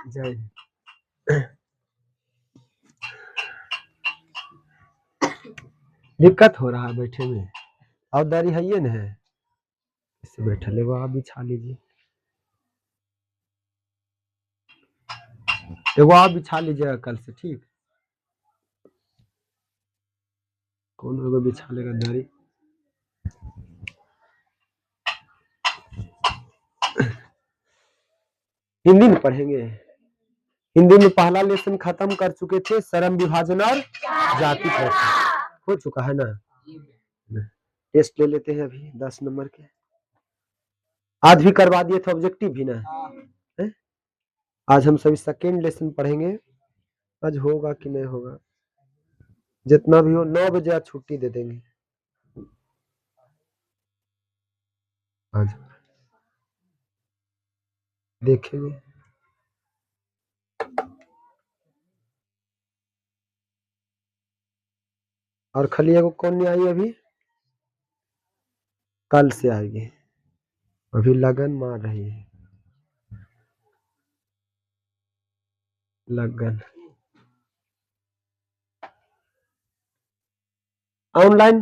जय। दिक्कत हो रहा है बैठे में, और दारी है ये न है, इससे बैठा ले वो आप बिछा लीजिए, एगो आप बिछा लीजिएगा कल से, ठीक। कौन एगो बिछा लेगा दारी। हिंदी में पढ़ेंगे। हिंदी में पहला लेसन खत्म कर चुके थे, श्रम विभाजन और जाति प्रथा हो चुका है ना। टेस्ट ले लेते हैं अभी 10 नंबर के, आज भी करवा दिए थे ऑब्जेक्टिव भी ना है? आज हम सभी सेकेंड लेसन पढ़ेंगे। आज होगा कि नहीं होगा, जितना भी हो 9 बजे आज छुट्टी दे देंगे आज, देखेंगे। और खलिया को कौन नहीं आई अभी, कल से आएगी, अभी लगन मार रही है लगन। ऑनलाइन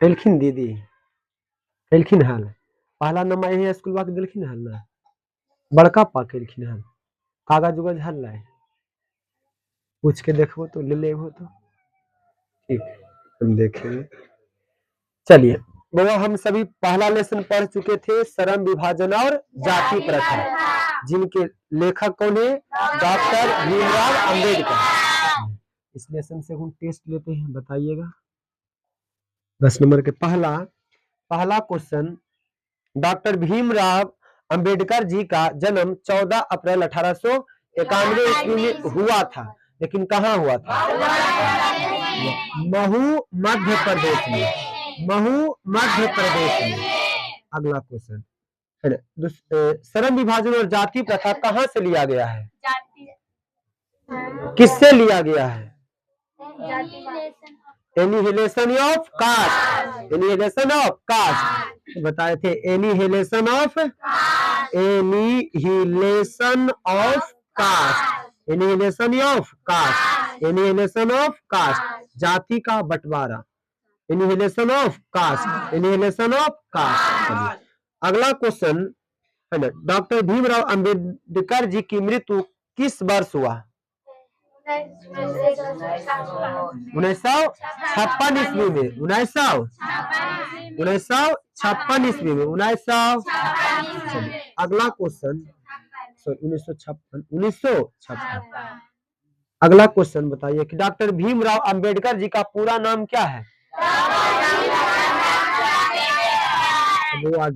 दिलखिन दीदी, दिलखिन हाल पहला नंबर यही स्कूल के दिलखिन हाल ना, बड़का पा दिलखिन हाल, कागज उगज हल रहा है, पूछ के देखो तो ले ले तो ठीक, हम देखेंगे। चलिए बाबा, हम सभी पहला लेसन पढ़ चुके थे, श्रम विभाजन और जाति प्रथा, जिनके लेखक कौन है, डॉक्टर भीमराव अंबेडकर। इस लेसन से हम टेस्ट लेते हैं, बताइएगा 10 नंबर के। पहला क्वेश्चन, डॉक्टर भीमराव अंबेडकर जी का जन्म 14 अप्रैल 1891 ईस्वी में हुआ था, लेकिन कहाँ हुआ था, महू मध्य प्रदेश में, महू मध्य प्रदेश में। अगला क्वेश्चन है ना, श्रम विभाजन और जाति प्रथा कहाँ से लिया गया है, किससे लिया गया है, annihilation of caste, annihilation of caste बताए थे, annihilation of annihilation of caste, annihilation of caste, annihilation of caste, जाति का बंटवारा, annihilation of caste, annihilation of caste. अगला क्वेश्चन है ना, डॉक्टर भीमराव अंबेडकर जी की मृत्यु किस वर्ष हुआ, 1956 ईस्वी में, 1956 ईस्वी में, 1956। अगला क्वेश्चन 1956। अगला क्वेश्चन बताइए कि डॉक्टर भीमराव अंबेडकर जी का पूरा नाम क्या है,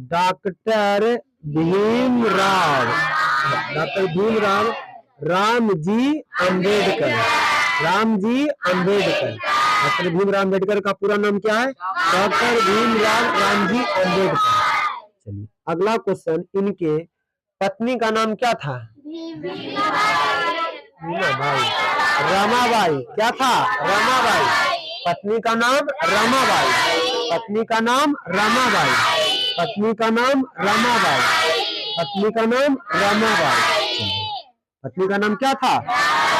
doctor Bhimrao, doctor Bhimrao Ramji Ambedkar, Ramji Ambedkar. Doctor Bhimrao Ambedkar का पूरा नाम क्या है, डॉक्टर भीमराव रामजी अंबेडकर। चलिए अगला क्वेश्चन, इनके पत्नी का नाम क्या था, रमाबाई, क्या था, रमाबाई, पत्नी का नाम रमाबाई, पत्नी का नाम रमाबाई, पत्नी का नाम रमाबाई, पत्नी का नाम रमाबाई, पत्नी का नाम क्या था,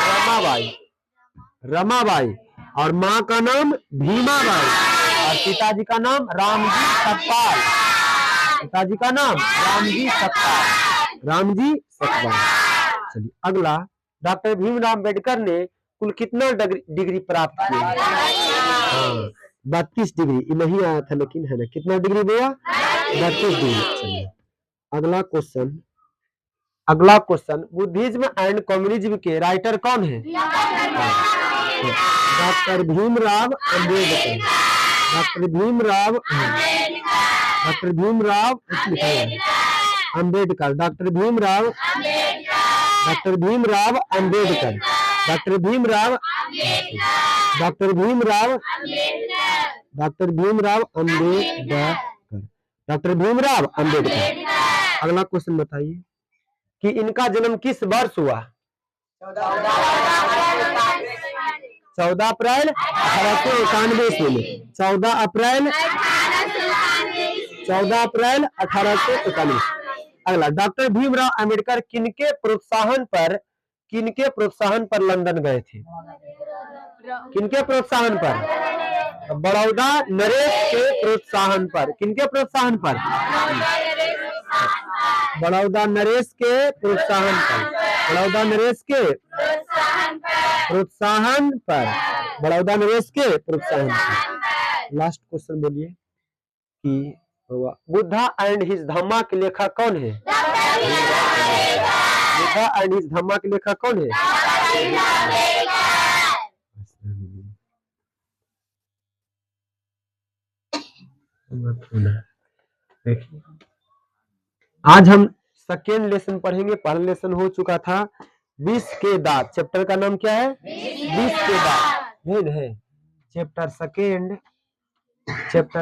रमाबाई, रमाबाई। और माँ का नाम भीमाबाई, और पिताजी का नाम रामजी सतपाल, पिताजी का नाम रामजी सतपाल, रामजी सतपाल। चलिए अगला, डॉक्टर भीमराव अंबेडकर ने कुल कितना डिग्री प्राप्त किया, 32 डिग्री, नहीं आया था लेकिन है ना, कितना डिग्री दिया, 32 डिग्री। चलिए अगला क्वेश्चन, अगला क्वेश्चन, बुद्धिज्म एंड कम्युनिज्म के राइटर कौन है, doctor Bhimrao Ambedkar, doctor Bhimrao, doctor Bhimrao Ambedkar, doctor Bhimrao, doctor Bhimrao Ambedkar, doctor Bhimrao, doctor Bhimrao, doctor Bhimrao Ambedkar, doctor Bhimrao Ambedkar. अगला क्वेश्चन बताइए कि इनका जन्म किस वर्ष हुआ, 14 अप्रैल 1891 ईस्वी में, 14 अप्रैल 1891। अगला, डॉक्टर भीमराव अंबेडकर किनके प्रोत्साहन पर लंदन गए थे? किनके प्रोत्साहन पर? बड़ौदा नरेश के प्रोत्साहन पर। किनके प्रोत्साहन पर? बड़ौदा नरेश के प्रोत्साहन पर। बड़ौदा नरेश के प्रोत्साहन पर। बड़ौदा नरेश के प्रोत्साहन पर। लास्ट क्वेश्चन बोलिए कि बुद्धा एंड हिज धम्मा के लेखक कौन है? बुद्धा एंड हिज धम्मा के लेखक कौन है? देखिए, आज हम सेकेंड लेसन पढ़ेंगे। पहला लेसन हो चुका था 20 के दांत। चैप्टर का नाम क्या है? 20 के दांत है। चैप्टर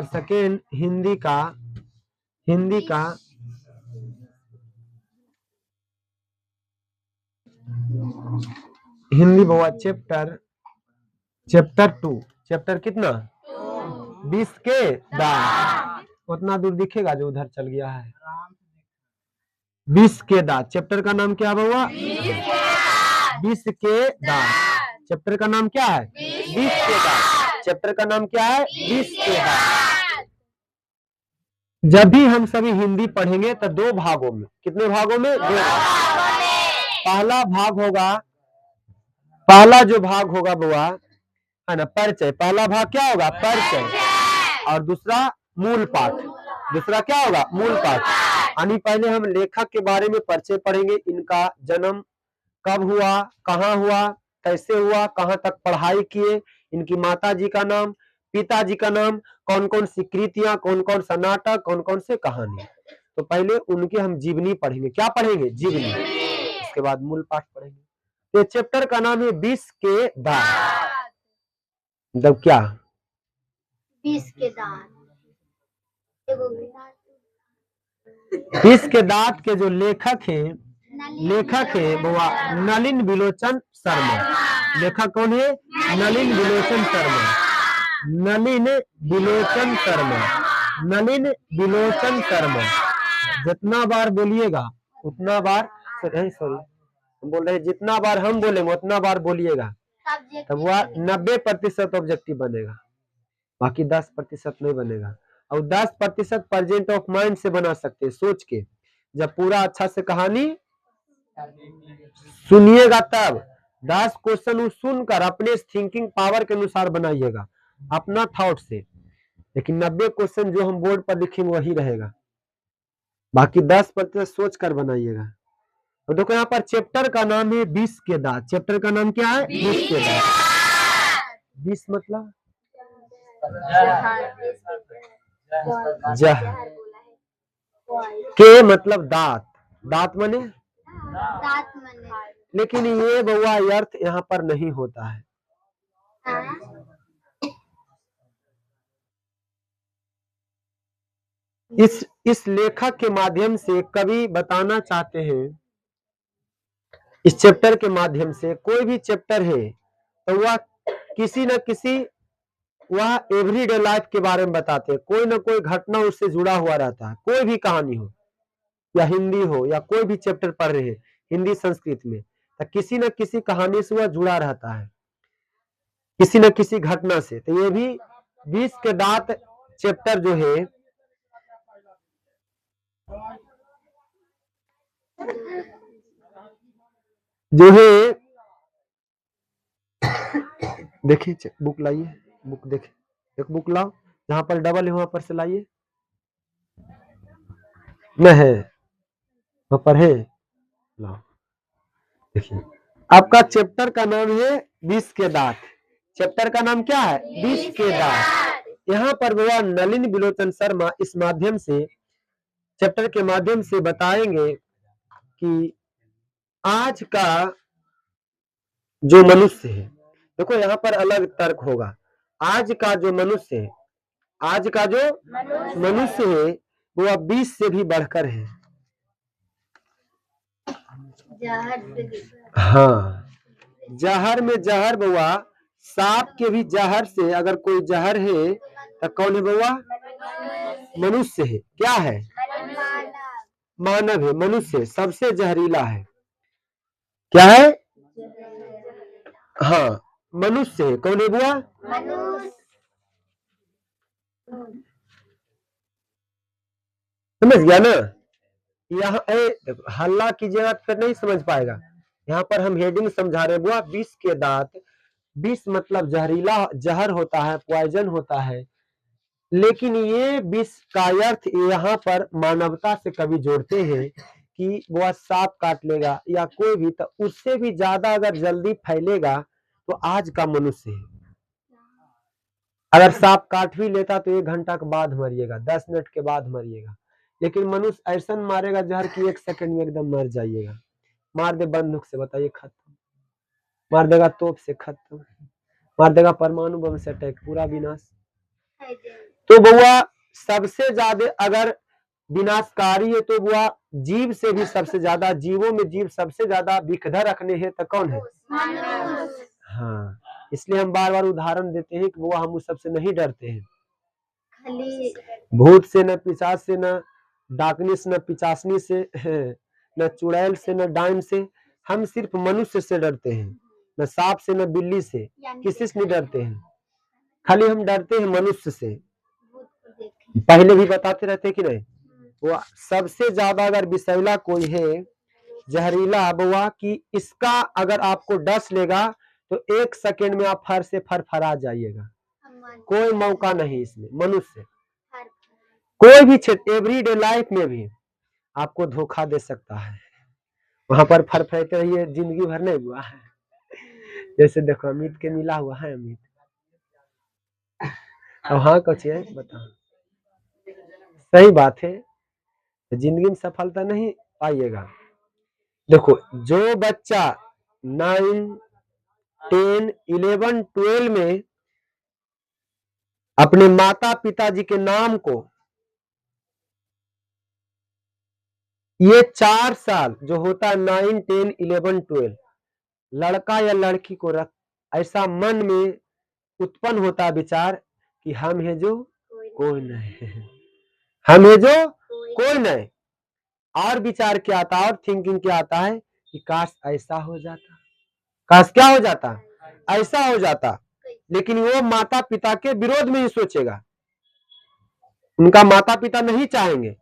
सेकेंड हिंदी का हिंदी बवा चैप्टर 2। चैप्टर कितना? 20 के दांत। उतना दूर दिखेगा जो उधर चल गया है। 20 के दांत। चैप्टर का नाम क्या हुआ? 20 के दांत। चैप्टर का नाम क्या है? 20 के दांत। चैप्टर का नाम क्या है? 20 के दांत। जब भी हम सभी हिंदी पढ़ेंगे तो 2 भागों में। कितने भागों में? 2 पहला भाग होगा, पहला जो भाग होगा बुआ है ना, परिचय। पहला भाग क्या होगा? परिचय। और दूसरा मूल पाठ। दूसरा क्या होगा? मूल पाठ। यानी पहले हम लेखक के बारे में परिचय पढ़ेंगे। इनका जन्म कब हुआ, कहाँ हुआ, कैसे हुआ, कहाँ तक पढ़ाई किए, इनकी माता जी का नाम, पिताजी का नाम, कौन कौन सी कृतियां, कौन कौन सा नाटक, कौन कौन से कहानी। तो पहले उनके हम जीवनी पढ़ेंगे। क्या पढ़ेंगे? जीवनी। इसके बाद मूल पाठ पढ़ेंगे। तो चैप्टर का नाम है 20 के दांत। मतलब क्या? 20 के दांत। 20 के दांत के जो लेखक है वो नलिन विलोचन शर्मा। लेखक कौन है? नलिन विलोचन शर्मा। नलिन विलोचन शर्मा। नलिन विलोचन शर्मा। जितना बार बोलिएगा उतना बार, सॉरी हम बोल रहे हैं, जितना बार हम बोलेंगे उतना बार बोलिएगा, तब वह 90% ऑब्जेक्टिव बनेगा। बाकी 10% नहीं बनेगा। और 10% प्रेजेंट ऑफ माइंड से बना सकते हैं, सोच के। जब पूरा अच्छा से कहानी सुनिएगा तब 10 क्वेश्चन सुनकर अपने थिंकिंग पावर के अनुसार बनाइएगा, अपना थॉट से। लेकिन 90 क्वेश्चन जो हम बोर्ड पर लिखेंगे वही रहेगा। बाकी 10% सोच कर बनाइएगा। तो देखो यहाँ पर चैप्टर का नाम है 20 के दांत। चैप्टर का नाम क्या है? 20 के दांत। 20 मतलब जहर। के मतलब दांत। दांत माने? लेकिन ये बउआ अर्थ यहाँ पर नहीं होता है। इस लेखक के माध्यम से कवि बताना चाहते हैं, इस चैप्टर के माध्यम से, कोई भी चैप्टर है तो वह किसी न किसी, वह एवरीडे लाइफ के बारे में बताते हैं। कोई ना कोई घटना उससे जुड़ा हुआ रहता है। कोई भी कहानी हो या हिंदी हो या कोई भी चैप्टर पढ़ रहे हैं हिंदी संस्कृत में, तो किसी न किसी कहानी से वह जुड़ा रहता है, किसी न किसी घटना से। तो ये भी 20 के दांत चैप्टर जो है देखिए, बुक लाइए, बुक देखे, एक बुक लाओ, जहां पर डबल है वहां पर से लाइए। न है वहां पर है, लाओ। देखिए, आपका चैप्टर का नाम है 20 के दांत। चैप्टर का नाम क्या है? 20 के दांत। यहाँ पर वह नलिन विलोचन शर्मा इस माध्यम से, चैप्टर के माध्यम से बताएंगे कि आज का जो मनुष्य है, देखो यहाँ पर अलग तर्क होगा। आज का जो मनुष्य है, आज का जो मनुष्य है वो 20 से भी बढ़कर है। हाँ, जहर में जहर बउआ, सांप के भी जहर से अगर कोई जहर है तो कौन है बउआ? मनुष्य है। क्या है? मानव है, मनुष्य सबसे जहरीला है। क्या है? हाँ, मनुष्य है। कौन है बुआ? मनुष्य। समझ गया ना? यहाँ देखो, हल्ला कीजिएगा तो फिर नहीं समझ पाएगा। यहाँ पर हम हेडिंग समझा रहे बुआ, विष के दांत। विष मतलब जहरीला, जहर होता है, पॉइजन होता है। लेकिन ये विष का अर्थ यहाँ पर मानवता से कभी जोड़ते हैं कि वह सांप काट लेगा या कोई भी, तो उससे भी ज्यादा अगर जल्दी फैलेगा तो आज का मनुष्य है। अगर सांप काट भी लेता तो 1 घंटा के बाद मरिएगा, 10 मिनट के बाद मरिएगा। लेकिन मनुष्य ऐसा मारेगा जहर की 1 सेकंड में एकदम मर जाइएगा। मार दे बंदूक से, बताइए, खत्म। मार देगा तोप से, खत्म। मार देगा परमाणु बम से अटैक, पूरा विनाश। तो बुआ सबसे ज्यादा अगर विनाशकारी है तो बुआ जीव से भी सबसे ज्यादा, जीवों में जीव सबसे ज्यादा विखधर रखने हैं तो कौन है? मनुष्य। हाँ, इसलिए हम बार बार उदाहरण देते हैं कि बुआ हम उस सबसे नहीं डरते हैं। खाली भूत से, न पिशाच से, न डाकनी से, न पिचासनी से, न चुड़ैल से, न डाइन से। हम सिर्फ मनुष्य से डरते हैं, न सांप से, न बिल्ली से, किसी से नहीं डरते हैं। खाली हम डरते हैं मनुष्य से। भूत को देखे। पहले भी बताते रहते कि नहीं, वो सबसे ज्यादा अगर विषैला कोई है, जहरीला बुआ, कि इसका अगर आपको डस लेगा तो 1 सेकेंड में आप फर से फरफरा जाइएगा। कोई मौका नहीं इसमें। मनुष्य कोई भी क्षेत्र, एवरीडे लाइफ में भी आपको धोखा दे सकता है। वहां पर फरफराते रहिए, जिंदगी भर नहीं हुआ है। जैसे देखो अमित के मिला हुआ है, अमित। अब हाँ कुछ है बताओ, सही बात है, जिंदगी में सफलता नहीं पाइएगा। देखो जो बच्चा 9, 10, 11, 12 में अपने माता पिताजी के नाम को, ये 4 साल जो होता है 9, 10, 11, 12, लड़का या लड़की को रख ऐसा मन में उत्पन्न होता है विचार कि हम है जो कोई नहीं, हम है जो कोई नहीं। और विचार क्या आता है, और थिंकिंग क्या आता है कि काश ऐसा हो जाता, काश क्या हो जाता, ऐसा हो जाता। लेकिन वो माता पिता के विरोध में ही सोचेगा, उनका माता पिता नहीं चाहेंगे।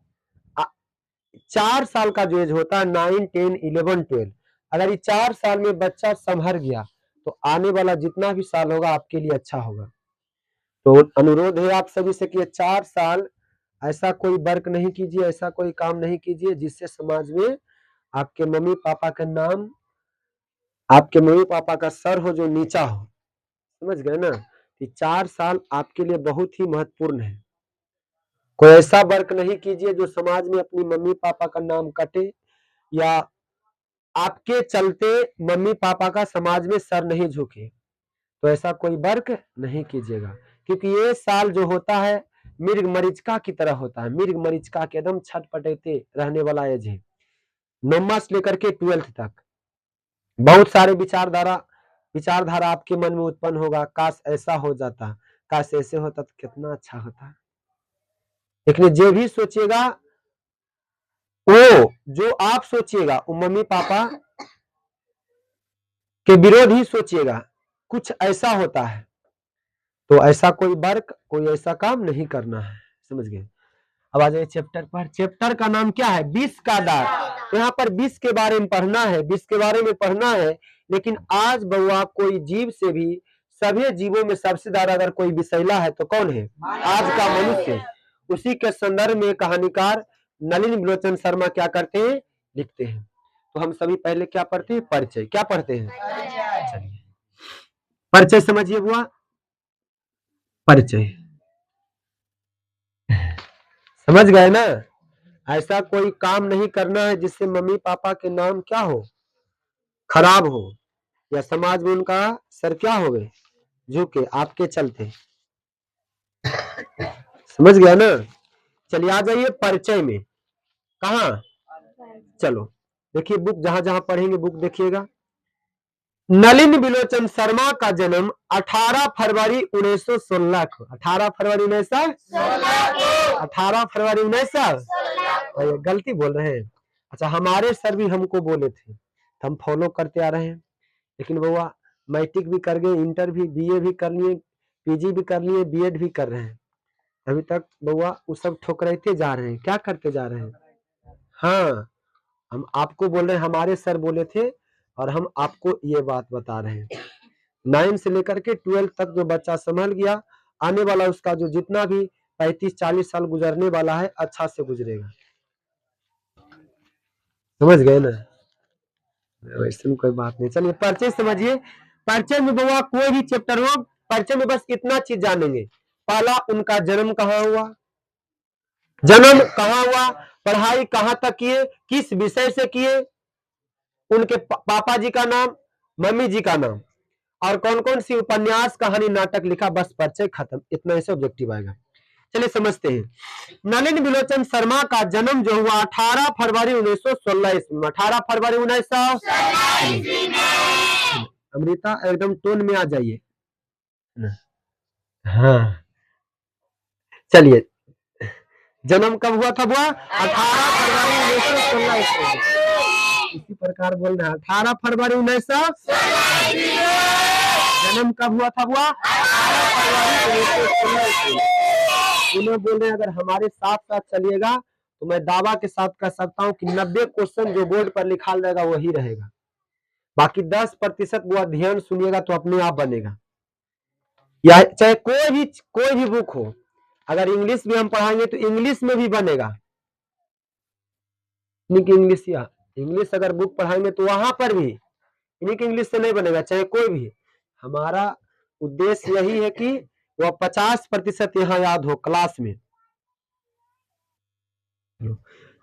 4 साल का जो एज होता है 9, 10, 11, 12, अगर ये 4 साल में बच्चा संभर गया तो आने वाला जितना भी साल होगा आपके लिए अच्छा होगा। तो अनुरोध है आप सभी से कि 4 साल ऐसा कोई वर्क नहीं कीजिए, ऐसा कोई काम नहीं कीजिए जिससे समाज में आपके मम्मी पापा का नाम, आपके मम्मी पापा का सर हो जो नीचा हो। समझ गए ना? कि 4 साल आपके लिए बहुत ही महत्वपूर्ण है। कोई ऐसा वर्क नहीं कीजिए जो समाज में अपनी मम्मी पापा का नाम कटे, या आपके चलते मम्मी पापा का समाज में सर नहीं झुके। तो ऐसा कोई वर्क नहीं कीजिएगा, क्योंकि ये साल जो होता है मृग मरीचिका की तरह होता है। मृग मरीचिका के एकदम छटपटाते रहने वाला एज है, 9वीं से लेकर के 12th तक। बहुत सारे विचारधारा आपके मन में उत्पन्न होगा, काश ऐसा हो जाता, काश ऐसे होता तो कितना अच्छा होता। लेकिन जो भी सोचिएगा, वो जो आप सोचिएगा वो मम्मी पापा के विरोध ही सोचिएगा। कुछ ऐसा होता है तो ऐसा कोई वर्क, कोई ऐसा काम नहीं करना है। समझ गए? अब आ जाइए चैप्टर पर। चैप्टर का नाम क्या है? विष का दांत। तो यहाँ पर विष के बारे में पढ़ना है, विष के बारे में पढ़ना है। लेकिन आज बउआ कोई जीव से भी, सभी जीवों में सबसे ज्यादा अगर कोई विषैला है तो कौन है? आज का मनुष्य। उसी के संदर्भ में कहानीकार नलिन विलोचन शर्मा क्या करते हैं? लिखते हैं। तो हम सभी पहले क्या पढ़ते हैं? परिचय। क्या पढ़ते हैं? चलिए परिचय समझिए बुआ। परिचय समझ गए ना? ऐसा कोई काम नहीं करना है जिससे मम्मी पापा के नाम क्या हो? खराब हो, या समाज में उनका सर क्या हो गए? झुके, आपके चलते। समझ गया ना? चलिए आ जाइए परिचय में। कहा? चलो देखिए बुक, जहां जहां पढ़ेंगे बुक देखिएगा। नलिन विलोचन शर्मा का जन्म 18 फरवरी 1916 को, 18 फरवरी 1916, 18 फरवरी 1916 गलती बोल रहे हैं। अच्छा, हमारे सर भी हमको बोले थे, हम फॉलो करते आ रहे हैं। लेकिन बउआ मैट्रिक भी कर गए, इंटर भी, बीए भी कर लिए, पीजी भी कर लिए, बीएड भी कर रहे हैं। अभी तक बउआ वो सब ठोकराते जा रहे हैं। क्या करते जा रहे हैं? हाँ, हम आपको बोल रहे हैं, हमारे सर बोले थे और हम आपको ये बात बता रहे हैं। 9 से लेकर के 12 तक जो बच्चा संभल गया, आने वाला उसका जो जितना भी 35-40 साल गुजरने वाला है, अच्छा से गुजरेगा। समझ गए ना? वैसे में कोई बात नहीं। चलिए परिचय समझिए। परिचय में बउआ कोई भी चैप्टर हो, परिचय में बस इतना चीज जानेंगे। पहला, उनका जन्म कहाँ हुआ, जन्म कहाँ हुआ, पढ़ाई कहाँ तक किए, किस विषय से किए, उनके पापा जी का नाम, मम्मी जी का नाम, और कौन कौन सी उपन्यास, कहानी, नाटक लिखा। बस परिचय खत्म। इतना ऐसे ऑब्जेक्टिव आएगा। चलिए समझते हैं। नलिन बिलोचन शर्मा का जन्म जो हुआ 18 फरवरी 1916 ईस्वी में। 18 फरवरी 1916। अमृता एकदम टोन में आ जाइए। हाँ, चलिए जन्म कब हुआ था? हुआ 18 फरवरी 1916 ईस्वी में। इसी प्रकार बोल रहे हैं 18 फरवरी 1916। जन्म कब हुआ था? हुआ 18 फरवरी 1916 ईस्वी में। उन्हें बोल रहे हैं अगर हमारे साथ साथ चलिएगा तो मैं दावा के साथ कह सकता हूं कि 90 क्वेश्चन जो बोर्ड पर लिखा रहेगा वही रहेगा। बाकी 10% वो अध्ययन सुनिएगा तो अपने आप बनेगा। या चाहे कोई भी बुक हो, अगर इंग्लिश भी हम पढ़ाएंगे तो इंग्लिश में भी बनेगा। इंग्लिश अगर बुक पढ़ाएंगे तो वहां पर भी इंग्लिश से नहीं बनेगा, चाहे कोई भी। हमारा उद्देश्य यही है कि वह 50% यहाँ याद हो क्लास में।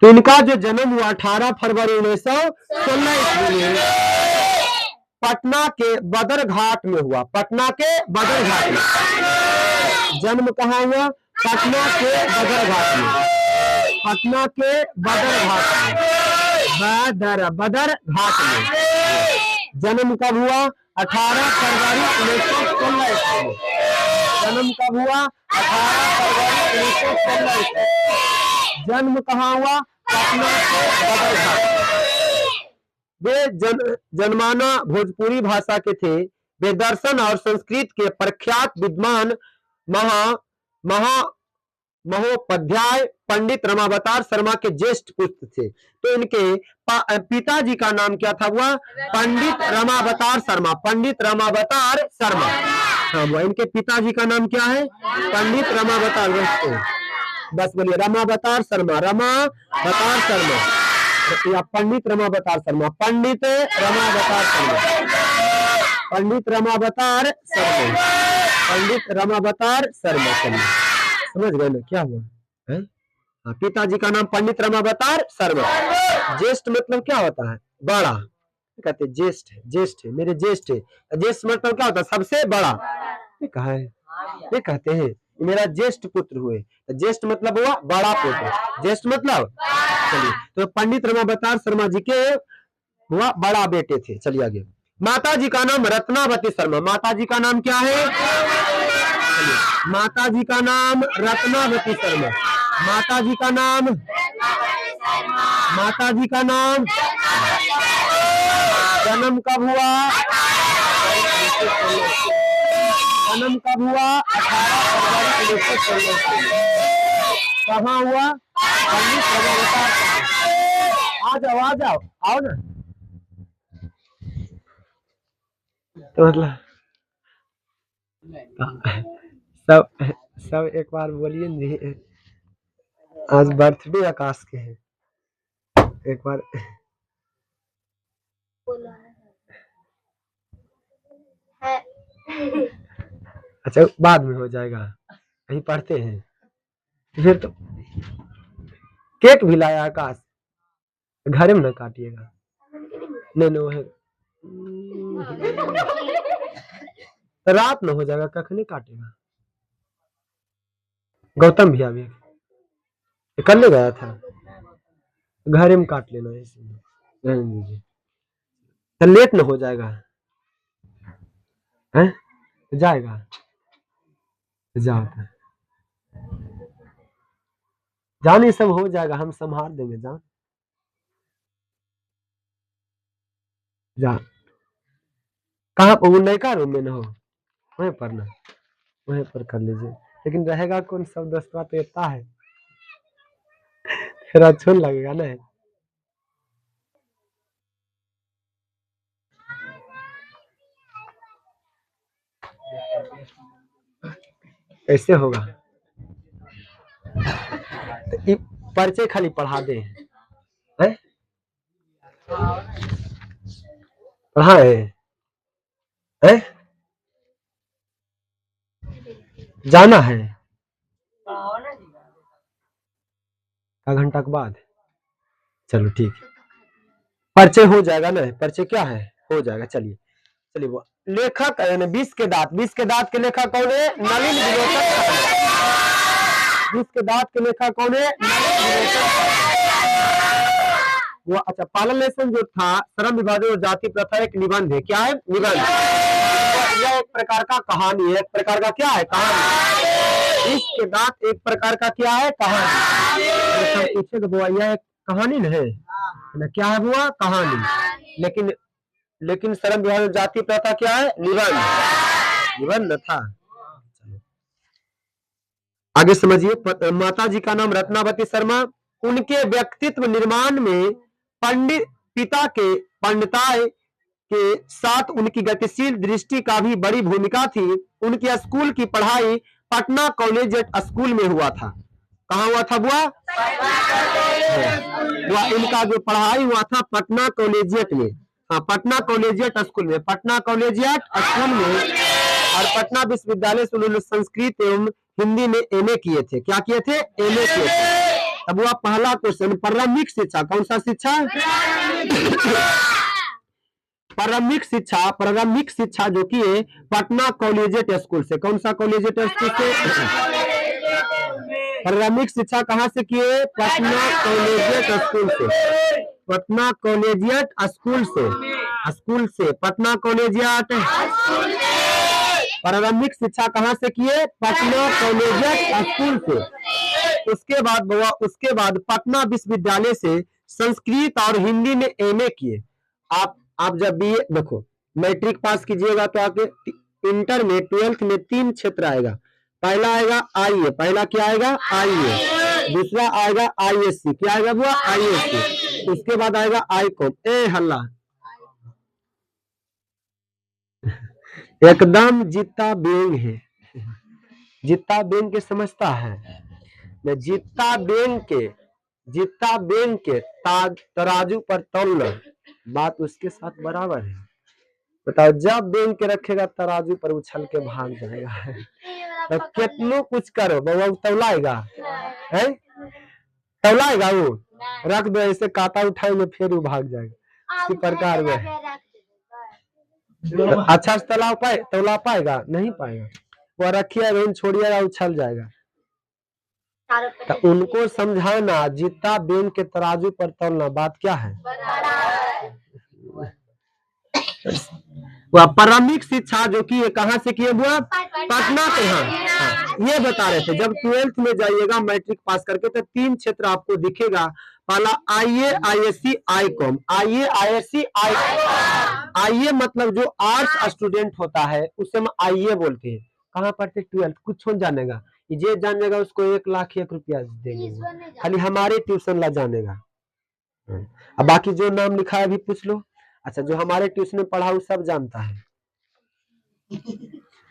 तो इनका जो जन्म हुआ 18 फरवरी 1916 ईस्वी में पटना के बदर घाट में हुआ। पटना के बदर घाट में जन्म कहाँ हुआ? पटना के बदर घाट में। पटना के बदर घाट में, बदर घाट में जन्म कब हुआ? 18 फरवरी 1916 ईस्वी में। जन्म कब हुआ? 18 फरवरी 1916 ईस्वी में। जन्म कहाँ हुआ? पटना के बदर घाट। वे जनमाना भोजपुरी भाषा के थे। वे दर्शन और संस्कृत के प्रख्यात विद्वान महोपाध्याय पंडित रमावतार शर्मा के ज्येष्ठ पुत्र थे। तो इनके पिताजी का नाम क्या था? हुआ पंडित रमावतार शर्मा। पंडित रमावतार शर्मा। हाँ, वो इनके पिताजी का नाम क्या है? पंडित रमावतार। बस बोलिए रमावतार शर्मा, रमावतार शर्मा या पंडित रमावतार शर्मा। पंडित रमावतार शर्मा, पंडित रमावतार शर्मा, पंडित रमावतार शर्मा। समझ गए ना क्या हुआ है? पिताजी का नाम पंडित रमावतार शर्मा। ज्येष्ठ मतलब क्या होता है? बड़ा। कहते ज्येष्ठ है, ज्येष्ठ है, मेरे ज्येष्ठ है। ज्येष्ठ मतलब क्या होता है? सबसे बड़ा। ये कहा है, ये कहते हैं मेरा ज्येष्ठ पुत्र हुए। ज्येष्ठ मतलब हुआ बड़ा पुत्र। ज्येष्ठ मतलब, चलिए तो पंडित रमावतार शर्मा जी के हुआ बड़ा बेटे थे। चलिए आगे। माता जी का नाम रत्नावती शर्मा। माता जी का नाम क्या है? माता जी का नाम रत्नावती शर्मा। माता जी का नाम, माता जी का नाम। जन्म कब हुआ? जन्म कब हुआ? 18 फरवरी 1916। कहाँ हुआ? पंडित रमावतार शर्मा। आ जाओ आओ ना। तो मतलब सब सब एक बार बोलिए नहीं। आज बर्थडे आकाश के है। एक बार अच्छा बाद में हो जाएगा, कहीं पढ़ते हैं फिर तो। केक भी लाया आकाश, घर में ना काटिएगा। नहीं नहीं है तो रात में हो जाएगा, कख नहीं काटेगा। गौतम भैया भी कल गया था, घर में काट लेना है इसलिए। तो लेट न हो जाएगा है? जाएगा जाओ। जान ये सब हो जाएगा, हम संभाल देंगे जान। जा कहाँ पर, वो नयका रूम में ना हो, वहीं पर ना, वहीं पर कर लीजिए। लेकिन रहेगा कौन, सब दोस्तवा तो इतना है, फिर अच्छा लगेगा ना। कैसे होगा? तो पर्चे खाली पढ़ा दे हैं? पढ़ाए हैं? जाना है आधा घंटा के बाद, चलो ठीक है, पर्चे हो जाएगा ना, पर्चे क्या है, हो जाएगा। चलिए चलिए, वो लेखक 20 के दांत, 20 के दांत के लेखक कौन है? नलिन विलोचन। 20 के दांत के लेखक कौन है? नलिन विलोचन। वो अच्छा, पालन लेसन जो था, श्रम विभाजन और जाति प्रथा एक निबंध है। क्या है? निबंध। यह एक प्रकार का कहानी है, एक प्रकार का क्या है? कहानी। 20 के दांत एक प्रकार का क्या है? कहानी। पीछे तो यह एक कहानी न है ना, क्या है बुआ? कहानी। लेकिन श्रम विभाजन जाति प्रथा क्या है? निबंध। निबंध था। आगे समझिए, माता जी का नाम रत्नावती शर्मा। उनके व्यक्तित्व निर्माण में पंडित पिता के पंडिताई के साथ उनकी गतिशील दृष्टि का भी बड़ी भूमिका थी। उनकी स्कूल की पढ़ाई पटना कॉलेजिएट स्कूल में हुआ था। कहाँ हुआ था बुआ? इनका जो पढ़ाई हुआ था पटना कॉलेजिएट में, हाँ, पटना कॉलेजिएट स्कूल में, पटना कॉलेजिएट स्कूल में। और पटना विश्वविद्यालय से उन्होंने संस्कृत एवं हिंदी में एमए किए थे। क्या किए थे? एमए किए थे। अब वह पहला क्वेश्चन, प्रारंभिक शिक्षा, कौन सा शिक्षा? प्रारंभिक शिक्षा जो कि है पटना कॉलेजिएट स्कूल से। कौन सा कॉलेजिएट स्कूल से? प्रारंभिक शिक्षा कहाँ से किए? पटना कॉलेजिएट स्कूल से। पटना कॉलेजिएट स्कूल से पटना कॉलेजिएट। प्रारंभिक शिक्षा कहाँ से किए? पटना कॉलेजिएट स्कूल से। उसके बाद पटना विश्वविद्यालय से संस्कृत और हिंदी में एमए किए। आप जब बीए देखो, मैट्रिक पास कीजिएगा तो आगे इंटर में 12th में 3 क्षेत्र आएगा। पहला आएगा आईए, पहला क्या आएगा? आईए। दूसरा आएगा आईएससी, क्या आएगा वो? आईएससी। उसके बाद आएगा आईकॉम। ए हल्ला एकदम जितना बेंग है, जितना बेंग के समझता है, जितना बेंग के तराजू पर तौलना, बात उसके साथ बराबर है। बताओ, जब बेंग के रखेगा तराजू पर उछल के भाग जाएगा। तो कितनो कुछ करो वो तौलाएगा है? तौलाएगा वो? रख दो ऐसे, कांटा उठाएंगे फिर वो भाग जाएगा। इसी प्रकार में अच्छा से तौला पाएगा? नहीं पाएगा। वो रखिएगा, छोड़िएगा, उछल जाएगा। तो उनको समझाना, जितना बेंग के तराजू पर तौलना, बात क्या है? वह प्रारंभिक शिक्षा जो कि कहाँ से किए हुआ? पटना से। हाँ, ये बता रहे थे जब 12th में जाइएगा मैट्रिक पास करके तो 3 क्षेत्र आपको दिखेगा। पहला आईए, आईएससी, आईकॉम। आईए, आईएससी, आईकॉम। आईए मतलब जो आर्ट्स स्टूडेंट होता है उसे हम आईए बोलते हैं। कहाँ पढ़ते? 12th। कुछ हो जानेगा, ये जानेगा उसको 1,01,000 रुपया देंगे, खाली हमारे ट्यूशन ला जानेगा। अब बाकी जो नाम लिखा है अभी पूछ लो। अच्छा, जो हमारे ट्यूशन में पढ़ा वो सब जानता है,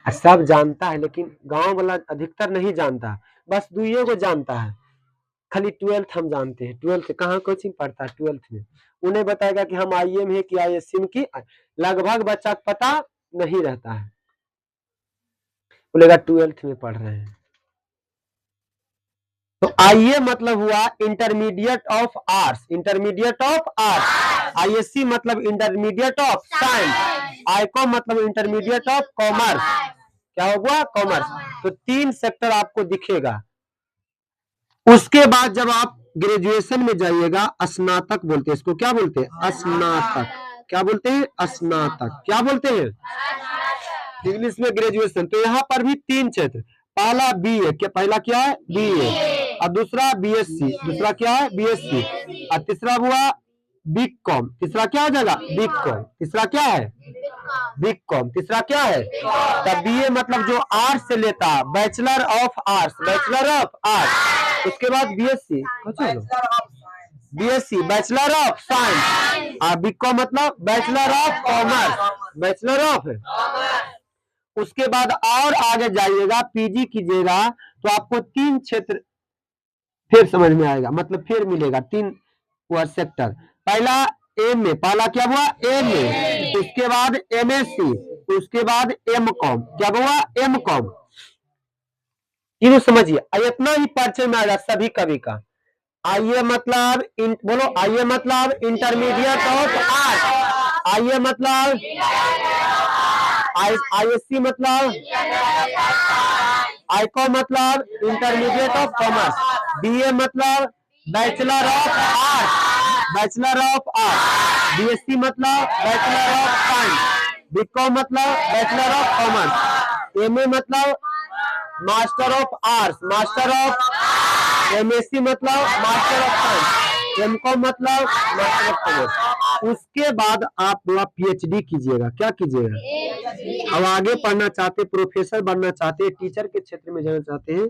सब जानता है, लेकिन गांव वाला अधिकतर नहीं जानता, बस 2 को जानता है। खाली 12th हम जानते हैं। 12th कहाँ कोचिंग पढ़ता है? 12th में उन्हें बताएगा कि हम आईए में है कि आईएससी में, की लगभग बच्चा पता नहीं रहता है, बोलेगा 12th में पढ़ रहे हैं। तो आईए मतलब हुआ intermediate of arts, intermediate of arts. ISC मतलब इंटरमीडिएट ऑफ साइंस। आईकॉम मतलब इंटरमीडिएट ऑफ कॉमर्स। क्या होगा? कॉमर्स। तो 3 सेक्टर आपको दिखेगा। उसके बाद जब आप ग्रेजुएशन में जाइएगा, स्नातक बोलते हैं इसको। क्या बोलते हैं? स्नातक। क्या बोलते हैं? स्नातक। क्या बोलते हैं? इंग्लिश में ग्रेजुएशन। तो यहाँ पर भी 3 क्षेत्र। पहला बीए, क्या पहला क्या है? बीए। और दूसरा बीएससी, दूसरा क्या है बीएससी, और तीसरा हुआ बीकॉम, तीसरा क्या हो जाएगा बीकॉम, तीसरा क्या है बीकॉम, तीसरा क्या है। तब बीए मतलब जो आर्ट्स से लेता है, bachelor of arts, bachelor of arts. उसके बाद BSc, BSc bachelor of science, और बीकॉम मतलब bachelor of commerce, bachelor of. उसके बाद और आगे जाइएगा पीजी कीजिएगा तो आपको 3 क्षेत्र फिर समझ में आएगा, मतलब फिर मिलेगा 3 सेक्टर। पहला एमए, पहला क्या हुआ एमए, उसके बाद एमएससी, उसके बाद एमकॉम, क्या हुआ एमकॉम। तीनों समझिए, इतना ही परिचय में आएगा सभी कवि का। आइए मतलब बोलो, आइए मतलब इंटरमीडिएट ऑफ आर्ट, आइए मतलब आईएससी मतलब आईकॉम मतलब इंटरमीडिएट ऑफ कॉमर्स, बीए मतलब bachelor of art, bachelor of art, BSc मतलब बैचलर ऑफ साइंस, बीकॉम मतलब बैचलर ऑफ कॉमर्स, एमए मतलब master of arts, master of, MSc मतलब मास्टर ऑफ साइंस, एमकॉम मतलब master of commerce. उसके बाद आप PhD कीजिएगा, क्या कीजिएगा। अब आगे पढ़ना चाहते, प्रोफेसर बनना चाहते, टीचर के क्षेत्र में जाना चाहते हैं,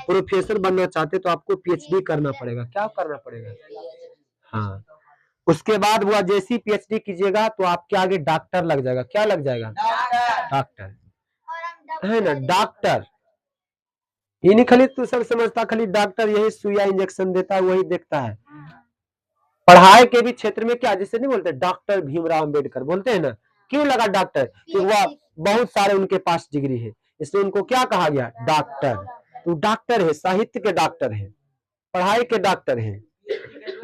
प्रोफेसर बनना चाहते तो आपको पीएचडी करना पड़ेगा। क्या करना पड़ेगा, हाँ। उसके बाद वो जैसी पीएचडी कीजिएगा तो आपके आगे डॉक्टर लग जाएगा। क्या लग जाएगा, डॉक्टर है ना, डॉक्टर। ये नहीं खाली तू सब समझता खाली डॉक्टर यही सुइया इंजेक्शन देता है वही देखता है। पढ़ाई के भी क्षेत्र में क्या, जैसे नहीं बोलते डॉक्टर भीमराव अंबेडकर बोलते हैं ना, क्यों लगा डॉक्टर, कि वह बहुत सारे उनके पास डिग्री है इसलिए उनको क्या कहा गया डॉक्टर। तो डॉक्टर है, साहित्य के डॉक्टर है, पढ़ाई के डॉक्टर है,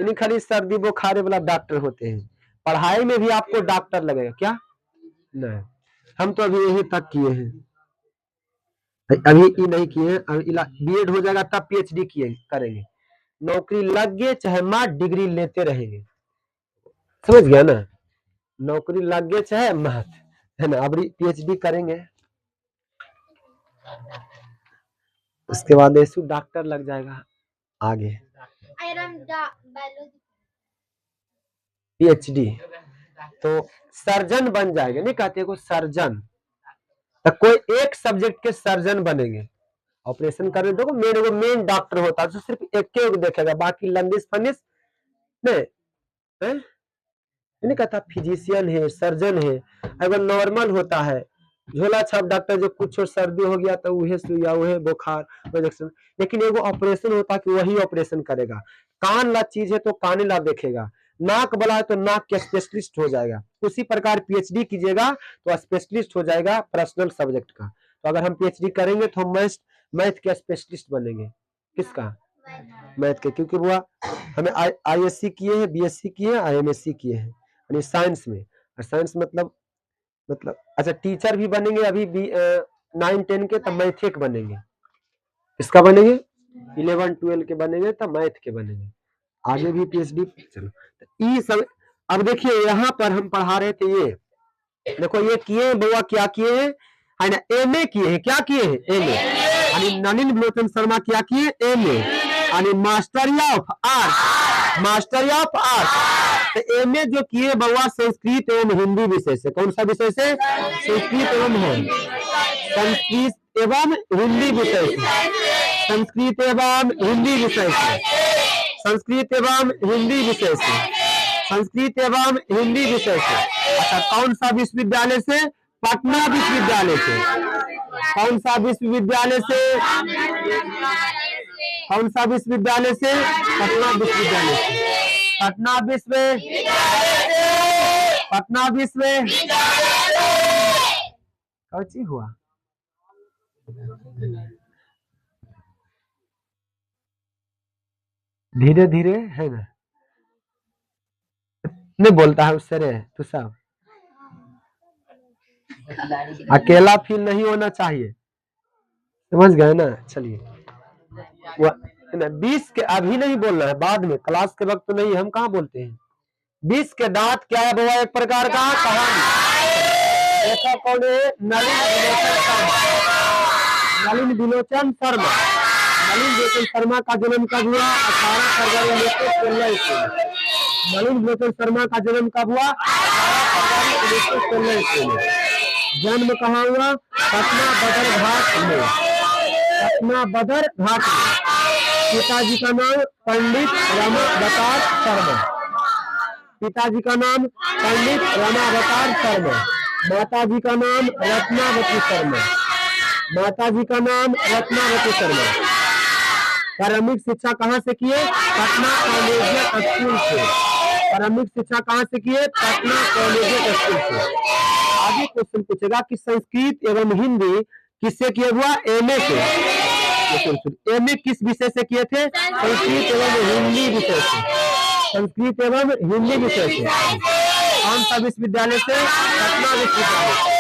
इन्हीं खाली सर्दी बुखार वाला डॉक्टर होते हैं। पढ़ाई में भी आपको डॉक्टर लगेगा क्या, नहीं। हम तो अभी यही तक किए हैं, अभी ये नहीं किए हैं, बीएड हो जाएगा तब पीएचडी किए करेंगे, नौकरी लग गए चाहे माँ डिग्री लेते रहेंगे, समझ गया ना, नौकरी लग गए चाहे मत, है ना। अब पीएचडी करेंगे, उसके बाद ऐसे डॉक्टर लग जाएगा आगे पीएचडी, तो सर्जन बन जाएगा, नहीं कहते को सर्जन, तो कोई एक सब्जेक्ट के सर्जन बनेंगे, ऑपरेशन करने देखो मेन डॉक्टर होता है तो सिर्फ एक देखेगा, बाकी लंदिस फंदिस नहीं, नहीं कहता फिजिशियन है सर्जन है। अगर नॉर्मल होता है झोला छाप डॉक्टर, जो कुछ सर्दी हो गया तो वही सुइया वही बुखार इंजेक्शन, लेकिन एगो ऑपरेशन होता है कि वही ऑपरेशन करेगा। कान ला चीज है तो काने ला देखेगा, नाक बला है तो नाक के स्पेशलिस्ट हो जाएगा। उसी प्रकार पीएचडी कीजिएगा तो स्पेशलिस्ट हो जाएगा पर्सनल सब्जेक्ट का। तो अगर हम पीएचडी करेंगे तो हम मैथ के स्पेशलिस्ट बनेंगे, किसका, मैथ के, क्योंकि वो हमें आईएससी किए हैं, बीएससी किए हैं, एमएससी किए हैं यानी साइंस में। और साइंस मतलब अच्छा टीचर भी बनेंगे अभी 9-10 के, तब मैथिक बनेंगे, किसका बनेंगे 11-12 के बनेंगे, तब मैथ के बनेंगे, आगे भी पीएचडी। चलो ये सब अब देखिए यहाँ पर हम पढ़ा रहे थे, ये देखो ये किए बुआ, क्या किए हैं, है ना, एमए किए हैं, क्या किए हैं एमए, यानी नलिन विलोचन शर्मा क्या किए एमए, यानी master of art, master of art. तो एमए जो किए बउआ संस्कृत एवं हिंदी विषय से, कौन सा विषय से, संस्कृत एवं संस्कृत एवं हिंदी विषय से, संस्कृत एवं हिंदी विषय से, संस्कृत एवं हिंदी विषय से, संस्कृत एवं हिंदी विषय से। अच्छा कौन सा विश्वविद्यालय से, पटना विश्वविद्यालय से, कौन सा विश्वविद्यालय से, कौन सा विश्वविद्यालय से, पटना विश्वविद्यालय से, पटना विश्व, पटना विश्व कौन हुआ, धीरे धीरे है ना, नहीं बोलता है उससे रे, तू सब अकेला फील नहीं होना चाहिए, समझ गए ना। चलिए 20 के अभी नहीं बोलना है, बाद में क्लास के वक्त तो नहीं, हम कहाँ बोलते हैं। 20 के दांत क्या है बाबा, एक प्रकार का कहानी। ऐसा कौन है, नलिन विलोचन शर्मा, नलिन विलोचन शर्मा, नलिन विलोचन शर्मा का जन्म कब हुआ? 18 फरवरी 1916 ईस्वी में। नलिन विलोचन शर्मा का जन्म कब हुआ? 18 फरवरी 1916 ईस्वी में। जन्म कहाँ हुआ? पटना बदर घाट में। पटना बदर घाट में। पिताजी का नाम पंडित रमावतार शर्मा। पिताजी का नाम पंडित रमावतार शर्मा। माताजी का नाम रत्नावती शर्मा। माताजी का नाम रत्नावती शर्मा। प्रारंभिक शिक्षा कहाँ से किए? पटना कॉलेजिएट स्कूल से। प्रारंभिक शिक्षा कहाँ से किए? पटना कॉलेजिएट स्कूल से। आगे क्वेश्चन पूछेगा कि संस्कृत एवं हिंदी किससे किया हुआ? एमए से। एमए किस विषय से किए थे? संस्कृत एवं हिंदी विषय से। संस्कृत एवं हिंदी विषय से। कौन सा विश्वविद्यालय से? पटना विश्वविद्यालय से।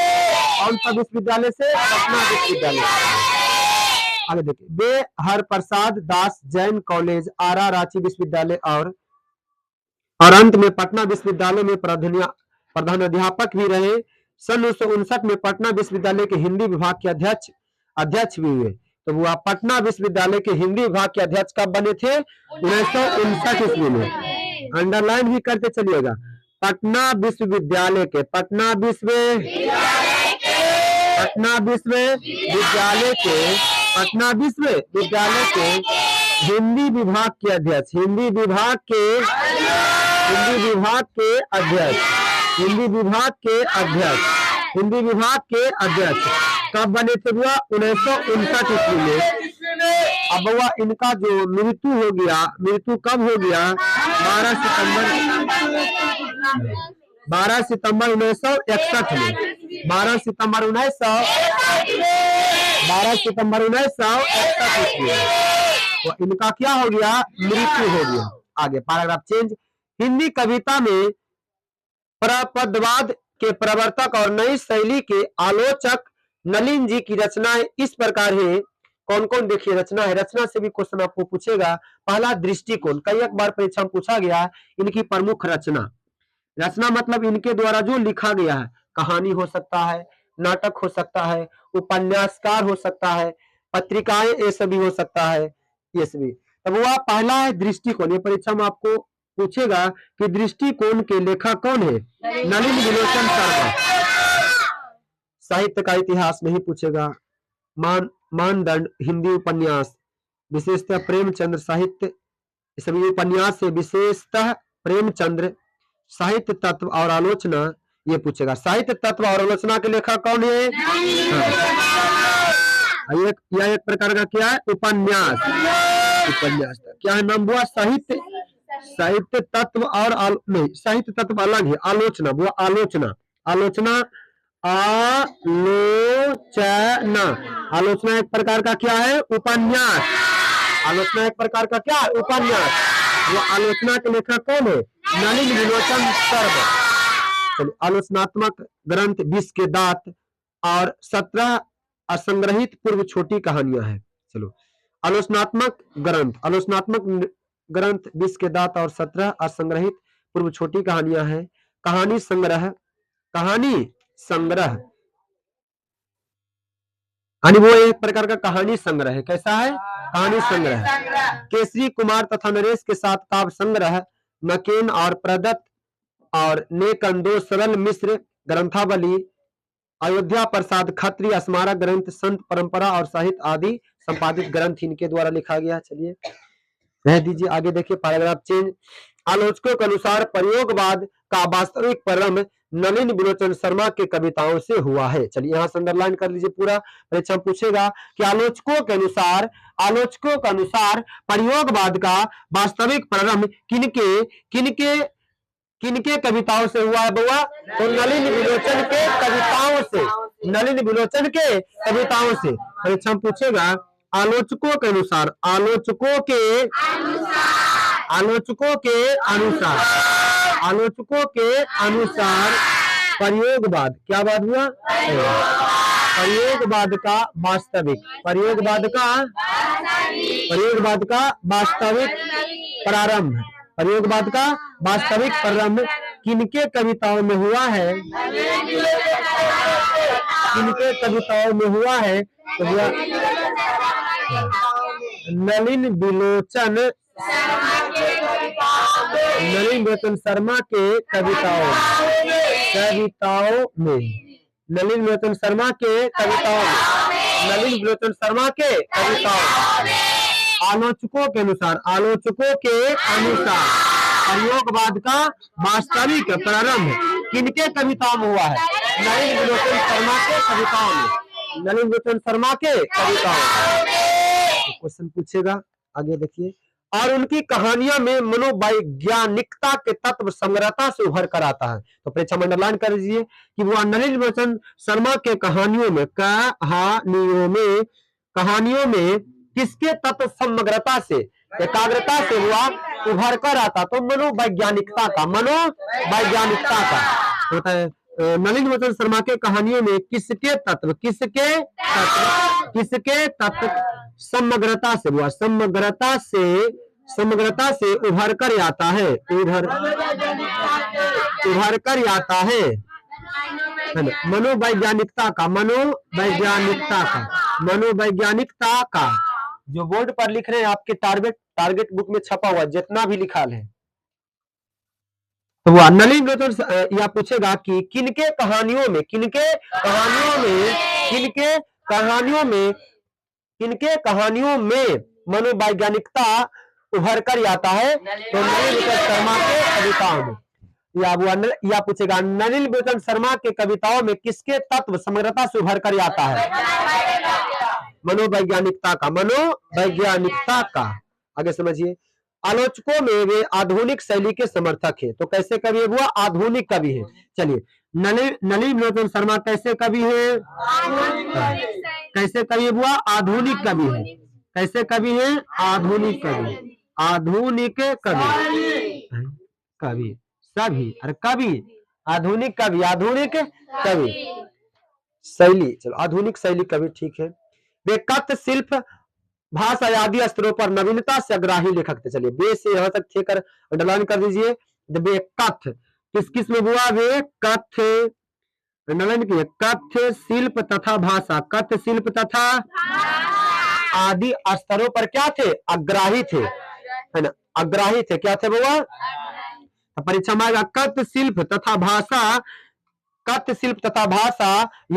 कौन सा विश्वविद्यालय से? पटना विश्वविद्यालय से। आगे देखिए, वे हरप्रसाद दास जैन कॉलेज, आरा, रांची विश्वविद्यालय और अंत में पटना विश्वविद्यालय में प्रधानाध्यापक भी रहे। सन 1959 में पटना विश्वविद्यालय के हिंदी विभाग के अध्यक्ष भी हुए। तो वो पटना विश्वविद्यालय के हिंदी विभाग के अध्यक्ष कब बने थे? 1959 ईस्वी में। अंडरलाइन भी करते चलिएगा। पटना विश्वविद्यालय के हिंदी विभाग के अध्यक्ष कब बने थे? हुआ 1959 ईस्वी में। अब हुआ इनका जो मृत्यु हो गया, मृत्यु कब हो गया? 12 सितंबर 1961 में। 12 सितंबर 1961 ईस्वी में तो इनका क्या हो गया? मृत्यु हो गया। आगे पैराग्राफ चेंज। हिंदी कविता में प्रपदवाद के प्रवर्तक और नई शैली के आलोचक नलिन जी की रचनाएं इस प्रकार है। कौन कौन? देखिए रचना है। रचना से भी क्वेश्चन आपको पूछेगा। पहला दृष्टिकोण, कई एक बार परीक्षा में पूछा गया। इनकी प्रमुख रचना, रचना मतलब इनके द्वारा जो लिखा गया है। कहानी हो सकता है, नाटक हो सकता है, उपन्यासकार हो सकता है, पत्रिकाएं, ये सभी हो सकता है, ये सभी। तब वह पहला है दृष्टिकोण। ये परीक्षा में आपको पूछेगा कि दृष्टिकोण के लेखक कौन है? नलिन विलोचन शर्मा। साहित्य का इतिहास नहीं पूछेगा। मानदंड हिंदी उपन्यास, विशेषतः प्रेमचंद्र साहित्य, सभी उपन्यास से विशेषतः प्रेमचंद्र। साहित्य तत्व और आलोचना ये पूछेगा। साहित्य तत्व और आलोचना के लेखक कौन है? यह एक प्रकार का क्या है? उपन्यास। क्या है नाम हुआ? साहित्य तत्व और नहीं, साहित्य तत्व अलग है। आलोचना, वो आलोचना आलोचना एक प्रकार का क्या है? उपन्यास। आलोचना एक प्रकार का क्या है? उपन्यास। वो आलोचना के लेखक कौन है? नलिन विलोचन शर्मा। चलिए, आलोचनात्मक ग्रंथ 20 के दांत और 17 असंग्रहित पूर्व छोटी कहानियां हैं। चलो, आलोचनात्मक ग्रंथ 20 के दांत और 17 असंग्रहित पूर्व छोटी कहानियां हैं। कहानी संग्रह यानी वो एक प्रकार का कहानी संग्रह है। कैसा है? कहानी संग्रह। केसरी कुमार तथा नरेश के साथ काव्य संग्रह नकेन और प्रदत्त और नेकंदो सरल मिश्र ग्रंथावली, अयोध्या प्रसाद खत्री स्मारक ग्रंथ, संत परंपरा और साहित्य आदि संपादित ग्रंथ इनके द्वारा लिखा गया। चलिए रह दीजिए, आगे देखिए पैराग्राफ चेंज। आलोचकों के अनुसार प्रयोगवाद का वास्तविक प्रारंभ नलिन विलोचन शर्मा के कविताओं से हुआ है। चलिए यहाँ से अंडरलाइन कर लीजिए, पूरा परीक्षा पूछेगा कि आलोचकों के अनुसार प्रयोगवाद का वास्तविक प्रारंभ किनके कविताओं से हुआ है बउआ? तो नलिन विलोचन के कविताओं से। परीक्षा पूछेगा आलोचकों के अनुसार प्रयोगवाद क्या बात हुआ? प्रयोगवाद का वास्तविक प्रारंभ किनके कविताओं में हुआ है? तो नलिन बिलोचन नलिन बिलोचन शर्मा के कविताओं में नलिन बिलोचन शर्मा के कविताओं में नलिन बिलोचन शर्मा के कविताओं में आलोचकों के अनुसार प्रयोगवाद का वास्तविक प्रारंभ किनके कविताओं में हुआ है? नलिन बिलोचन शर्मा के कविताओं में। नलिन बिलोचन शर्मा के कविताओं में क्वेश्चन पूछेगा, आगे देखिए। और उनकी कहानियों में मनोवैज्ञानिकता के तत्व समग्रता से उभर कर आता है। तो परीक्षा में अंडरलाइन कर दीजिए कि वह नलिन बिलोचन शर्मा के कहानियों में किसके तत्व समग्रता से, एकाग्रता से हुआ उभर कर आता? तो मनोवैज्ञानिकता का होता है। नलिन बिलोचन शर्मा के कहानियों में किसके तत्व समग्रता से हुआ, समग्रता से उभर कर आता है, उभर कर आता है मनोवैज्ञानिकता का जो बोर्ड पर लिख रहे हैं आपके टारगेट बुक में छपा हुआ जितना भी लिखा है तो वह नलिन बिलोचन या पूछेगा कि किनके कहानियों में मनोवैज्ञानिकता उभर कर आता है? तो नलिन बिलोचन शर्मा के कविताओं में। या पूछेगा नलिन बिलोचन शर्मा के कविताओं में किसके तत्व समग्रता से उभर कर आता है? मनोवैज्ञानिकता का। आगे समझिए। आलोचकों में वे आधुनिक शैली के समर्थक हैं। तो कैसे कवि है? वो आधुनिक कवि है। चलिए, नलिन बिलोचन शर्मा कैसे कवि है? कैसे कवि है? वो आधुनिक कवि है। कैसे कवि है? आधुनिक कवि। आधुनिक कवि सभी अरे कवि आधुनिक कवि शैली। चलो, आधुनिक शैली कवि, ठीक है। वे कथ्य शिल्प भाषा आदि स्तरों पर नवीनता से अग्राही लेखक थे। चलिए, बे से यहां तक थे कर अंडरलाइन कर दीजिए। वे कथ्य किस में हुआ? वे कथ्य अंडरलाइन कीजिए, कथ्य शिल्प तथा भाषा, कथ्य शिल्प तथा आदि स्तरों पर क्या थे? अग्राही थे, है ना? अग्राही थे। क्या थे बुआ? परीक्षा में आएगा कथ्य शिल्प तथा भाषा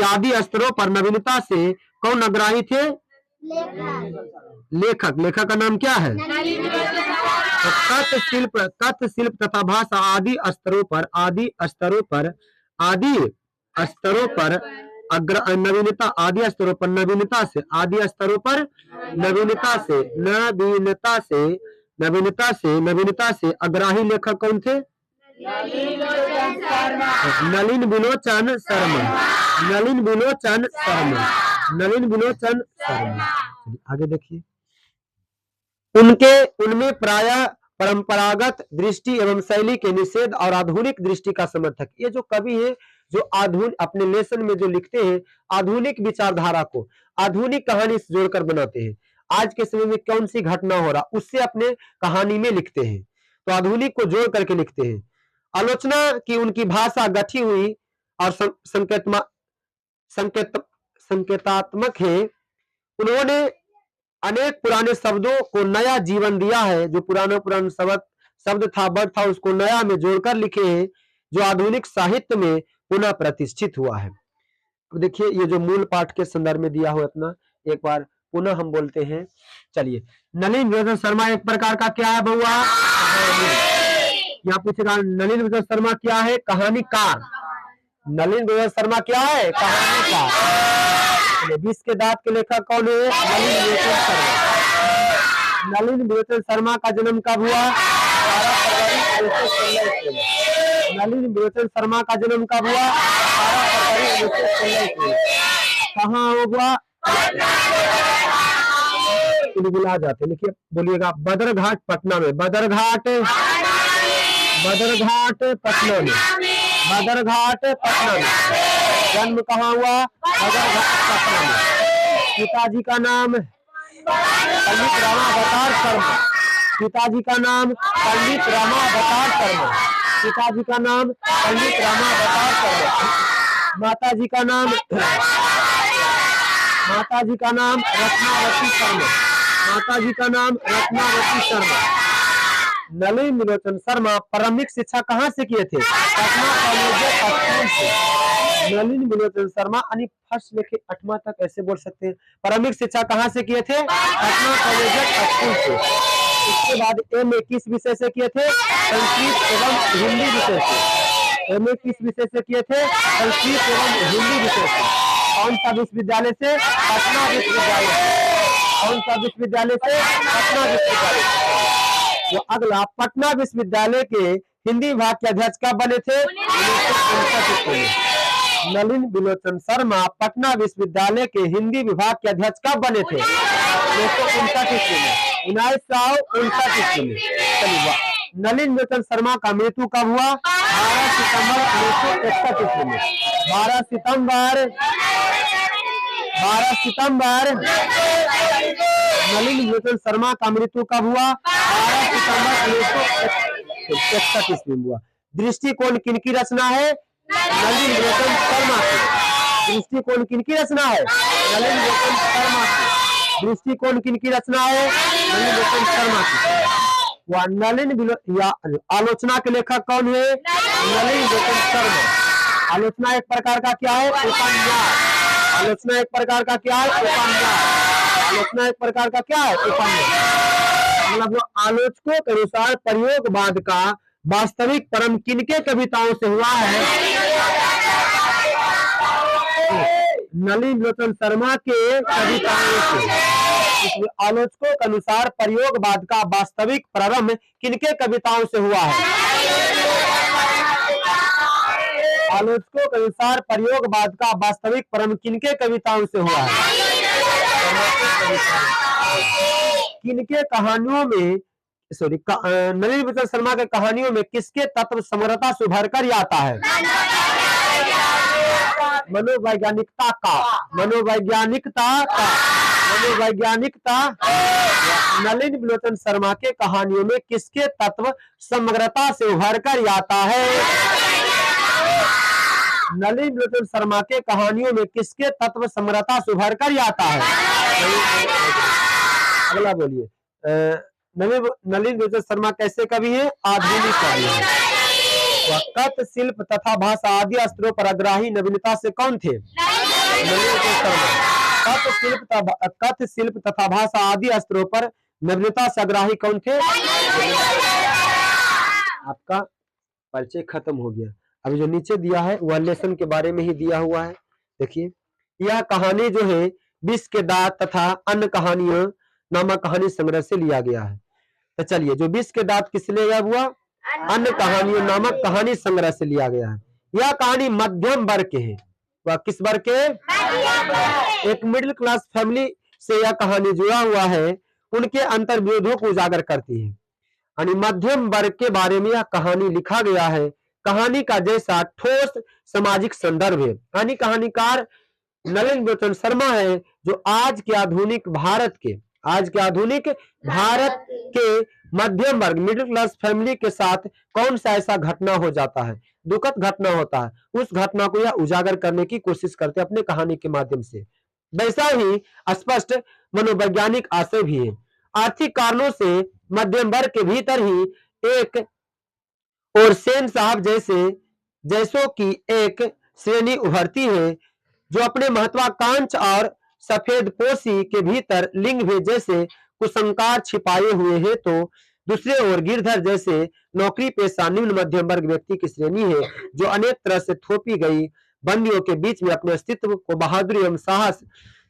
आदि स्तरों पर नवीनता से कौन अग्राही थे? लेखक का नाम क्या है? तो कथ्य शिल्प तथा भाषा आदि स्तरों पर नवीनता से अग्राही लेखक कौन थे? नलिन बिलोचन शर्मा। आगे देखिए। उनमें प्रायः परंपरागत दृष्टि एवं शैली के निषेध और आधुनिक दृष्टि का समर्थक। ये जो कवि है जो आधुनिक अपने लेसन में जो लिखते हैं आधुनिक विचारधारा को आधुनिक कहानी से जोड़कर बनाते हैं। आज के समय में कौन सी घटना हो रहा उससे अपने कहानी में लिखते हैं, तो आधुनिक को जोड़ करके लिखते हैं। आलोचना की उनकी भाषा गठी हुई और संकेतात्मक है। उन्होंने अनेक पुराने शब्दों को नया जीवन दिया है। जो पुराना शब्द था, वर्ड था, उसको नया में जोड़कर लिखे हैं, जो आधुनिक साहित्य में पुनः प्रतिष्ठित हुआ है। तो देखिए, ये जो मूल पाठ के संदर्भ में दिया हुआ अपना एक बार पुनः हम बोलते हैं। चलिए, नलिन बिलोचन शर्मा एक प्रकार का क्या है बउआ? यहाँ पूछेगा नलिन बिलोचन शर्मा क्या है? कहानीकार। नलिन बिलोचन शर्मा क्या है? कहानीकार। 20 के दांत के लेखक कौन है? नलिन बिलोचन शर्मा का जन्म कब हुआ? 12 फरवरी 1916। नलिन बिलोचन शर्मा का जन्म कब हुआ? 12 फरवरी 1916। कहाँ हुआ? बुला जाते, लिखिए, बोलिएगा, बदरघाट पटना में। बदरघाट पटना में। जन्म कहाँ हुआ? बदरघाट पटना में। पिताजी का नाम पंडित रामावतार शर्मा। पिताजी का नाम पंडित रामावतार शर्मा। माताजी का नाम रत्नावती शर्मा। माता जी का नाम रत्नावती शर्मा। नलिन विलोचन शर्मा प्रारंभिक शिक्षा कहाँ से किए थे? पटना कॉलेज स्कूल से। नलिन विलोचन शर्मा यानी फर्स्ट लेके 8वां तक ऐसे बोल सकते हैं। प्रारंभिक शिक्षा कहाँ से किए थे? पटना कॉलेज स्कूल से। उसके बाद एमए किस विषय से किए थे? संस्कृत एवं हिंदी विषय से। एमए किस विषय से किए थे? संस्कृत एवं हिंदी विषय से। कौन सा विश्वविद्यालय से? पटना विश्वविद्यालय से। कौन सा विश्वविद्यालय से? पटना विश्वविद्यालय से। वो अगला, पटना विश्वविद्यालय के हिंदी विभाग के अध्यक्ष कब बने थे? 1959 में। नलिन विलोचन शर्मा पटना विश्वविद्यालय के हिंदी विभाग के अध्यक्ष कब बने थे? 1959 में। 1959 में। चलिए, नलिन विलोचन शर्मा का मृत्यु कब हुआ? 12 सितंबर 1961 में। 12 सितंबर नलिन विलोचन शर्मा का मृत्यु कब हुआ? 12 सितंबर 1961 में हुआ। दृष्टिकोण किनकी रचना है? नलिन विलोचन शर्मा की। दृष्टिकोण किनकी रचना है? नलिन विलोचन शर्मा की। दृष्टिकोण किनकी रचना है? नलिन विलोचन शर्मा की। वह नलिन या आलोचना के लेखक कौन है? नलिन विलोचन शर्मा। आलोचना एक प्रकार का क्या है? उपन्यास। आलोचना एक प्रकार का क्या है? उपन्यास। आलोचना एक प्रकार का क्या है? उपन्यास। मतलब आलोचकों के अनुसार प्रयोगवाद का वास्तविक परम किनके कविताओं से हुआ है? नलिन विलोचन शर्मा के कविताओं से। इसलिए आलोचकों के अनुसार प्रयोगवाद का वास्तविक प्रारंभ किनके कविताओं से हुआ है? आलोचकों के अनुसार प्रयोगवाद का वास्तविक प्रारंभ किनके कविताओं से हुआ है? किनके कहानियों में नलिन विलोचन शर्मा के कहानियों में किसके तत्व समग्रता से उभर कर आता है? मनोवैज्ञानिकता का। नलिन विलोचन शर्मा के कहानियों में किसके तत्व समग्रता से उभर कर आता है? नलिन विलोचन शर्मा के कहानियों में किसके तत्व समग्रता से उभर कर आता है? अगला बोलिए। नलिन विलोचन शर्मा कैसे कवि है? आधुनिक कवि है। वह कथ, शिल्प तथा भाषा आदि स्तरों पर अग्राही नवीनता से कौन थे? नलिन विलोचन शर्मा। कथ, शिल्प तथा भाषा आदि स्तरों पर नवीनता से अग्राही कौन थे? आपका परिचय खत्म हो गया। अभी जो नीचे दिया है वह लेसन के बारे में ही दिया हुआ है। देखिए, यह कहानी जो है विष के दांत तथा अन्य कहानियों नामक कहानी संग्रह से लिया गया है। तो चलिए, जो विष के दांत किस लिया हुआ? अन्य कहानियों नामक कहानी संग्रह से लिया गया है। यह कहानी मध्यम वर्ग के है। वह किस वर्ग के? एक मिडिल क्लास फैमिली से यह कहानी जुड़ा हुआ है। उनके अंतर्विरोधों को उजागर करती है। यानी मध्यम वर्ग के बारे में यह कहानी लिखा गया है। कहानी का जैसा ठोस सामाजिक संदर्भ है। यानी कहानीकार नलिन विलोचन शर्मा है, जो आज के आधुनिक भारत के मध्यम वर्ग मिडिल क्लास फैमिली के साथ कौन सा ऐसा घटना हो जाता है, दुखद घटना होता है, उस घटना को यह उजागर करने की कोशिश करते हैं अपने कहानी के माध्यम से। वैसा ही स्पष्ट मनोवैज्ञानिक आशय भी है। आर्थिक कारणों से मध्यम वर्ग के भीतर ही एक और सेन साहब जैसों की एक श्रेणी उभरती है, जो अपने महत्वाकांक्षा और सफेद पोशी के भीतर लिंग भेद जैसे कुसंस्कार छिपाए हुए हैं, तो दूसरे ओर गिरधर जैसे नौकरी पेशा निम्न मध्यम वर्ग व्यक्ति की श्रेणी है, जो अनेक तरह से थोपी गई बंदियों के बीच में अपने अस्तित्व को बहादुरी एवं साहस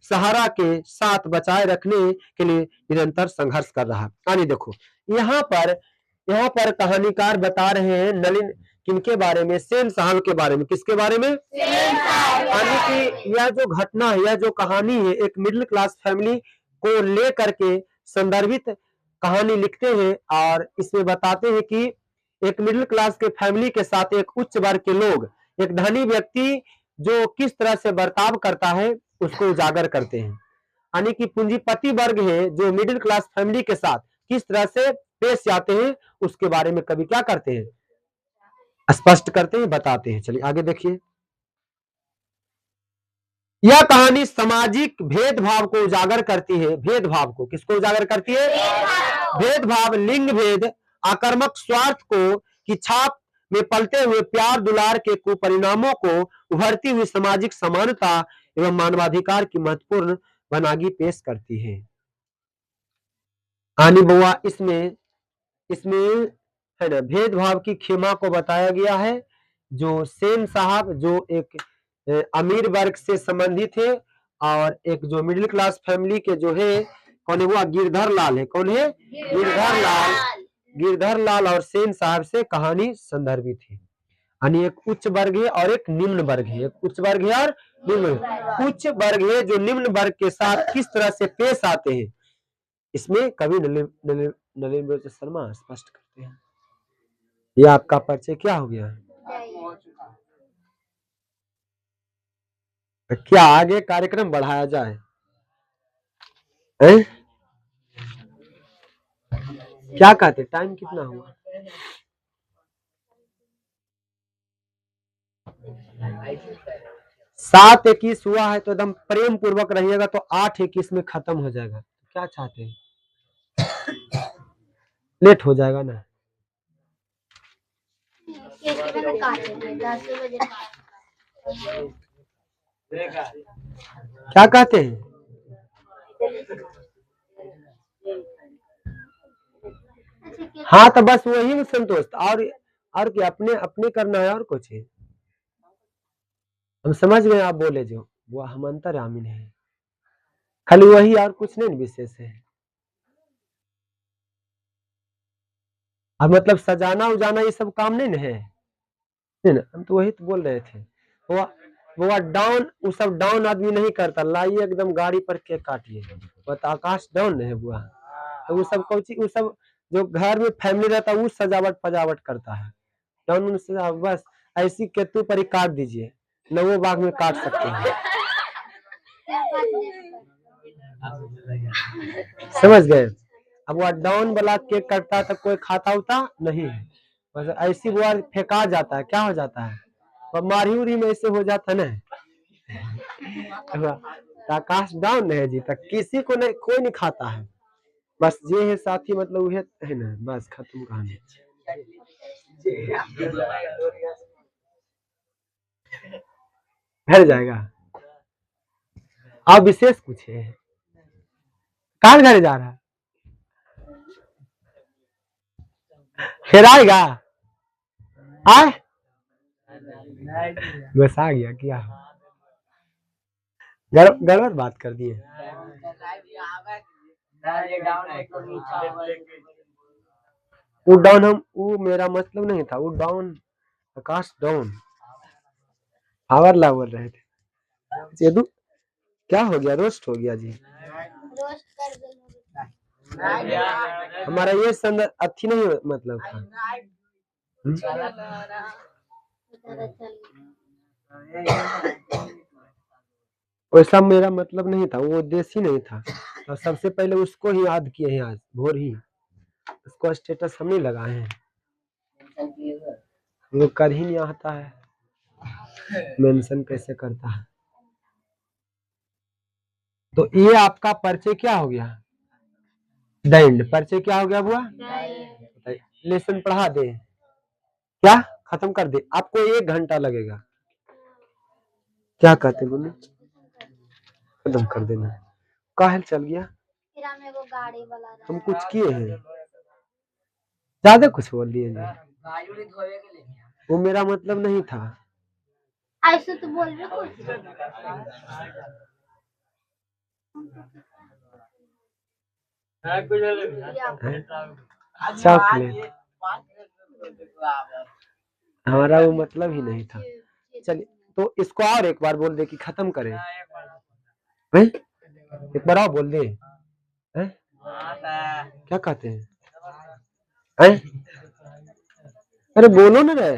सहारा के साथ बचाए रखने के लिए निरंतर संघर्ष कर रहा है। यानी देखो, यहाँ पर कहानीकार बता रहे हैं नलिन किनके बारे में? सेन साहब के बारे में। किसके बारे में? यानी कि यह जो घटना है, यह जो कहानी है, एक मिडिल क्लास फैमिली को लेकर के संदर्भित कहानी लिखते हैं और इसमें बताते हैं कि एक मिडिल क्लास के फैमिली के साथ एक उच्च वर्ग के लोग, एक धनी व्यक्ति जो किस तरह से बर्ताव करता है उसको उजागर करते हैं। यानी कि पूंजीपति वर्ग है जो मिडिल क्लास फैमिली के साथ किस तरह से पेश आते हैं, उसके बारे में कवि क्या करते हैं? स्पष्ट करते हैं, बताते हैं। चलिए आगे देखिए। यह कहानी सामाजिक भेदभाव को उजागर करती है। भेदभाव को किसको उजागर करती है? भेदभाव, लिंग भेद, आक्रामक स्वार्थ को की छाप में पलते हुए प्यार दुलार के कुपरिणामों को उभरती हुई सामाजिक समानता एवं मानवाधिकार की महत्वपूर्ण वनागी पेश करती है। आनी बुआ इसमें इसमें है ना भेदभाव की खेमा को बताया गया है। जो सेन साहब जो एक अमीर वर्ग से संबंधित है और एक जो मिडिल क्लास फैमिली के जो है कौन है, हुआ गिरधर लाल है। कौन है? गिरधर लाल। गिरधर लाल और सेन साहब से कहानी संदर्भित है। यानी एक उच्च वर्ग है और एक निम्न वर्ग है। एक उच्च वर्ग है और निम्न वर्ग। उच्च वर्ग है जो निम्न वर्ग के साथ किस तरह से पेश आते हैं, इसमें कवि नलिनी शर्मा स्पष्ट करते हैं। यह आपका परिचय क्या हो गया? क्या आगे कार्यक्रम बढ़ाया जाए? क्या कहते? टाइम कितना हुआ? 7:21 हुआ है तो एकदम प्रेम पूर्वक रहिएगा तो 8:21 में खत्म हो जाएगा। क्या चाहते हैं? लेट हो जाएगा ना? क्या कहते हैं? हाँ तो बस वही में संतोष और क्या अपने अपने करना है और कुछ है। हम समझ गए आप बोले जो वो हम अंतर्यामी है, खाली वही और कुछ नहीं विशेष है। अब मतलब सजाना उजाना ये सब काम नहीं है ना? हम तो वही तो बोल रहे थे। वो डाउन वो सब डाउन आदमी नहीं करता। लाइए एकदम गाड़ी पर केक काटिए, वो तो आकाश डाउन है बुआ। तो वो सब कोची वो सब जो घर में फैमिली रहता है वो सजावट पजावट करता है। डाउन बस ऐसी केतु पर ही काट दीजिए, नवो बाग में काट सकते हैं। समझ गए? अब वो डाउन वाला केक कटता है तो कोई खाता उता नहीं है, बस ऐसी वो फेंका जाता है। क्या हो जाता है? मारी उरी में ऐसे हो जाता है ना। आकाश डाउन है जी तक किसी को नहीं, कोई नहीं खाता है। बस ये है साथी, मतलब ये है ना, बस खत्म कहानी। घर जाएगा। अब विशेष कुछ है? कहाँ घर जा रहा है? फिर आएगा? आए बस आ गया। क्या गड़बड़ बात कर दिए? वो डाउन हम वो मेरा मतलब नहीं था। वो डाउन आकाश डाउन पावर ला बोल रहे थे। जेदू क्या हो गया? रोस्ट हो गया जी। हमारा ये संदर्भ अच्छी नहीं मतलब था। वैसा मेरा मतलब नहीं था, वो उद्देश्य ही नहीं था। और सबसे पहले उसको ही याद किए हैं आज भोर ही। उसको स्टेटस हम नहीं लगाए हैं, हम लोग कर ही नहीं आता है मेंशन कैसे करता है। तो ये आपका परिचय क्या हो गया? दैंड परिचय क्या हो गया बुआ? लेसन पढ़ा दे क्या? खत्म कर दे? आपको 1 घंटा लगेगा। क्या कहते बोले? खत्म कर देना। काहे चल गया? हम कुछ किए हैं? ज्यादा कुछ बोल दिए जी। वो मेरा मतलब नहीं था। ऐसे तो बोल रहे कुछ। चॉकलेट हमारा वो मतलब ही नहीं था। चलिए तो इसको और एक बार बोल दे कि खत्म करें। एक बार और बोल दे। क्या कहते हैं? अरे बोलो ना रे।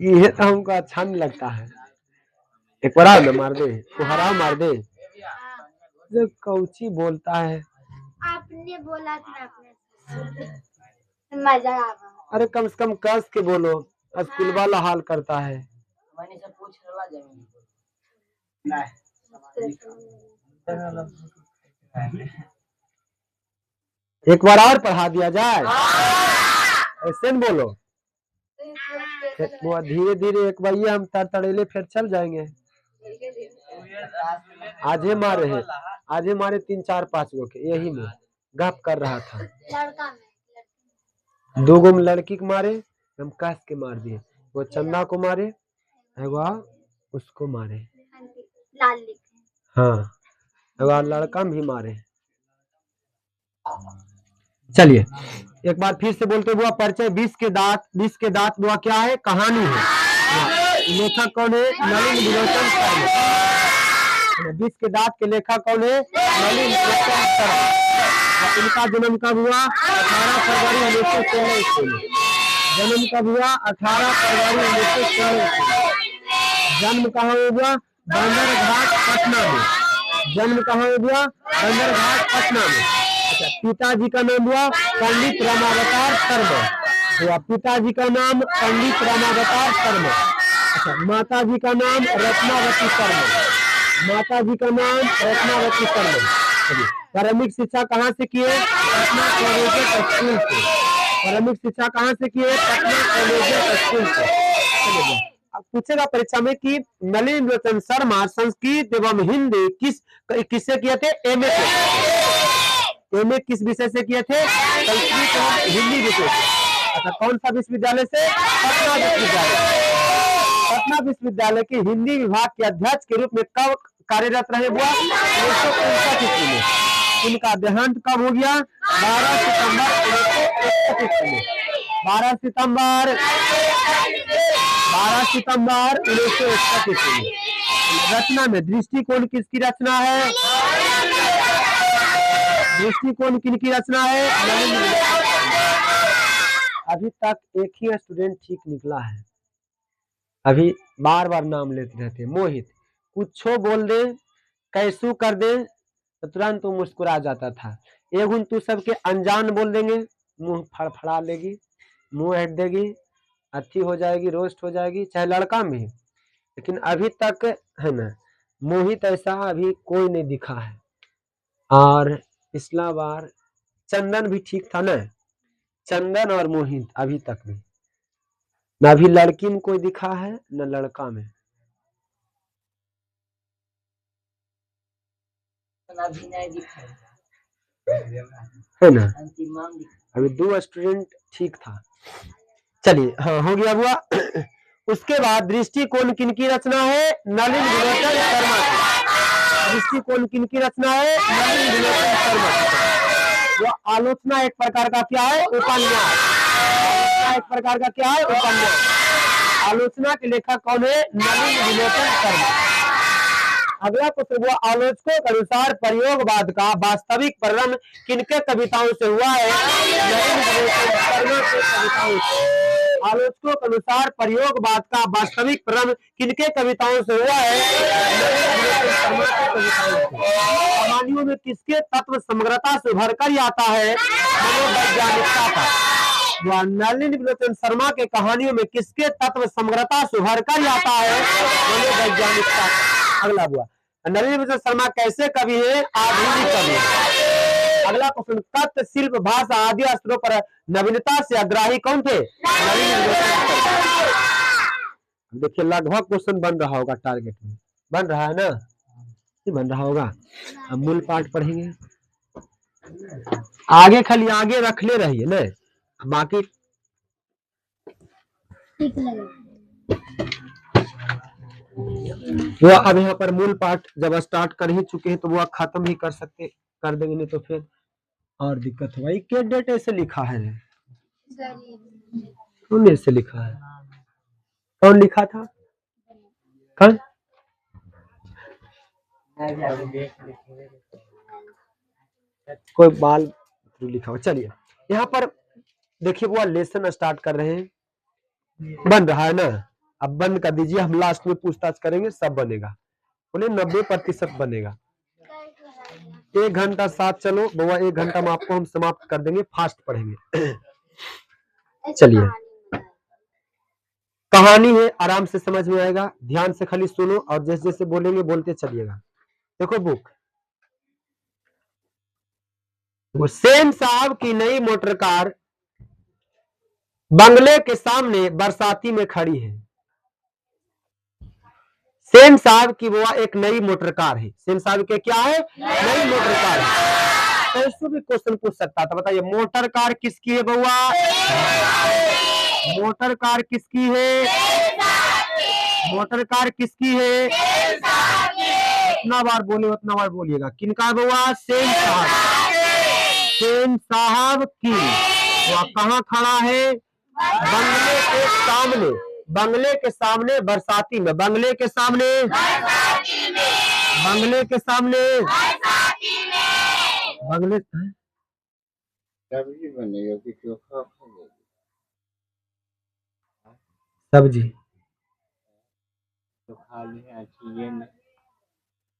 ये तो हमको अच्छा नहीं लगता है। एक बार और मार दे, फुहारा मार दे। जो कौची बोलता है। आपने बोला था आपने मजा आ रहा। अरे कम से कम कस के बोलो। स्कूल वाला हाल करता है। मैंने से पूछ रहा जमीन एक बार और पढ़ा दिया जाए, ऐसे न बोलो। वो धीरे धीरे एक बार ये हम तड़ेले फिर चल जाएंगे। आज ही मारे हैं, आज ही मारे 3 4 5 गो के, यही में गप कर रहा था। लड़का में 2 गो लड़की को मारे, हम कस के मार दिए। वो चंदा को मारे, एगो उसको मारे, लाल लिखे। हाँ एगो लड़का भी मारे। चलिए एक बार फिर से बोलते हुआ परिचय। 20 के दांत बुआ क्या है? कहानी है। लेखक कौन है? नलिन विलोचन शर्मा। 20 के दांत के लेखक कौन है? नलिन विलोचन शर्मा। इनका जन्म कब हुआ? 18 फरवरी 1916 ईस्वी में। जन्म कब हुआ? 18 फरवरी 1916 ईस्वी में। जन्म कहाँ हुआ? बंदरघाट पटना में। जन्म कहाँ हुआ? बंदरघाट पटना में। अच्छा, पिताजी का नाम हुआ पंडित रामावतार शर्मा। हुआ पिताजी का नाम पंडित रामावतार शर्मा। अच्छा, माता जी का नाम रत्नावती शर्मा। माता जी का नाम रत्नावती शर्मा। प्रारंभिक शिक्षा कहाँ से किए? पटना कॉलेजिएट स्कूल से। प्रारंभिक शिक्षा कहाँ से किए? पटना कॉलेजिएट स्कूल से। अब पूछेगा परीक्षा में कि नलिन विलोचन शर्मा संस्कृत एवं हिंदी किससे किए थे? एमए एमए किस विषय से किए थे? संस्कृत एवं हिंदी विषय से। अच्छा, कौन सा विश्वविद्यालय से? पटना विश्वविद्यालय। पटना विश्वविद्यालय के हिंदी विभाग के अध्यक्ष के रूप में कब कार्यरत रहे? हुआ 1959 ईस्वी में। इनका देहांत कब हो गया? 12 सितंबर 1961 ईस्वी में। 12 सितंबर 1961 ईस्वी में। रचना में दृष्टिकोण किसकी रचना है? दृष्टिकोण किनकी रचना है? अभी तक एक ही स्टूडेंट ठीक निकला है, अभी बार बार नाम लेते रहते। मोहित कुछो बोल दे, कैसू कर दे तो तुरंत वो मुस्कुरा जाता था। एगुन तू सबके अनजान बोल देंगे, मुंह फड़फड़ा लेगी, मुंह हट देगी, अच्छी हो जाएगी, रोस्ट हो जाएगी, चाहे लड़का में। लेकिन अभी तक है ना, मोहित ऐसा अभी कोई नहीं दिखा है। और पिछला बार चंदन भी ठीक था ना, चंदन और मोहित अभी तक नहीं, न अभी लड़की में कोई दिखा है न लड़का में। है ना, अभी 2 स्टूडेंट ठीक था। चलिए हाँ हो गया हुआ। उसके बाद दृष्टिकोण किनकी रचना है? नलिन विलोचन शर्मा की। दृष्टिकोण किनकी रचना है? नलिन विलोचन शर्मा की। वो आलोचना एक प्रकार का क्या है? उपन्यास। आलोचना एक प्रकार का क्या है? उपन्यास। आलोचना के लेखक कौन है? नलिन विलोचन शर्मा। अगला प्रश्न हुआ आलोचकों के अनुसार प्रयोगवाद का वास्तविक प्रारंभ किनके कविताओं से हुआ है? नलिन विलोचन शर्मा के कविताओं से। आलोचकों के अनुसार प्रयोगवाद का वास्तविक प्रारंभ किनके कविताओं से हुआ है? नलिन विलोचन शर्मा के कविताओं से। कहानियों में किसके तत्व समग्रता से उभर कर आता है? मनोवैज्ञानिकता का। नलिन विलोचन शर्मा के कहानियों में किसके तत्व समग्रता से उभर कर आता है? मनोवैज्ञानिकता का। अगला हुआ नलिन विलोचन शर्मा कैसे कवि है? आधुनिक कवि है। अगला क्वेश्चन तत्व शिल्प भाषा आदि स्तरों पर नवीनता से अग्राही कौन थे? नलिन विलोचन शर्मा। देखिए लगभग क्वेश्चन बन रहा होगा, टारगेट में बन रहा है ना, नहीं बन रहा होगा। अब मूल पाठ पढ़ेंगे, आगे खाली आगे रख ले रही है ना, बाकी ठीक लगे। वो अब यहाँ पर मूल पाठ जब स्टार्ट कर ही चुके हैं तो वो खत्म ही कर देंगे, नहीं तो फिर और दिक्कत होगा। ये क्या डेट ऐसे लिखा है? कौन ऐसे लिखा है? कौन लिखा था? कौन? कोई बाल लिखा हो। चलिए यहाँ पर देखिए वो लेसन स्टार्ट कर रहे हैं, बन रहा है ना। अब बंद कर दीजिए, हम लास्ट में पूछताछ करेंगे, सब बनेगा, बोले 90% बनेगा। 1 घंटा साथ चलो बउआ, 1 घंटा में आपको हम समाप्त कर देंगे, फास्ट पढ़ेंगे। चलिए कहानी है, आराम से समझ में आएगा, ध्यान से खाली सुनो और जैसे जैसे बोलेंगे बोलते चलिएगा। देखो बुक, वो सेन साहब की नई मोटर कार बंगले के सामने बरसाती में खड़ी है। सेन साहब की बुआ एक नई मोटर कार है। सेन साहब के क्या है? नई मोटर कार है। तो इसको भी क्वेश्चन पूछ सकता था, बताइए मोटर कार किसकी है बुआ? मोटर कार किसकी है? मोटर कार किसकी है? जितना बार बोले उतना बार बोलिएगा। किनका बुआ? सेन साहब। सेन साहब की। वह कहाँ खड़ा है? बंगले के सामने। बंगले के सामने बरसाती में। बंगले के सामने, बंगले के सामने, बंगले सब्जी बनेगा कि चोखा खाएगा? सब्जी तो खा लिया चीजें में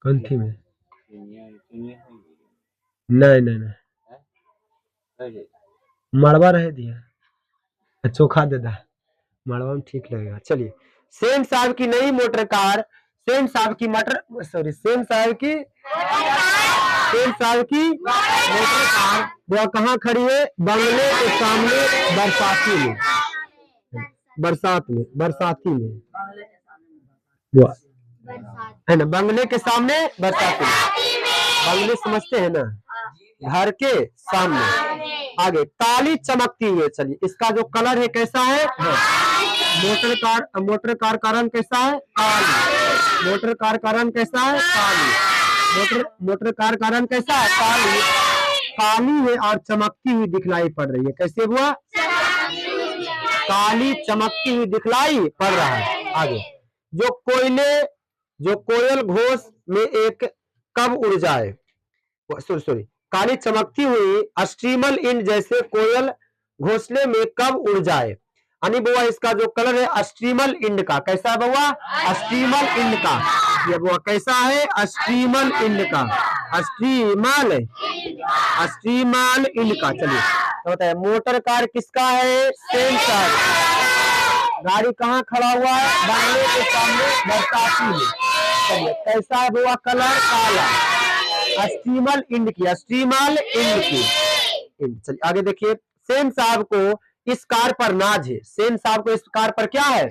कंठी में। चिनिया चिनिया है नहीं नहीं नहीं, अरे मड़वा रह दिया, चोखा दे दा, मड़वा में ठीक लगेगा। चलिए, सेन साहब की नई मोटर कार, सेन साहब की मटर, सॉरी सेन साहब की, सेन साहब की मोटर कार वह कहाँ खड़ी है? बंगले के सामने बरसाती में। बरसात में, बरसाती में वह है ना, बंगले के सामने बरसाती में। बंगले समझते हैं ना, घर के सामने। आगे, काली चमकती हुई। चलिए, इसका जो कलर है कैसा है? मोटर कार का रंग कैसा है? काली। मोटर कार का रंग कैसा है? काली। मोटर कार का रंग कैसा है? काली। काली है और चमकती हुई दिखलाई पड़ रही है। कैसे हुआ? काली चमकती हुई दिखलाई पड़ रहा है। आगे, जो कोयल घोष में एक कब उड़ जाए? सॉरी, काली चमकती हुई स्ट्रीमल इंड जैसे कोयल घोंसले में कब उड़ जाए? यानी बुआ इसका जो कलर है स्ट्रीमल इंड का, कैसा है बुआ? स्ट्रीमल इंड का। ये बुआ कैसा है? स्ट्रीमल इंड का। स्ट्रीमल इंड का। चलिए, तो बताइए मोटर कार किसका है? सेन साहब। गाड़ी कहाँ खड़ा हुआ है? बंगले के सामने बरसाती में। चलिए, कैसा है बुआ कलर? काला। स्टीमल इंड की, स्टीमल इंड की। चलिए आगे देखिए, सेन साहब को इस कार पर नाज है। सेन साहब को इस कार पर क्या है?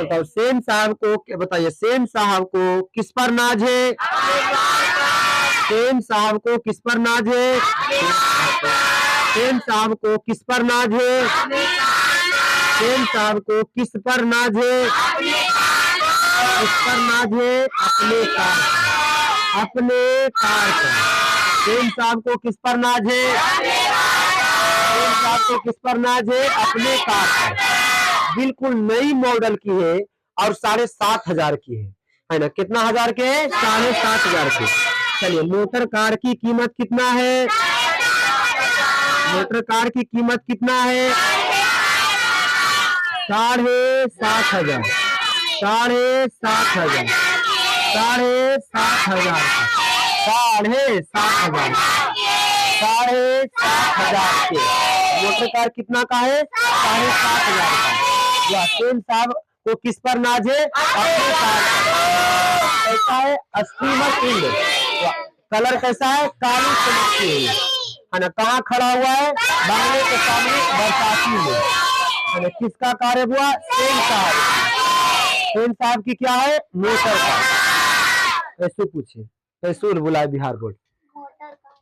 बताओ सेन साहब को, बताइए सेन साहब को किस पर नाज है? सेन साहब को किस पर नाज है? सेन साहब को किस पर नाज है? सेन साहब को किस पर नाज है? किस पर नाज है? अपने कार, अपने कार पर। सेन साहब को किस पर नाज है? सेन साहब को किस पर नाज है? अपने कार पर। बिल्कुल नई मॉडल की है और 7,500 की है ना? कितना हजार के? 7,500 के। चलिए, मोटर कार की कीमत कितना है? मोटर कार की कीमत कितना है? 7,500, 7,500, 7,500, 7,500, 7,500 के। मोटर कार कितना का है? 7,500 का। सेन साहब को किस पर नाज है? अपने कार पर। कैसा है? Steamer end. कलर कैसा है? काली चमकती हुई है ना? कहाँ खड़ा हुआ है? बंगले के सामने बरसाती में है ना? किसका कार है बुआ? सेन साहब। सेन साहब की क्या है? Motor car. ऐसे पूछे, कैसे बुलाए बिहार बोर्ड।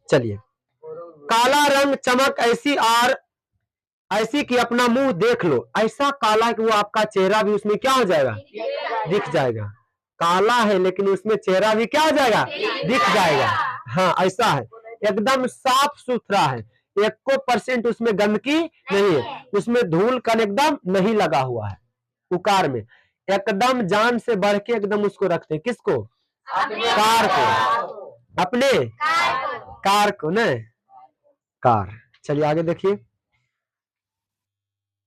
चलिए, काला रंग चमक ऐसी कि अपना मुंह देख लो। ऐसा काला कि वो आपका चेहरा भी उसमें क्या हो जाएगा? दिख जाएगा। काला है लेकिन उसमें चेहरा भी क्या हो जाएगा? दिख जाएगा। हाँ, ऐसा है, एकदम साफ सुथरा है, 1% उसमें गंदगी नहीं है, उसमें धूल कण एकदम नहीं लगा हुआ है। उकार में एकदम जान से बढ़ के एकदम उसको रखते हैं। किसको? कार को। अपने कार को न कार। चलिए आगे देखिए,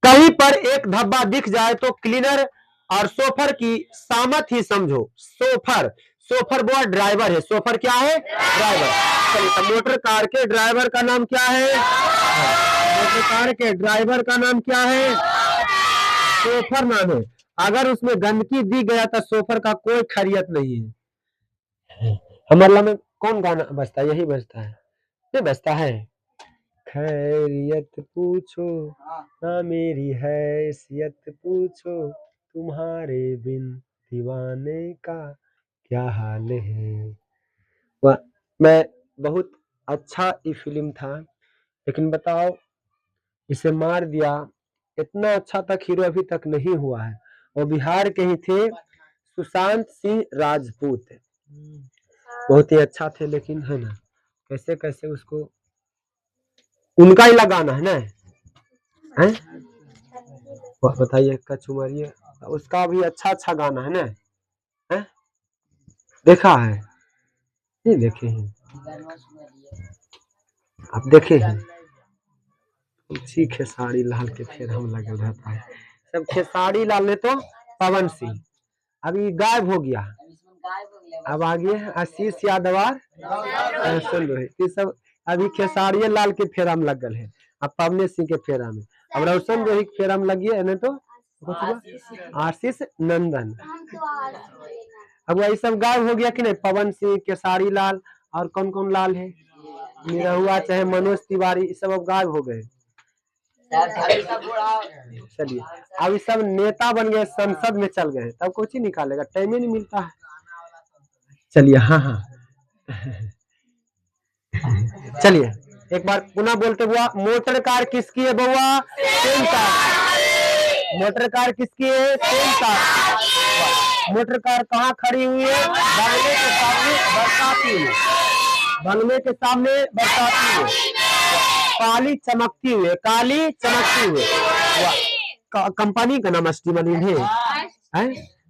कहीं पर एक धब्बा दिख जाए तो क्लीनर और सोफर की सामत ही समझो। सोफर, सोफर वो ड्राइवर है। सोफर क्या है? ड्राइवर। चलिए, तो मोटर कार के ड्राइवर का नाम क्या है? मोटर कार के ड्राइवर का नाम क्या है? सोफर नाम है। अगर उसमें गंदगी दी गया तो सोफर का कोई खैरियत नहीं है। हमारे में कौन गाना बजता है? यही बजता है, ये बजता है। खैरियत पूछो ना मेरी हैसियत पूछो, तुम्हारे बिन दीवाने का क्या हाल है। मैं बहुत अच्छा ये फिल्म था, लेकिन बताओ इसे मार दिया। इतना अच्छा तक हीरो अभी तक नहीं हुआ है। और बिहार के ही थे सुशांत सिंह राजपूत, बहुत ही अच्छा थे, लेकिन है ना कैसे कैसे उसको उनका ही लगाना है ना है। बताइए कचुमरिए उसका भी अच्छा अच्छा गाना है ना है? देखा है? नहीं देखे हैं? आप देखे हैं? उसी खेसारी लाल के फिर हम लगल रहता है सब। खेसारी लाल ने तो पवन सिंह अभी गायब हो गया, अब आ गए आशीष यादव सुन रहे ये सब। अभी खेसारी लाल के फेरा में लगल है, अब पवन सिंह के फेरा में, अब रोशन रोही के फेरा में लगी है नहीं तो आशीष नंदन। अब वही सब गायब हो गया कि नहीं? पवन सिंह, खेसारी लाल और कौन कौन लाल है, मेरा हुआ चाहे मनोज तिवारी, सब अब गायब हो गए। चलिए अब ये सब नेता बन गए, संसद में चल गए, तब कुछ ही निकालेगा, टाइम ही नहीं मिलता है। चलिए हाँ हाँ चलिए एक बार पुनः बोलते हुआ, मोटर कार किसकी है बउआ? Same car. मोटर कार किसकी है? Same car. मोटर कार कहाँ खड़ी हुई है? बंगले के सामने बरसाती में, बंगले के सामने बरसाती में, काली चमकती हुई, काली चमकती हुई। कंपनी का नाम स्टीमर इंड है।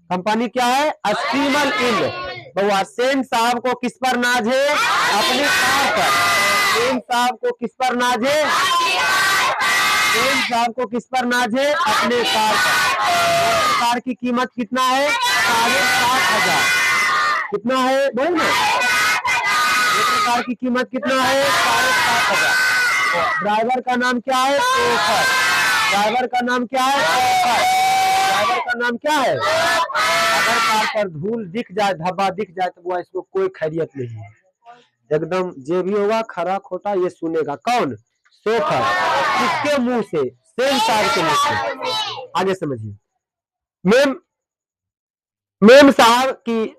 कंपनी क्या है? स्टीमर इंड। बउआ सेन साहब को किस पर नाज है? अपनी कार पर। सेन साहब को किस पर नाज है? सेन साहब को किस पर नाज है? अपने कार पर। कार की कीमत कितना है? 7,500। कितना है बोल ना? कार की कीमत कितना है? 7,500। ड्राइवर का नाम क्या है? ड्राइवर का नाम क्या है? ड्राइवर का नाम क्या है? अगर कार पर धूल दिख जाए, धब्बा दिख जाए तो वो इसको कोई खैरियत नहीं है, एकदम जे भी होगा खरा खोटा ये सुनेगा। कौन? सोफर। किसके मुंह से? सेन साहब के मुंह से। आगे समझिए। मेम साहब की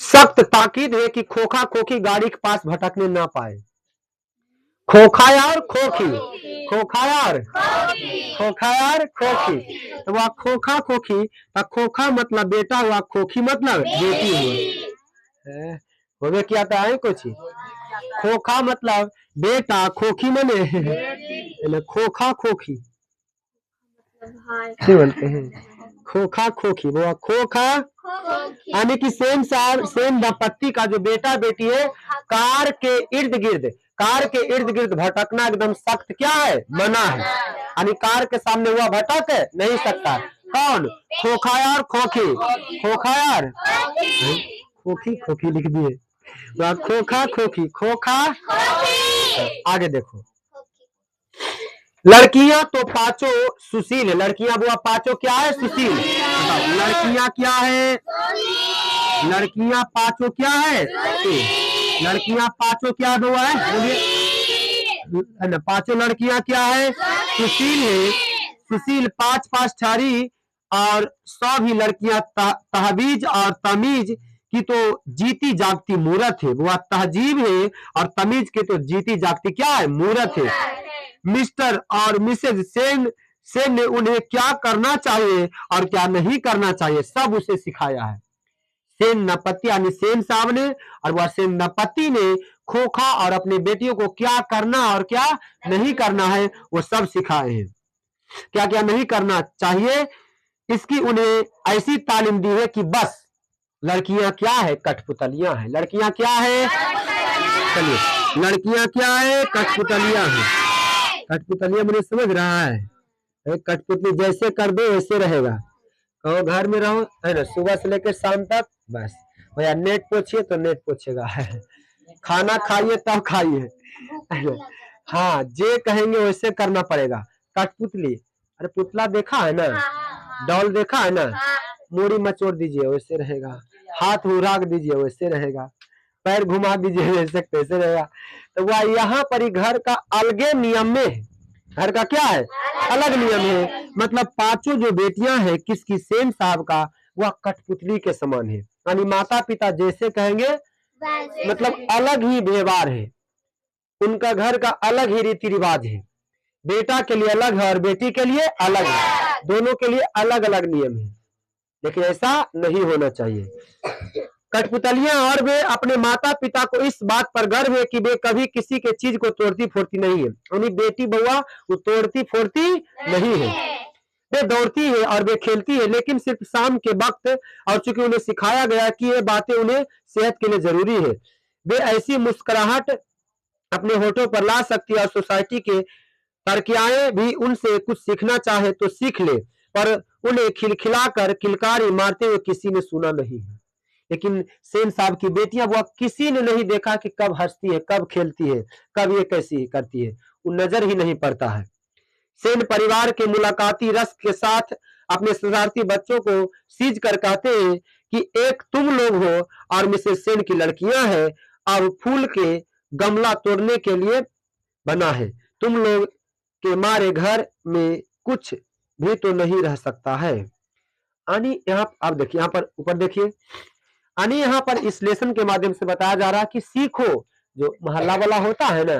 सख्त ताकीद है कि खोखा खोखी गाड़ी के पास भटकने ना पाए। खोखायार खोखी, खोखायार खोखायार खोखी, तो वह खोखा खोखी, खोखा मतलब बेटा हुआ, खोखी मतलब बेटी हुआ। होवे क्या आता है कुछ? खोखा मतलब बेटा, खोखी मने खोखा खोखी क्यों बोलते हैं? खोखा खोखी, वो खोखा यानी कि सेन साहब, सेन दंपत्ति का जो बेटा बेटी है, कार के इर्द गिर्द भटकना एकदम सख्त क्या है? मना है। यानी कार के सामने हुआ भटक नहीं सकता। कौन? खोखायार खोखी, खोखायार खोखी खोखी लिख दिए, खोखा खोखी, खोखा। आगे देखो, लड़कियां तो पांचों सुशील है। लड़कियां बुआ पांचों क्या है? सुशील। लड़कियां क्या है? लड़कियां पांचों क्या है? लड़कियां पांचों क्या हुआ है? बोलिए, पांचों लड़कियां क्या है? सुशील है। सुशील 5 ठहरी, और 100 भी लड़कियां तहबीज और तमीज की तो जीती जागती मूरत है। वो तहजीब है और तमीज की तो जीती जागती क्या है? मूरत है। मिस्टर और मिसेज सेन ने उन्हें क्या करना चाहिए और क्या नहीं करना चाहिए सब उसे सिखाया है। सेन नपति यानी सेन साहब ने और वह सेन नपति ने खोखा और अपनी बेटियों को क्या करना और क्या नहीं करना है वो सब सिखाए हैं। क्या क्या नहीं करना चाहिए इसकी उन्हें ऐसी तालीम दी है कि बस लड़कियां क्या है? कठपुतलियां हैं। लड़कियां क्या है? चलिए, लड़कियां क्या है? कठपुतलियां हैं। कठपुतलियां मुझे समझ रहा है? कठपुतली जैसे कर दो वैसे रहेगा। कहो घर में रहो है ना, सुबह से लेकर शाम तक बस भैया नेट पोछिए तो नेट पोछेगा खाना खाइए तब खाइए, हाँ जे कहेंगे वैसे करना पड़ेगा। कठपुतली अरे पुतला देखा है ना, डॉल देखा है ना, मूड़ी मचोड़ दीजिए वैसे रहेगा, हाथ हुराक दीजिए वैसे रहेगा, पैर घुमा दीजिए वैसे कैसे रहेगा। तो वह यहाँ पर ही घर का अलगे नियम में है, घर का क्या है अलग नियम है। मतलब पांचों जो बेटियां हैं किसकी, सेन साहब का, वह कठपुतली के समान है, यानी माता पिता जैसे कहेंगे मतलब अलग ही व्यवहार है, उनका घर का अलग ही रीति रिवाज है, बेटा के लिए अलग है और बेटी के लिए अलग है, दोनों के लिए अलग अलग नियम है, लेकिन ऐसा नहीं होना चाहिए। कठपुतलियां और वे अपने माता पिता को इस बात पर गर्व है कि वे कभी किसी के चीज को तोड़ती फोड़ती नहीं है, यानी बेटी बउआ वो तोड़ती फोड़ती नहीं है, वे दौड़ती है और वे खेलती है, लेकिन सिर्फ शाम के वक्त, और चूंकि उन्हें सिखाया गया कि ये बातें उन्हें सेहत के लिए जरूरी है। वे ऐसी मुस्कुराहट अपने होठों पर ला सकती है और सोसाइटी के तरकियाएं भी उनसे कुछ सीखना चाहे तो सीख ले, पर उन्हें खिलखिलाकर किलकारी मारते हुए किसी ने सुना नहीं है। लेकिन सेन साहब की बेटियां वो किसी ने नहीं देखा कि कब हंसती है, कब खेलती है, कब ये कैसी करती है, वो नजर ही नहीं पड़ता है। सेन परिवार के मुलाकाती रस के साथ अपने शरारती बच्चों को सीज कर कहते हैं कि एक तुम लोग हो और मिसेस सेन की लड़कियां हैं और फूल के गमला तोड़ने के लिए बना है, तुम लोग के मारे घर में कुछ भी तो नहीं रह सकता है। यानी यहाँ आप देखिए, यहाँ पर ऊपर देखिए, यानी यहाँ पर इस लेसन के माध्यम से बताया जा रहा है कि सीखो, जो मोहल्ला वाला होता है ना,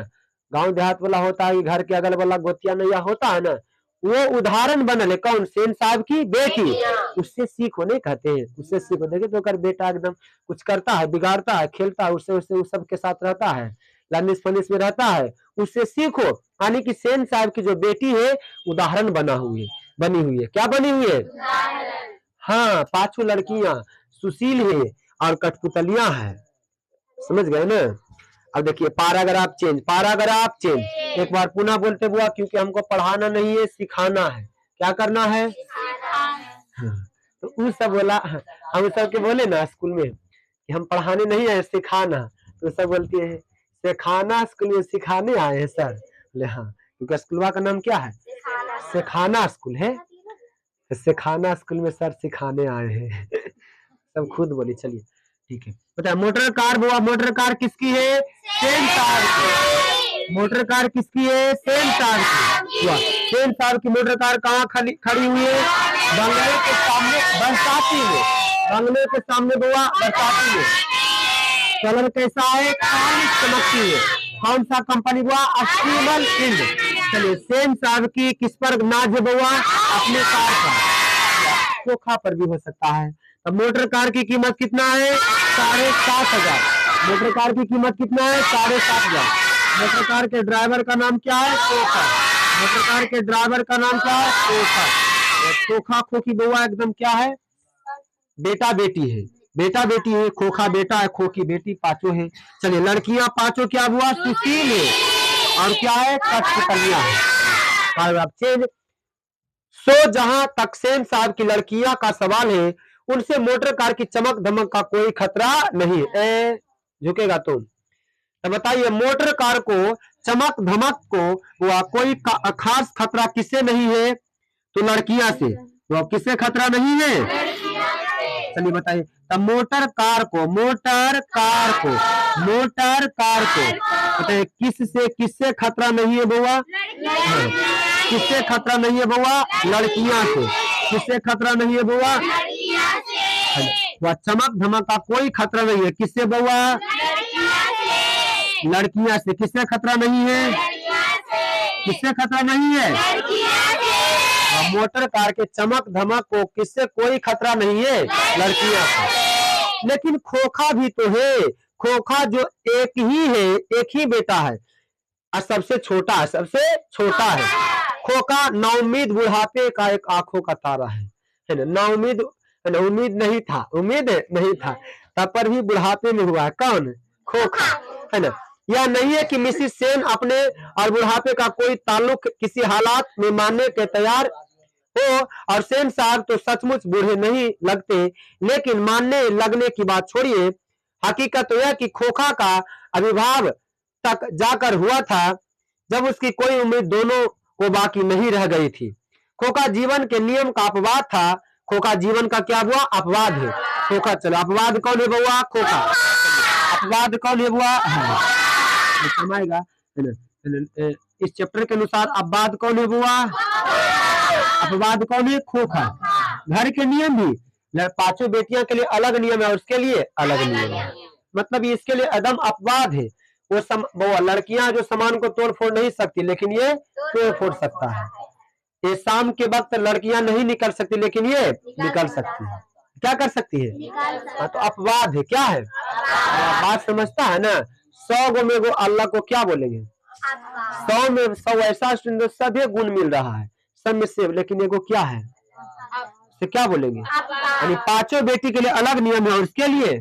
गांव देहात वाला होता है, घर के अगल वाला गोतिया नैया होता है ना, वो उदाहरण बनल है कौन, सेन साहब की बेटी, उससे सीखो नहीं कहते हैं, उससे सीखो। देखिए तो कर बेटा एकदम कुछ करता है, बिगाड़ता है, खेलता है, उससे उससे उस सबके साथ रहता है, लानिस फनिस में रहता है, उससे सीखो। यानी कि सेन साहब की जो बेटी है उदाहरण बनी हुई है, क्या बनी हुई है, हाँ, पांचों लड़कियां सुशील है और कठपुतलियां है, समझ गए ना। अब देखिए पैराग्राफ चेंज, एक बार पुनः बोलते बुआ, क्योंकि हमको पढ़ाना नहीं है सिखाना है, क्या करना है, हाँ। तो उन सब बोला, हम सब के बोले ना स्कूल में कि हम पढ़ाने नहीं आए सिखाना, तो सब बोलती है सिखाना, स्कूल में सिखाने आए हैं सर, बोले हाँ, क्योंकि स्कूलवा का नाम क्या है, सिखाना स्कूल है, सिखाना स्कूल में सर सिखाने आए हैं सब खुद बोली। चलिए ठीक है, बताए मोटर कार बुआ, मोटर कार किसकी है, सेन साहब की, मोटर कार किसकी है, सेन साहब की बुआ। सेन साहब की मोटर कार कहाँ खड़ी हुई है, बंगले के सामने, बरसाती में, बंगले के सामने बुआ बरसाती में। कलर कैसा है, काली चमकती है, कौन सा कंपनी बुआ, स्टीमल इंड। चलिए सेन साहब की किस पर नाज है बुआ, अपने कार पर, चोखा पर भी हो सकता है। अब मोटर कार की कीमत कितना है, 7,500। मोटर कार की कीमत कितना है, 7,500। मोटर कार के ड्राइवर का नाम क्या है, चोखा। मोटर कार के ड्राइवर का नाम क्या है, चोखा। चोखा खोखी बुआ एकदम क्या है, बेटा बेटी है, बेटा बेटी है, खोखा बेटा है, खोखी बेटी, पांचों है। चलिए लड़कियां पांचों क्या हुआ, सुशील है और क्या है, कठपुतलियां है। चेंज। सो जहां तक सेन साहब की लड़कियां का सवाल है, उनसे मोटर कार की चमक धमक का कोई खतरा नहीं है। झुकेगा तुम तो बताइए, मोटर कार को चमक धमक को वह कोई खास खतरा किससे नहीं है, तो लड़कियां से। तो किससे खतरा नहीं है, चलिए बताइए। तब मोटर कार को बताइए किससे खतरा नहीं है बुआ, किससे खतरा नहीं है बुआ, लड़कियां से। किससे खतरा नहीं है बुआ, वह चमक धमक का कोई खतरा नहीं है, किससे बुआ, लड़कियां से। किससे खतरा नहीं है, किससे खतरा नहीं है, मोटर कार के चमक धमक को किससे कोई खतरा नहीं है, लड़कियां से। लेकिन खोखा भी तो है, खोखा जो एक ही है, एक ही बेटा है और सबसे छोटा है, खोखा नाउम्मीद बुढ़ापे का एक आंखों का तारा है ना, नाउम्मीद, उम्मीद नहीं था तब पर भी बुढ़ापे में हुआ है, कौन, खोखा, है ना। यह नहीं है कि मिसिस सेन अपने और बुढ़ापे का कोई ताल्लुक किसी हालात में मानने के तैयार हो, और सेन साहब तो सचमुच बूढ़े नहीं लगते, लेकिन मानने लगने की बात छोड़िए, हकीकत तो यह कि खोखा का अभिभाव तक जाकर हुआ था जब उसकी कोई उम्मीद दोनों को बाकी नहीं रह गई थी। खोखा जीवन के नियम का अपवाद था। खोखा जीवन का क्या हुआ? अपवाद है। खोखा, चलो अपवाद कौन है बुआ? खोखा। अपवाद कौन है बुआ? समझेगा इस चैप्टर के अनुसार अपवाद कौन है बुआ? अपवाद कौन है? खोखा। घर के नियम भी पांचों बेटियां के लिए अलग नियम है और उसके लिए अलग नियम है, मतलब ये इसके लिए अदम अपवाद है। वो लड़कियां जो सामान को तोड़ फोड़ नहीं सकती, लेकिन ये तोड़ फोड़ सकता है। ये शाम के वक्त लड़कियां नहीं निकल सकती, लेकिन ये निकल सकती है। क्या कर सकती है? हाँ, तो अपवाद है। क्या है? बात समझता है ना? 100 गो में गो अल्लाह को क्या बोलेंगे? 100 में 100 ऐसा सभी गुण मिल रहा है सब में से, लेकिन एगो क्या है? से क्या बोलेंगे? यानी पांचों बेटी के लिए अलग नियम है और इसके लिए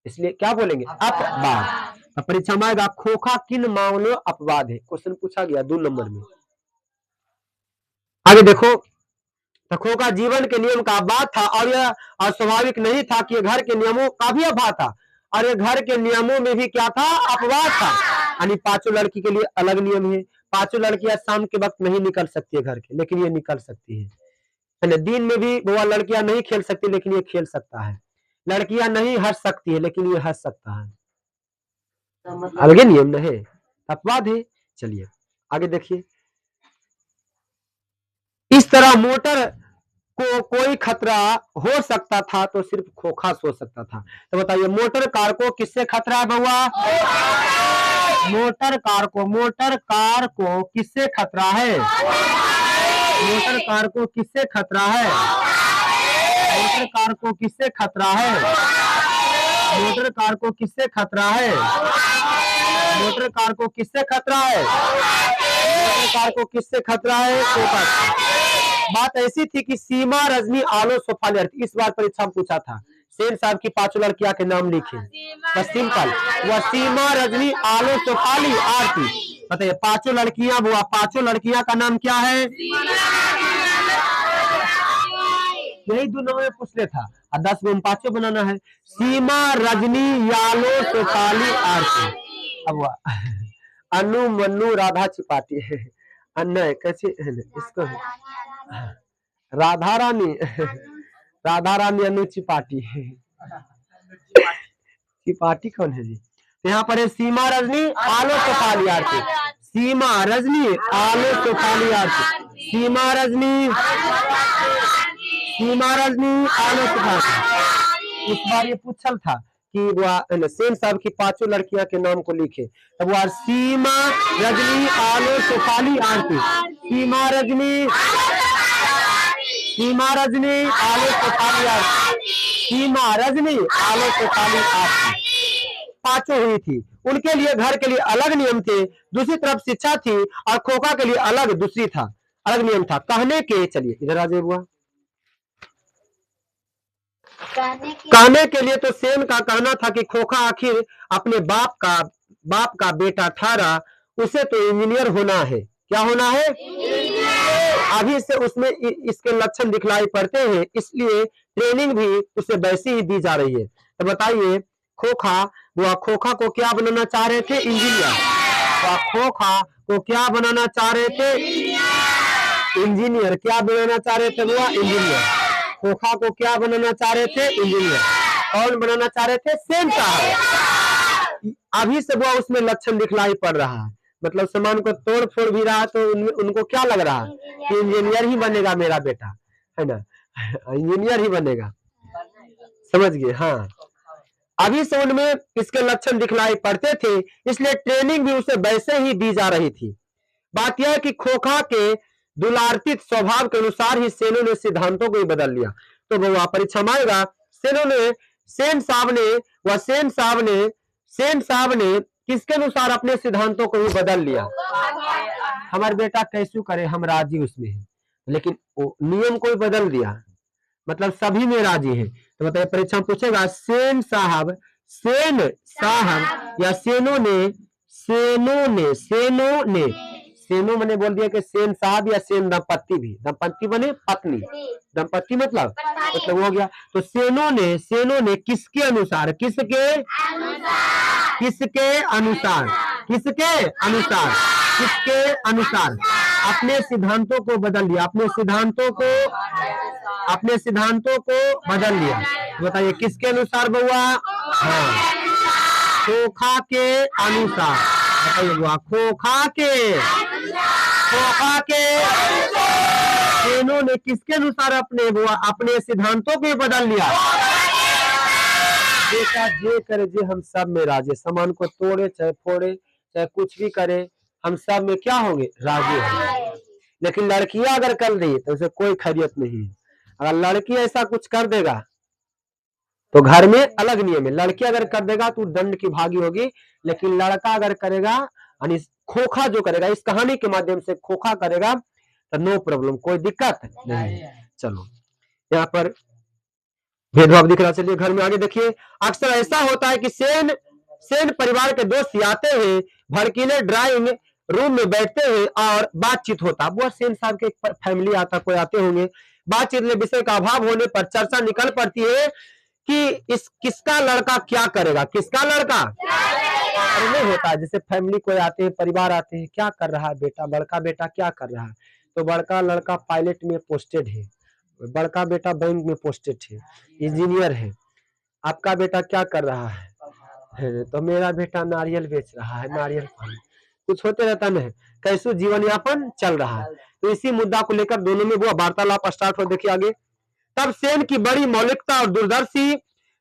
इसलिए क्या बोलेंगे? अपवाद। परीक्षा में आएगा खोखा किन मामलों अपवाद है, क्वेश्चन पूछा गया 2 नंबर में। आगे देखो, तो खोखा जीवन के नियम का अपवाद था और यह अस्वाभाविक नहीं था कि घर के नियमों का भी अपवाद था, और ये घर के नियमों में भी क्या था? अपवाद था। यानी पांचों लड़की के लिए अलग नियम है। पांचों लड़कियां शाम के वक्त नहीं निकल सकती है घर के, लेकिन ये निकल सकती है। दिन में भी वो लड़कियां नहीं खेल सकती, लेकिन ये खेल सकता है। लड़कियां नहीं हंस सकती है, लेकिन ये हंस सकता है। अलग नियम न है, अपवाद है। चलिए आगे देखिए, इस तरह मोटर को कोई खतरा हो सकता था तो सिर्फ खोखा सो सकता था। तो बताइए मोटर कार को किससे खतरा है बउआ? मोटर कार को किससे खतरा है? मोटर कार को किससे खतरा है? मोटर कार को किससे खतरा है? मोटर कार को किससे खतरा है? मोटर कार को किससे खतरा है? मोटर कार को किससे खतरा है? बात ऐसी थी कि सीमा, रजनी, आलो, सोफाली, इस बार परीक्षा में पूछा था। सेन साहब की पांचों लड़कियां के नाम लिखे, बस सिंपल। वह सीमा, रजनी, आलो, सोफाली, आरती। बताइए पांचों लड़कियां, वो पांचों लड़कियां का नाम क्या है? यही 2 नंबर में पूछ ले था, और 10 में 5 बनाना है। सीमा, रजनी, यालो, सोफाली, आरती। अब अनु, मन्नू, राधा, चिपाटी है। अन्य कैसे इसको राधा रानी अनु चिपाटी। चिपाटी कौन है जी? तो यहाँ पर है सीमा, रजनी, आलो, सोफाली, आरती। सीमा, रजनी, आलो, सोफाली, आरती। सीमा, रजनी, आलो, सोफाली। इस बार ये पूछल था कि वह सेन साहब की पांचों लड़कियां के नाम को लिखे, तब वह सीमा, रजनी, आलो, सोफाली, आरती। सीमा, रजनी, आलो, सोफाली, आरती। सीमा, रजनी, आलो, सोफाली, आरती। पांचों हुई थी। उनके लिए घर के लिए अलग नियम थे, दूसरी तरफ शिक्षा थी, और खोखा के लिए अलग अलग नियम था। कहने के, चलिए इधर आ जाए बुआ। कहने के लिए तो सेन का कहना था कि खोखा आखिर अपने बाप का बेटा ठहरा, उसे तो इंजीनियर होना है। क्या होना है? अभी से उसमें इसके लक्षण दिखलाई पड़ते हैं, इसलिए ट्रेनिंग भी उसे वैसी ही दी जा रही है। तो बताइए खोखा को क्या बनाना चाह रहे थे? इंजीनियर। खोखा को क्या बनाना चाह रहे थे? इंजीनियर। क्या बनाना चाह रहे थे वो? इंजीनियर। खोखा को क्या बनाना चाह रहे थे? इंजीनियर। कौन बनाना चाह रहे थे? सेन साहब। अभी से वो उसमें लक्षण दिखलाई पड़ रहा है, मतलब सामान को तोड़ फोड़ भी रहा, तो उनको क्या लग रहा है कि इंजीनियर ही बनेगा मेरा बेटा, है ना? इंजीनियर ही बनेगा, समझ गए? हाँ, अभी से उनमें इसके लक्षण दिखलाई पड़ते थे, इसलिए ट्रेनिंग भी उसे वैसे ही दी जा रही थी। बात यह है कि खोखा के दुलार्तित स्वभाव के अनुसार ही सेनों ने सिद्धांतों को ही बदल लिया। तो वो परीक्षा में आएगा, सेन साहब ने किसके अनुसार अपने सिद्धांतों को ही बदल लिया? हमारे बेटा कैसे करे, हम राजी उसमें है, लेकिन नियम को ही बदल दिया, मतलब सभी में राजी है। तो बताइए परीक्षा में पूछेगा, सेन साहब या सेनों ने सेनो मैंने बोल दिया कि सेन साहब या सेन दंपत्ति भी, दंपत्ति बने पत्नी, दंपत्ति मतलब हो गया। तो सेनों ने किसके अनुसार अपने सिद्धांतों को बदल लिया, अपने सिद्धांतों को बदल लिया। बताइए किसके अनुसार बउआ? हाँ, खोखा के अनुसार। बताइए बउआ, खोखा के सेनों ने किसके अनुसार अपने बुआ अपने सिद्धांतों को बदल लिया। बेटा जे करे जे हम सब में राजे, सामान को तोड़े चाहे फोड़े चाहे कुछ भी करे, हम सब में क्या होंगे? राजे होंगे। लेकिन लड़कियां अगर कर दी तो उसे कोई खैरियत नहीं है। अगर लड़की ऐसा कुछ कर देगा तो घर में अलग नियम है। लड़की अगर कर देगा तो दंड की भागी होगी, लेकिन लड़का अगर करेगा यानी खोखा जो करेगा, इस कहानी के माध्यम से खोखा करेगा तो नो प्रॉब्लम, कोई दिक्कत नहीं। चलो यहाँ पर भेदभाव दिख रहा। चलिए घर में आगे देखिए। अक्सर ऐसा होता है कि सेन परिवार के दोस्त आते हैं, भड़कीले ड्राइंग रूम में बैठते हैं और बातचीत होता। वो सेन साहब के फैमिली आता, कोई आते होंगे। बातचीत में विषय का अभाव होने पर चर्चा निकल पड़ती है कि किसका लड़का क्या करेगा, किसका लड़का नहीं होता है। जैसे फैमिली कोई आते हैं, परिवार आते हैं, क्या कर रहा है बेटा, बड़का बेटा क्या कर रहा है? तो बड़का लड़का पायलट में पोस्टेड है, बड़का बेटा बैंक में पोस्टेड है, इंजीनियर है। आपका बेटा क्या कर रहा है? तो मेरा बेटा नारियल बेच रहा है, नारियल पानी। कुछ होते रहता नहीं, कैसे जीवन यापन चल रहा है। तो इसी मुद्दा को लेकर दोनों में वो वार्तालाप स्टार्ट हो। देखिए आगे। तब सेन की बड़ी मौलिकता और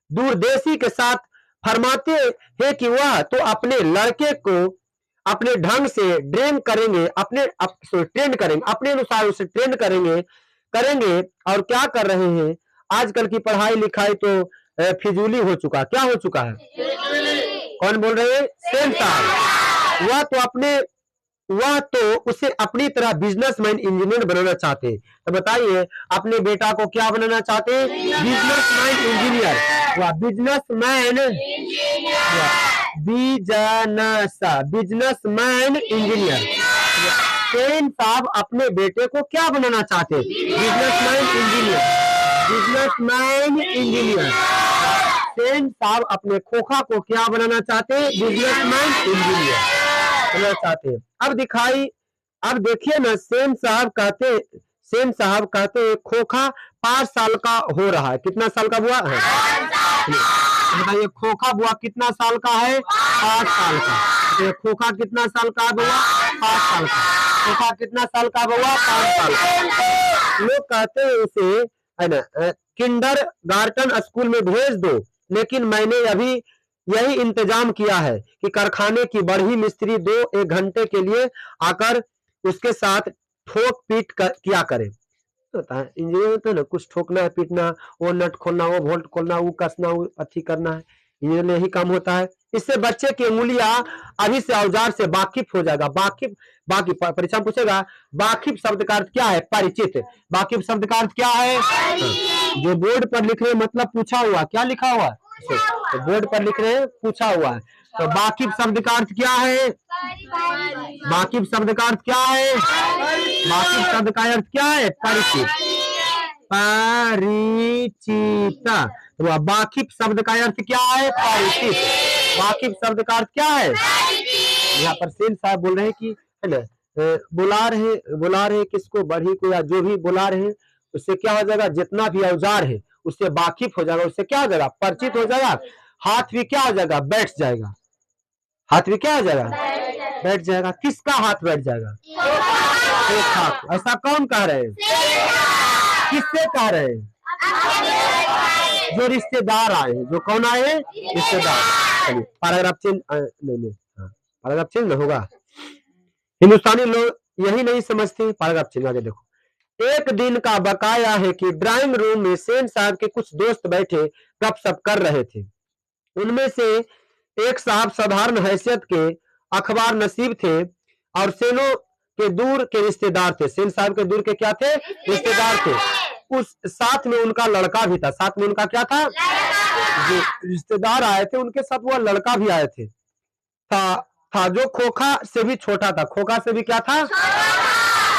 दूरदेशी के साथ फरमाते हैं कि वह तो अपने लड़के को अपने ढंग से ट्रेन करेंगे, अपने अनुसार उसे ट्रेन करेंगे। और क्या कर रहे हैं? आजकल की पढ़ाई लिखाई तो फिजूली हो चुका। क्या हो चुका है? कौन बोल रहे हैं? सेन साहब। वह तो उसे अपनी तरह बिजनेसमैन इंजीनियर बनाना चाहते हैं। तो बताइए अपने बेटा को क्या बनाना चाहते हैं? Businessman engineer. वह बिजनेसमैन इंजीनियर। सेन साहब अपने बेटे को क्या बनाना चाहते हैं? Businessman engineer. सेन साहब अपने खोखा को क्या बनाना चाहते हैं? बिजनेसमैन इंजीनियर बनाना चाहते हैं। अब देखिए ना, सेन साहब कहते हैं खोखा 5 साल का हो रहा है। कितना साल का हुआ है? बताइए खोखा बुआ कितना साल का है? 5 साल का। तो खोखा कितना साल का बुआ? 5 साल का। खोखा कितना साल का बुआ? 5 साल का। लोग कहते हैं उसे है ना किंडरगार्टन स्कूल में भेज दो, लेकिन मैंने अभी यही इंतजाम किया है कि कारखाने की बढ़ी मिस्त्री 2-1 घंटे के लिए आकर उसके साथ ठोक पीट किया करे। होता है इंजीनियर तो ना, कुछ ठोकना है, पीटना, वो नट खोलना, वो बोल्ट खोलना, वो कसना, वो अथी करना है। इंजीनियर में यही काम होता है। इससे बच्चे की उंगलियां अभी से औजार से वाकिफ हो जाएगा। बाकी परीक्षा में पूछेगा वाकिफ शब्द का अर्थ क्या है? परिचित। वाकिफ शब्द का अर्थ क्या है? जो बोर्ड पर लिख रहे मतलब पूछा हुआ। क्या लिखा हुआ? तो बोर्ड पर लिख रहे हैं पूछा हुआ है। तो वाकिफ शब्द का अर्थ क्या है? वाकिफ शब्द का अर्थ क्या है? वाकिफ शब्द का अर्थ क्या है? परिचित। तो वाकिफ शब्द का अर्थ क्या है? परिचित। वाकिफ शब्द का अर्थ क्या है? यहाँ पर सेन साहब बोल रहे हैं कि है ना, बुला रहे किसको, बढ़ी को या जो भी बुला रहे हैं, उससे क्या हो जाएगा? जितना भी औजार है उससे वाकिफ हो जाएगा, उससे क्या हो जाएगा? परिचित हो जाएगा। हाथ भी क्या हो जाएगा? बैठ जाएगा। हाथ भी क्या हो जाएगा? बैठ जाएगा। किसका हाथ बैठ जाएगा? ऐसा कौन कह रहे हैं? किससे कह रहे हैं? जो रिश्तेदार आए हैं। जो कौन आए हैं? रिश्तेदार। चलिए पैराग्राफ चेंज नहीं पैराग्राफ चेंज होगा। हिंदुस्तानी लोग यही नहीं समझते। पैराग्राफ चेंज आगे देखो। एक दिन का बकाया है कि ड्राइंग रूम में सेन साहब के कुछ दोस्त बैठे गपशप कर रहे थे। उनमें से एक साहब साधारण हैसियत के अखबार नसीब थे और सेनों के दूर के रिश्तेदार थे। सेन साहब के दूर के क्या थे? रिश्तेदार थे। उस साथ में उनका लड़का भी था। साथ में उनका क्या था? जो रिश्तेदार आए थे उनके साथ वो लड़का भी आए थे था जो खोखा से भी छोटा था। खोखा से भी क्या था?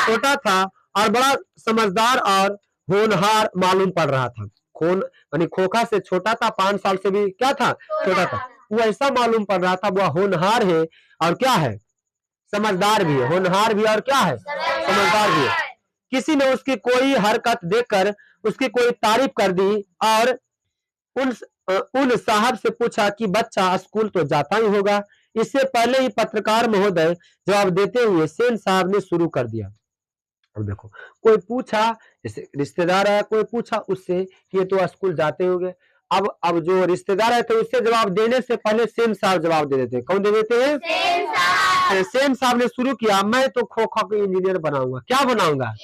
छोटा था और बड़ा समझदार और होनहार मालूम पड़ रहा था। यानी खोखा से छोटा था, 5 साल से भी क्या था? छोटा था। वो ऐसा मालूम पड़ रहा था वो होनहार है और क्या है? समझदार भी है, होनहार भी है और क्या है, समझदार भी है। किसी ने उसकी कोई हरकत देखकर उसकी कोई तारीफ कर दी और उन साहब से पूछा कि बच्चा स्कूल तो जाता ही होगा। इससे पहले ही पत्रकार महोदय जवाब देते हुए सेन साहब ने शुरू कर दिया। अब देखो, कोई पूछा, जैसे रिश्तेदार है, कोई पूछा उससे कि ये तो स्कूल जाते होंगे। अब जो रिश्तेदार है तो उससे जवाब देने से पहले सेन साहब जवाब दे देते हैं। कौन दे देते हैं? सेन साहब ने शुरू किया, मैं तो खोखा को इंजीनियर बनाऊंगा। क्या बनाऊंगा?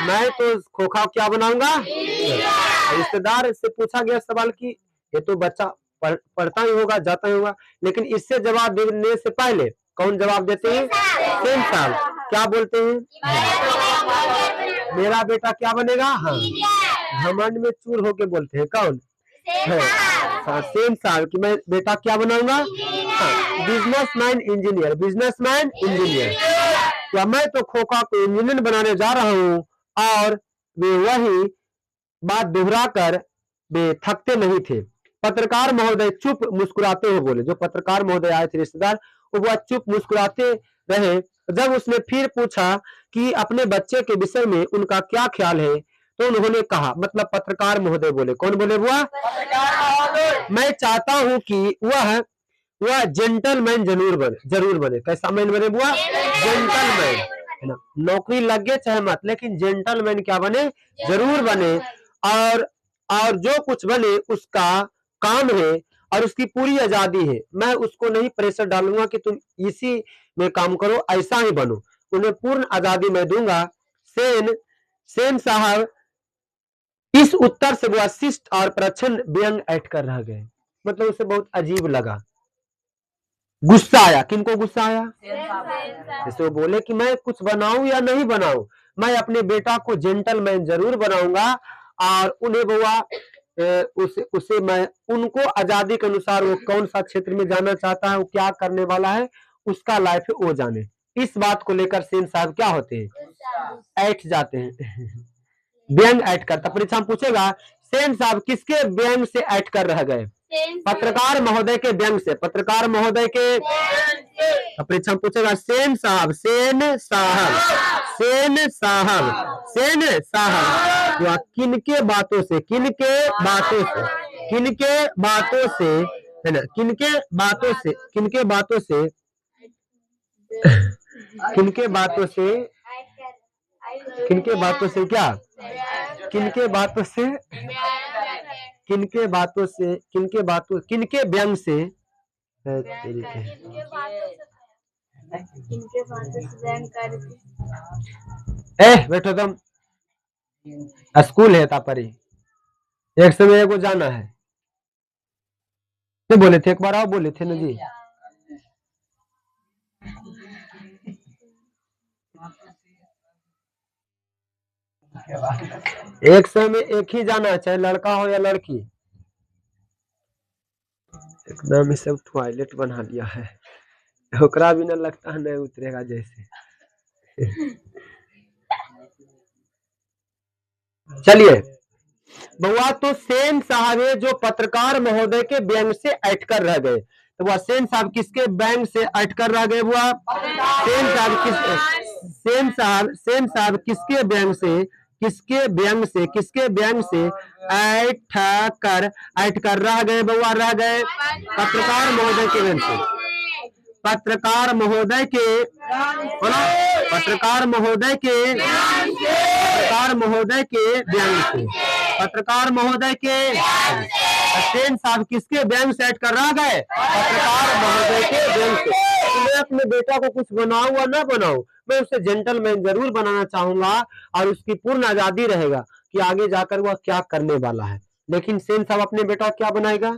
मैं तो खोखा क्या बनाऊंगा? रिश्तेदार से पूछा गया सवाल कि ये तो बच्चा पढ़ता ही होगा, जाता ही होगा, लेकिन इससे जवाब देने से पहले कौन जवाब देते हैं? सेन साहब क्या बोलते हैं? मेरा बेटा क्या बनेगा? हाँ, घमंड में चूर होके बोलते हैं। कौन? सेन साहब कि मैं बेटा क्या बनाऊंगा? हाँ, बिजनेसमैन इंजीनियर, बिजनेसमैन इंजीनियर। क्या मैं तो खोखा को इंजीनियर बनाने जा रहा हूँ। और वे वही बात दोहरा कर वे थकते नहीं थे। पत्रकार महोदय चुप मुस्कुराते हुए बोले। जो पत्रकार महोदय आए थे रिश्तेदार, वो चुप मुस्कुराते रहे। जब उसने फिर पूछा कि अपने बच्चे के विषय में उनका क्या ख्याल है, तो उन्होंने कहा, मतलब पत्रकार महोदय बोले। कौन बोले? हुआ मैं चाहता हूं कि वह जेंटलमैन जरूर बने। कैसा मैन बने? बुआ जेंटलमैन, है ना। नौकरी लग गए चाहे मत, लेकिन जेंटलमैन क्या बने? जरूर बने। और जो कुछ बने उसका काम है और उसकी पूरी आजादी है। मैं उसको नहीं प्रेशर डालूंगा कि तुम इसी में काम करो, ऐसा ही बनो। उन्हें पूर्ण आजादी मैं दूंगा। सेन साहब इस उत्तर से वो शिष्ट और प्रच्छन्न व्यंग ऐड कर रह गए। मतलब उसे बहुत अजीब लगा, गुस्सा आया। किनको गुस्सा आया? जैसे वो बोले कि मैं कुछ बनाऊं या नहीं बनाऊं, मैं अपने बेटा को जेंटलमैन जरूर बनाऊंगा। और उन्हें बुआ उसे मैं उनको आजादी के अनुसार वो कौन सा क्षेत्र में जाना चाहता है, वो क्या करने वाला है, उसका लाइफ है, वो जाने। इस बात को लेकर सेन साहब क्या होते हैं? ऐठ जाते हैं। व्यंग ऐड करता। परीक्षा में पूछेगा सेन साहब किसके व्यंग से ऐड कर रह गए? पत्रकार महोदय के व्यंग से। पत्रकार महोदय के परीक्षा में पूछेगा सेन साहब किनके बातों से है ना, किनके बातों से किनके व्यंग से बैठो तुम, स्कूल है तापरी, एक समय को जाना है। नहीं बोले थे? एक बार आओ बोले थे ना जी। एक समय एक ही जाना है, चाहे लड़का हो या लड़की। एकदम ही सब टॉयलेट बना लिया है, ओकरा भी ना लगता है नहीं उतरेगा जैसे। चलिए बउआ, तो सेन साहब जो पत्रकार महोदय के व्यंग से अट कर रह गए, तो वह सेन साहब किसके व्यंग से अट कर रह गए? बुआ सेन साहब किसके व्यंग से अट कर रह गए? बउआ रह गए पत्रकार महोदय के व्यंग से। पत्रकार महोदय के सेन साहब किसके व्यंग से ऐड कर रहा गए? पत्रकार महोदय के व्यंग से। मैं अपने बेटा को कुछ बनाऊं या ना बनाऊं, मैं उसे जेंटलमैन जरूर बनाना चाहूंगा और उसकी पूर्ण आजादी रहेगा कि आगे जाकर वह क्या करने वाला है। लेकिन सेन साहब अपने बेटा क्या बनाएगा?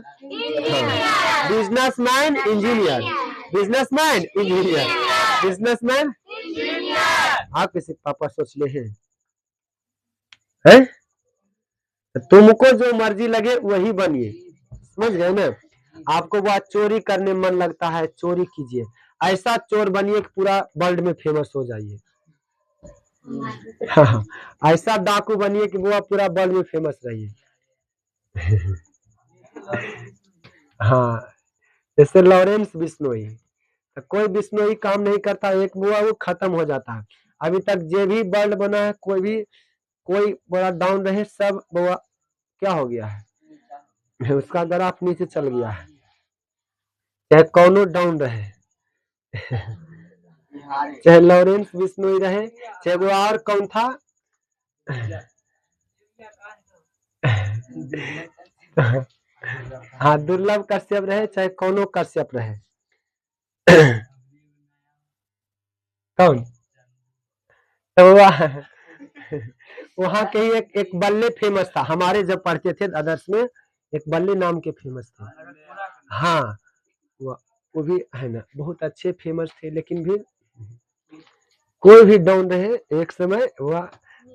Businessman engineer. आप किसी पापा सोच ले हैं? तुमको जो मर्जी लगे वही बनिए, समझ गए ना। आपको वह चोरी करने मन लगता है, चोरी कीजिए, ऐसा चोर बनिए कि पूरा वर्ल्ड में फेमस हो जाइए। हाँ, ऐसा डाकू बनिए कि वो पूरा वर्ल्ड में फेमस रहिए। हाँ, जैसे लॉरेंस बिश्नोई, तो कोई बिश्नोई काम नहीं करता, एक बुआ वो खत्म हो जाता है। अभी तक जो भी वर्ल्ड बना है, कोई बड़ा डाउन रहे, सब बुआ क्या हो गया है, उसका ग्राफ नीचे चल गया है, चाहे कौनो डाउन रहे, चाहे लॉरेंस बिश्नोई रहे, चाहे वो और कौन था, हाँ दुर्लभ कश्यप रहे, चाहे कौनो कश्यप रहे, कौन तो वहाँ के ही एक बल्ले फेमस था, हमारे जब पढ़ते थे आदर्श में एक बल्ले नाम के फेमस था। हाँ वो भी है ना, बहुत अच्छे फेमस थे, लेकिन भी कोई भी डाउन रहे एक समय वह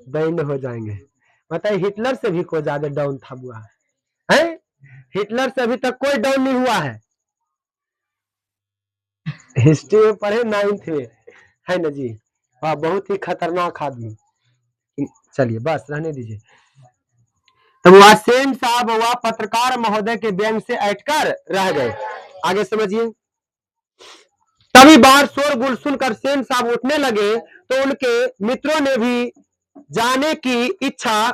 बैंड हो जाएंगे। बताइए हिटलर से भी कोई ज्यादा डाउन था बुआ है, हिटलर से अभी तक कोई डाउन नहीं हुआ है। हिस्ट्री में पढ़े 9th में, है ना जी, वाह बहुत ही खतरनाक आदमी। चलिए बस रहने दीजिए। तो वह सेन साहब वह पत्रकार महोदय के व्यंग से अटकर रह गए। आगे समझिए। तभी बाहर शोरगुल सुनकर सेन साहब उठने लगे तो उनके मित्रों ने भी जाने की इच्छा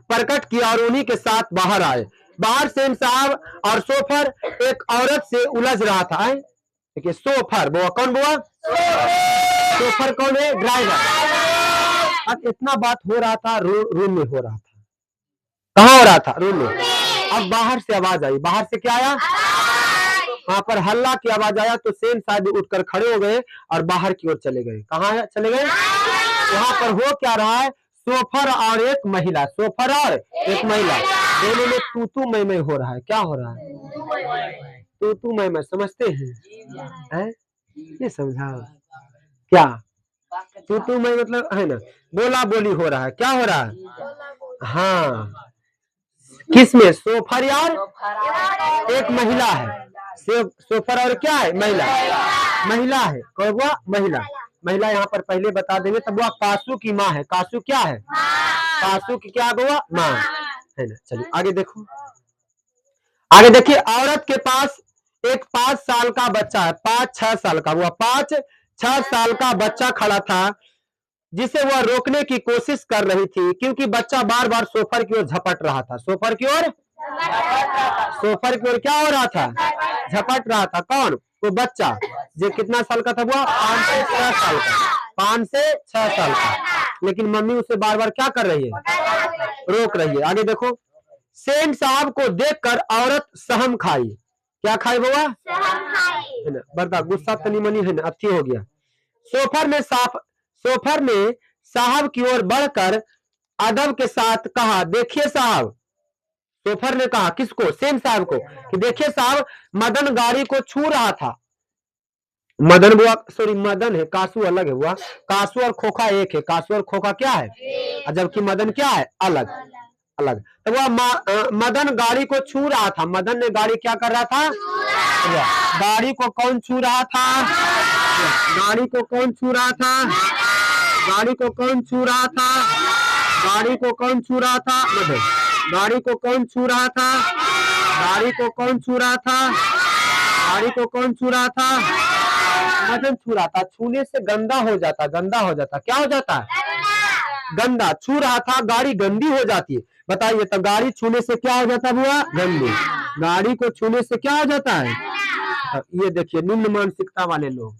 प्रकट की और उन्हीं के साथ बाहर आए। बाहर सेन साहब और सोफर एक औरत से उलझ रहा था। देखिए सोफर बुआ कौन, बुआ सोफर कौन है, ड्राइवर। अब इतना बात हो रहा था, रूम में हो रहा था, कहाँ हो रहा था, रूम में। अब बाहर से आवाज आई, बाहर से क्या आया, वहां पर हल्ला की आवाज आया तो सेन साहब उठकर खड़े हो गए और बाहर की ओर चले गए। कहाँ चले गए, वहां पर हो क्या रहा है, सोफर और एक महिला, सोफर और एक महिला दोनों में तू मैं हो रहा है। क्या हो रहा है, तू मैं समझते हैं, ये समझा क्या, तू मैं मतलब है ना, बोला बोली हो रहा है। क्या हो रहा है, हाँ किसमें, सोफर यार एक महिला है, सोफर और क्या है, महिला है, कौन हुआ, महिला यहाँ पर पहले बता देंगे। तब वह कासू की माँ है, कासू क्या है, कासू की क्या हुआ, माँ है ना। चलिए आगे देखो, आगे देखिए। औरत के पास एक 5 साल का बच्चा है, 5-6 साल का, वह 5-6 साल का बच्चा खड़ा था जिसे वह रोकने की कोशिश कर रही थी, क्योंकि बच्चा बार बार सोफर की ओर झपट रहा था। सोफर की ओर क्या हो रहा था, झपट रहा था। कौन, वो बच्चा जो कितना साल का था, वो 5 से 6 साल का, 5 से 6 साल का। लेकिन मम्मी उसे बार बार क्या कर रही है, रोक रही है। आगे देखो। सेन साहब को देखकर औरत सहम खाई। क्या खाई बुआ, है ना, बरदा गुस्सा तनी मनी है ना, अच्छी हो गया। सोफर ने साहब की ओर बढ़कर अदब के साथ कहा, देखिए साहब। सोफर ने कहा किसको, सेन साहब को, कि देखिए साहब, मदन गाड़ी को छू रहा था। मदन बुआ सॉरी मदन है, कासू अलग है बुआ, कासू और खोखा एक है, कासू और खोखा क्या है, जबकि मदन क्या है, अलग। तो वह मदन गाड़ी को छू रहा था। मदन ने गाड़ी क्या कर रहा था, गाड़ी को कौन छू रहा था, गाड़ी को कौन छू रहा था, गाड़ी को कौन छू रहा था, गाड़ी को कौन छू रहा था, मदन। गाड़ी को कौन छू रहा था, गाड़ी को कौन छू रहा था, गाड़ी को कौन छू रहा था, मदन छू रहा था। छूने से गंदा हो जाता, क्या हो जाता है, गंदा। छू रहा था, गाड़ी गंदी हो जाती है। बताइए तो गाड़ी छूने से क्या हो जाता हुआ, गंदी। गाड़ी को छूने से क्या हो जाता है, ये देखिए निम्न मानसिकता वाले लोग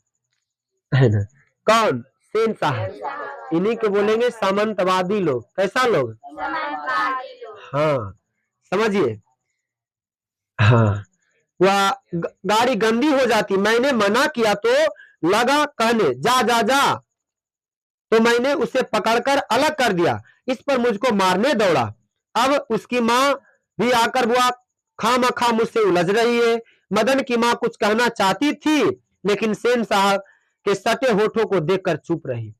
है ना, कौन, सेन साहब, इन्हीं के बोलेंगे सामंतवादी लोग। कैसा लोग, हाँ समझिए। हाँ वह गाड़ी गंदी हो जाती, मैंने मना किया तो लगा कहने जा जा जा, तो मैंने उसे पकड़कर अलग कर दिया। इस पर मुझको मारने दौड़ा। अब उसकी माँ भी आकर बुआ खामखा मुझसे उलझ रही है। मदन की माँ कुछ कहना चाहती थी, लेकिन सेन साहब के सटे होठों को देखकर चुप रही,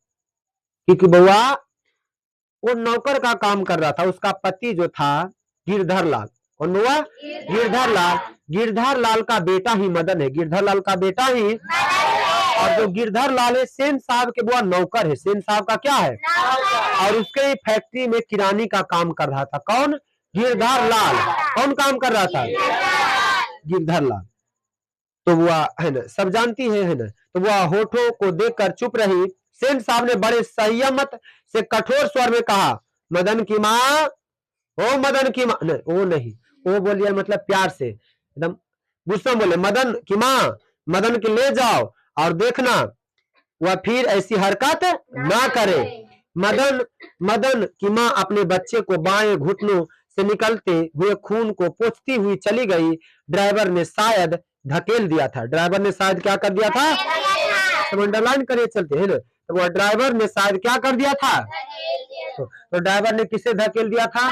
क्योंकि बुआ वो नौकर का काम कर रहा था। उसका पति जो था गिरधर लाल, कौन हुआ, गिरधर लाल। गिरधर लाल का बेटा ही मदन है, गिरधर लाल का बेटा ही। और जो गिरधर लाल है सेन साहब के बुआ नौकर है, सेन साहब का क्या है, और उसके फैक्ट्री में किरानी का काम कर रहा था। कौन, गिरधर लाल। कौन काम कर रहा था, गिरधर लाल। तो वह है ना, सब जानती है ना, तो वह होठों को देखकर चुप रही। सेन साहब ने बड़े संयमत से कठोर स्वर में कहा, मदन की माँ, ओ मदन की माँ, नहीं वो नहीं, वो बोलिए मतलब प्यार से एकदम गुस्सा बोले, मदन की माँ, मदन के ले जाओ और देखना वह फिर ऐसी हरकत ना करे। मदन मदन की माँ अपने बच्चे को बाएं घुटनों से निकलते हुए खून को पोंछती हुई चली गई। ड्राइवर ने शायद धकेल दिया था, ड्राइवर ने शायद क्या कर दिया था, तो अंडरलाइन करे चलते है ना, तो वह ड्राइवर ने शायद क्या कर दिया था, तो ड्राइवर ने किसे धकेल दिया था,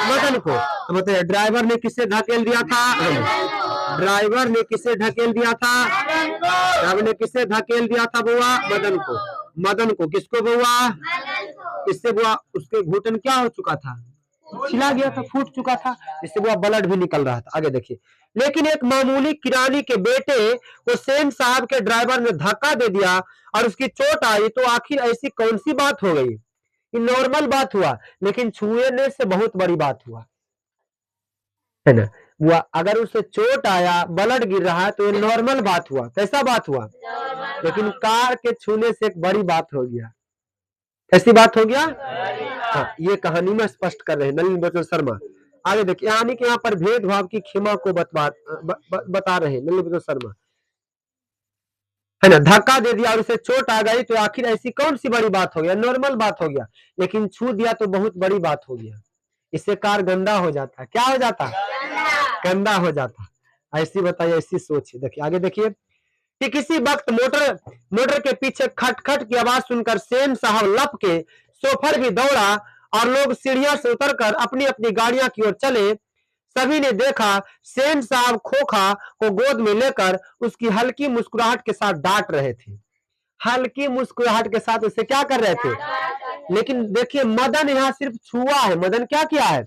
मदन को। तो मतलब ड्राइवर ने किसे धकेल दिया था, ड्राइवर ने किसे धकेल दिया था, ड्राइवर ने किसे धकेल दिया था बुआ, मदन को। मदन को किसको बुआ, इससे बुआ उसके घुटन क्या हो चुका था, छिला गया था, फूट चुका था, इससे बुआ ब्लड भी निकल रहा था। आगे देखिए, लेकिन एक मामूली किरानी के बेटे को सेन साहब के ड्राइवर ने धक्का दे दिया और उसकी चोट आई, तो आखिर ऐसी कौन सी बात हो गई। ये नॉर्मल बात हुआ, लेकिन छुएने से बहुत बड़ी बात हुआ है ना। वो अगर उसे चोट आया, ब्लड गिर रहा है, तो ये नॉर्मल बात हुआ, कैसा बात हुआ, लेकिन कार के छूने से एक बड़ी बात हो गया। कैसी बात हो गया, हाँ, ये कहानी में स्पष्ट कर रहे हैं नलिनी बचन शर्मा। आगे देखिए, यानी कि यहाँ पर भेदभाव की क्षमा को बता रहे हैं नलिनी बचन शर्मा, है ना। धक्का दे दिया और उसे चोट आ गई, तो आखिर ऐसी कौन सी बड़ी बात हो गया, नॉर्मल बात हो गया, लेकिन छू दिया तो बहुत बड़ी बात हो गया। इससे कार गंदा हो जाता है, क्या हो जाता, गंदा हो जाता। ऐसी बताइए, ऐसी सोच। देखिए आगे देखिए कि किसी वक्त मोटर के पीछे खटखट की आवाज सुनकर सेन साहब लप के सोफर भी दौड़ा और लोग सीढ़ियां से उतरकर अपनी अपनी गाड़ियां की ओर चले। सभी ने देखा सेन साहब खोखा को गोद में लेकर उसकी हल्की मुस्कुराहट के साथ डांट रहे थे, हल्की मुस्कुराहट के साथ उसे क्या कर रहे थे। लेकिन देखिए मदन यहाँ सिर्फ छुआ है, मदन क्या किया है,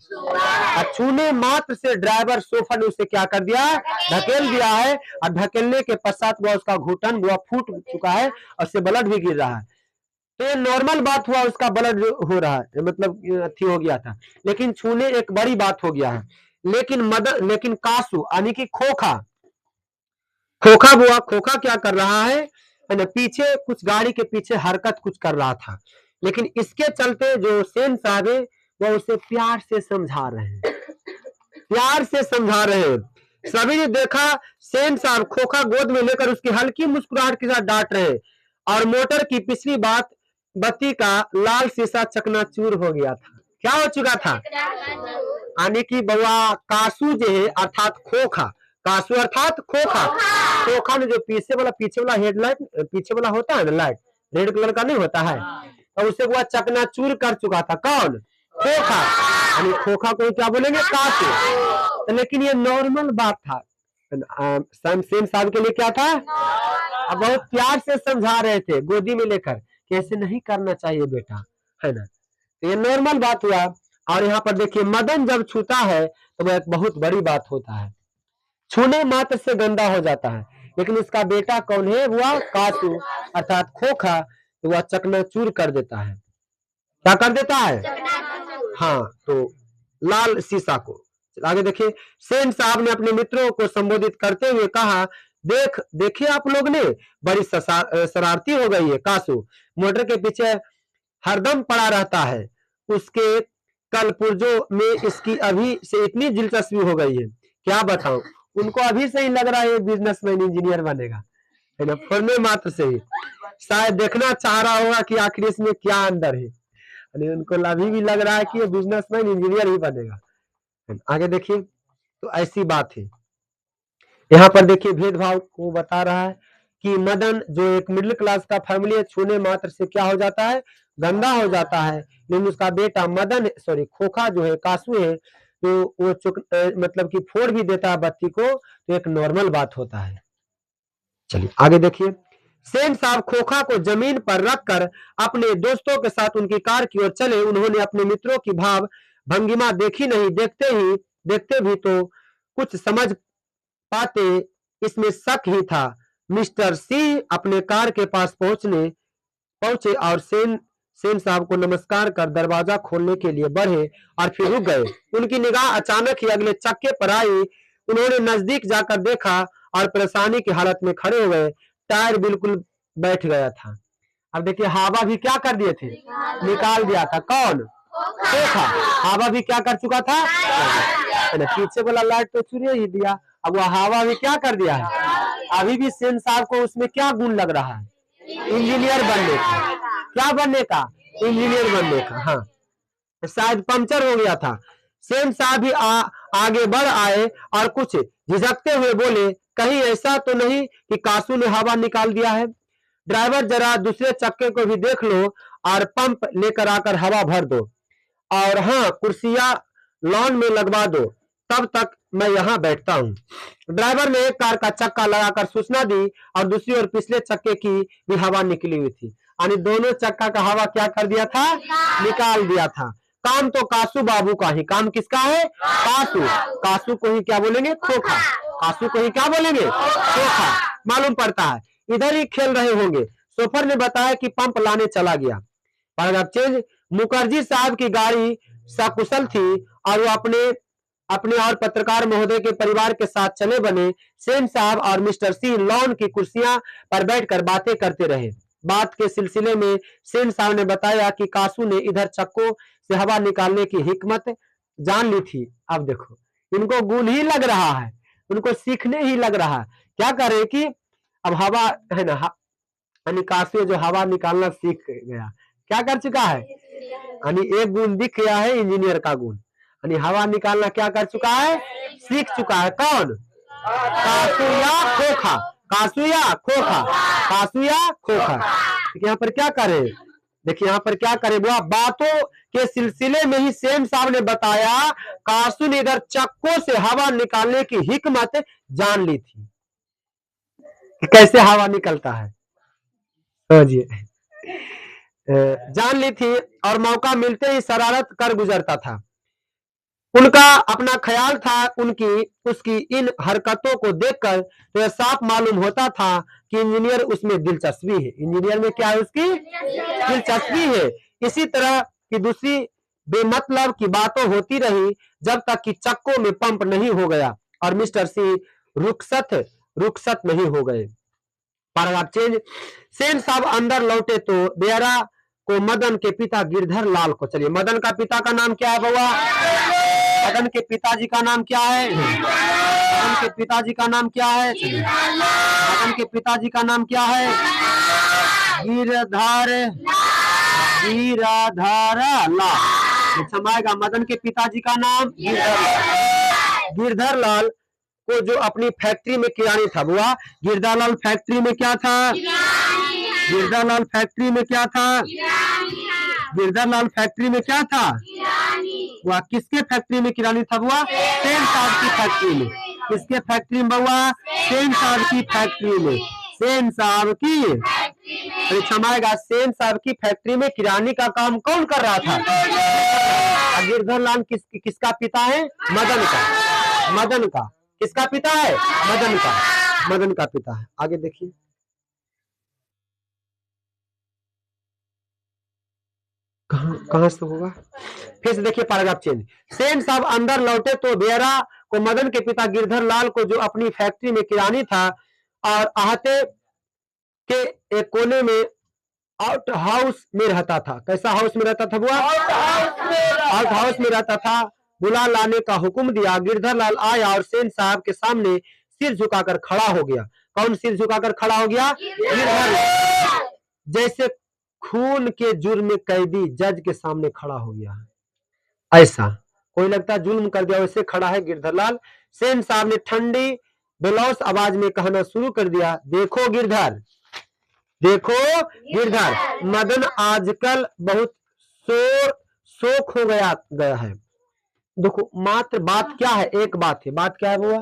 छूने मात्र से ड्राइवर सोफा ने उसे क्या कर दिया, धकेल दिया है, और धकेलने के पश्चात वह उसका घुटन वह फूट चुका है और उससे ब्लड भी गिर रहा है। तो ये नॉर्मल बात हुआ, उसका ब्लड हो रहा है, मतलब अथी हो गया था, लेकिन छूने एक बड़ी बात हो गया है। लेकिन कासू यानी कि खोखा बुआ, खोखा क्या कर रहा है ना, पीछे कुछ गाड़ी के पीछे हरकत कुछ कर रहा था, लेकिन इसके चलते जो सेन साहब है वह उसे प्यार से समझा रहे हैं, प्यार से समझा रहे हैं। सभी ने देखा सेन साहब खोखा गोद में लेकर उसकी हल्की मुस्कुराहट के साथ डांट रहे, और मोटर की पिछली बत्ती का लाल शीशा चकनाचूर हो गया था। क्या हो चुका था, यानी कि बउआ कासू जो है अर्थात खोखा, कासू अर्थात खोखा, खोखा ने जो पीछे वाला हेडलाइट, पीछे वाला होता है ना लाइट, रेड कलर का नहीं होता है, तो उसे वो चकनाचूर कर चुका था। कौन, खोखा, यानी खोखा को क्या बोलेंगे, कासू। तो लेकिन ये नॉर्मल बात था, सेन साहब के लिए क्या था, अब बहुत प्यार से समझा रहे थे गोदी में लेकर कि ऐसे नहीं करना चाहिए बेटा, है ना। तो ये नॉर्मल बात हुआ। और यहाँ पर देखिए मदन जब छूता है तो वह एक बहुत बड़ी बात होता है, छूने मात्र से गंदा हो जाता है, लेकिन उसका बेटा कौन है, वह कासू अर्थात खोखा, तो वह चकनाचूर कर देता है। क्या कर देता है, हाँ, तो लाल शीशा को। आगे देखिए, सेन साहब ने अपने मित्रों को संबोधित करते हुए कहा, देखिए आप लोग ने बड़ी शरारती हो गई है कासू, मोटर के पीछे हरदम पड़ा रहता है, उसके कल पुर्जों में इसकी अभी से इतनी दिलचस्पी हो गई है, क्या बताऊं, उनको अभी से ही लग रहा है बिजनेसमैन इंजीनियर बनेगा, है ना, फोड़ने मात्र से ही शायद देखना चाह रहा होगा कि आखिर इसमें क्या अंदर है, उनको अभी भी लग रहा है कि ये बिजनेसमैन इंजीनियर ही बनेगा। आगे देखिए, तो ऐसी बात है। यहाँ पर देखिए भेदभाव को बता रहा है कि मदन जो एक मिडिल क्लास का फैमिली है, छूने मात्र से क्या हो जाता है, गंदा हो जाता है, लेकिन उसका बेटा मदन खोखा जो है, कासू है, तो वो मतलब कि फोड़ भी देता है बत्ती को, तो एक नॉर्मल बात होता है। चलिए आगे देखिए, सेन साहब खोखा को जमीन पर रखकर अपने दोस्तों के साथ उनकी कार की ओर चले। उन्होंने अपने मित्रों की भाव भंगिमा देखी नहीं, देखते भी तो कुछ समझ पाते, इसमें शक ही था। मिस्टर सी अपने कार के पास पहुंचे और सेन साहब को नमस्कार कर दरवाजा खोलने के लिए बढ़े और फिर रुक गए। उनकी निगाह अचानक ही अगले चक्के पर आई। उन्होंने नजदीक जाकर देखा और परेशानी की हालत में खड़े हो गए। टायर बिल्कुल बैठ गया था। अब देखिए हवा भी क्या कर दिए थे, निकाल दिया था। कौन? खोखा। हवा भी क्या कर चुका था, है ना। पीछे वाला लाइट तो चुरा ही दिया, अब वो हवा भी क्या कर दिया है। अभी भी सेन साहब को उसमें क्या गुण लग रहा है, इंजीनियर बनने का। क्या बनने का, इंजीनियर बनने का। हाँ, शायद पंचर हो गया था। सेन साहब भी आगे बढ़ आए और कुछ झिझकते हुए बोले, कहीं ऐसा तो नहीं कि कासू ने हवा निकाल दिया है। ड्राइवर जरा दूसरे चक्के को भी देख लो और पंप लेकर आकर हवा भर दो, और हाँ कुर्सियां लॉन में लगवा दो, तब तक मैं यहाँ बैठता हूँ। ड्राइवर ने एक कार का चक्का लगाकर सूचना दी और दूसरी ओर पिछले चक्के की भी हवा निकली हुई थी, यानी दोनों चक्का का हवा क्या कर दिया था, निकाल दिया था। काम तो कासू बाबू का ही। काम किसका है, कासू। कासू को ही क्या बोलेंगे, खोखा। कासू को ही क्या बोलेंगे, खोखा। मालूम पड़ता है इधर ही खेल रहे होंगे। शोफर ने बताया कि पंप लाने चला गया। Paragraph change. मुखर्जी साहब की गाड़ी सकुशल थी और वो अपने और पत्रकार महोदय के परिवार के साथ चले बने। सेन साहब और मिस्टर सी लॉन की कुर्सियां पर बैठकर बातें करते रहे। बात के सिलसिले में सेन साहब ने बताया कि कासू ने इधर चक्कों से हवा निकालने की हिकमत जान ली थी। अब देखो इनको गुण ही लग रहा है, उनको सीखने ही लग रहा है। क्या करे कि अब हवा है ना, यानी कासू जो हवा निकालना सीख गया, क्या कर चुका है, यानी एक गुण दिख गया है इंजीनियर का गुण, यानी हवा निकालना क्या कर चुका है, सीख चुका है। कौन, कासू या खोखा। कासू या खोखा, कासू या खोखा। यहाँ पर क्या करे, देखिए यहाँ पर क्या करे, वो बातों के सिलसिले में ही सेन साहब ने बताया कासू ने इधर चक्कों से हवा निकालने की हिकमत जान ली थी कि कैसे हवा निकलता है, समझिए, जान ली थी और मौका मिलते ही शरारत कर गुजरता था। उनका अपना ख्याल था, उसकी इन हरकतों को देखकर तो यह साफ मालूम होता था कि इंजीनियर उसमें दिलचस्पी है। इंजीनियर में क्या है, उसकी दिलचस्पी है। इसी तरह की दूसरी बेमतलब की बातें होती रही जब तक कि चक्कों में पंप नहीं हो गया और मिस्टर सी रुखसत नहीं हो गए। Paragraph change. सेन साहब अंदर लौटे तो बेरा को मदन के पिता गिरधर लाल को, चलिए मदन का पिता का नाम क्या है बउआ, मदन के पिताजी का नाम क्या है, मदन के पिताजी का नाम क्या है, मदन के पिताजी का नाम क्या है, गिरधर लाल। समाएगा, मदन के पिताजी का नाम गिरधर लाल को जो अपनी फैक्ट्री में किरानी था। बुआ गिरधर लाल फैक्ट्री में क्या था, गिरधर लाल फैक्ट्री में क्या था, गिरधर लाल फैक्ट्री में क्या था, बुआ किसके फैक्ट्री में किरानी था बुआ, सेन साहब की फैक्ट्री में। किसके फैक्ट्री में बुआ, सेन साहब की फैक्ट्री में, सेन साहब की, क्षमाएगा, सेन साहब की फैक्ट्री में किरानी का काम कौन कर रहा था, गिरधर लाल किसका पिता है, मदन का, मदन का, किसका पिता है, मदन का, मदन का पिता है। आगे देखिए, कहां से होगा, फिर से देखिए पैराग्राफ चेंज। सेन साहब अंदर लौटे तो बेरा को मदन के पिता गिरधर लाल को जो अपनी फैक्ट्री में किरानी था और आहते के एक कोने में आउट हाउस में रहता था। कैसा हाउस में रहता था बुआ, आउट हाउस में रहता था। बुला लाने का हुक्म दिया। गिरधर लाल आया और सेन साहब के सामने सिर झुकाकर खड़ा हो गया। कौन सिर झुकाकर खड़ा हो गया, गिरधर, जैसे खून के जुर्म में कैदी जज के सामने खड़ा हो गया, ऐसा कोई लगता है जुल्म कर दिया, वैसे खड़ा है गिरधर लाल। सेन साहब ने ठंडी बेलौस आवाज में कहना शुरू कर दिया, देखो गिरधर, देखो गिरधर, मदन आजकल बहुत शोक हो गया है। देखो मात्र बात क्या है, एक बात है, बात क्या है बुआ,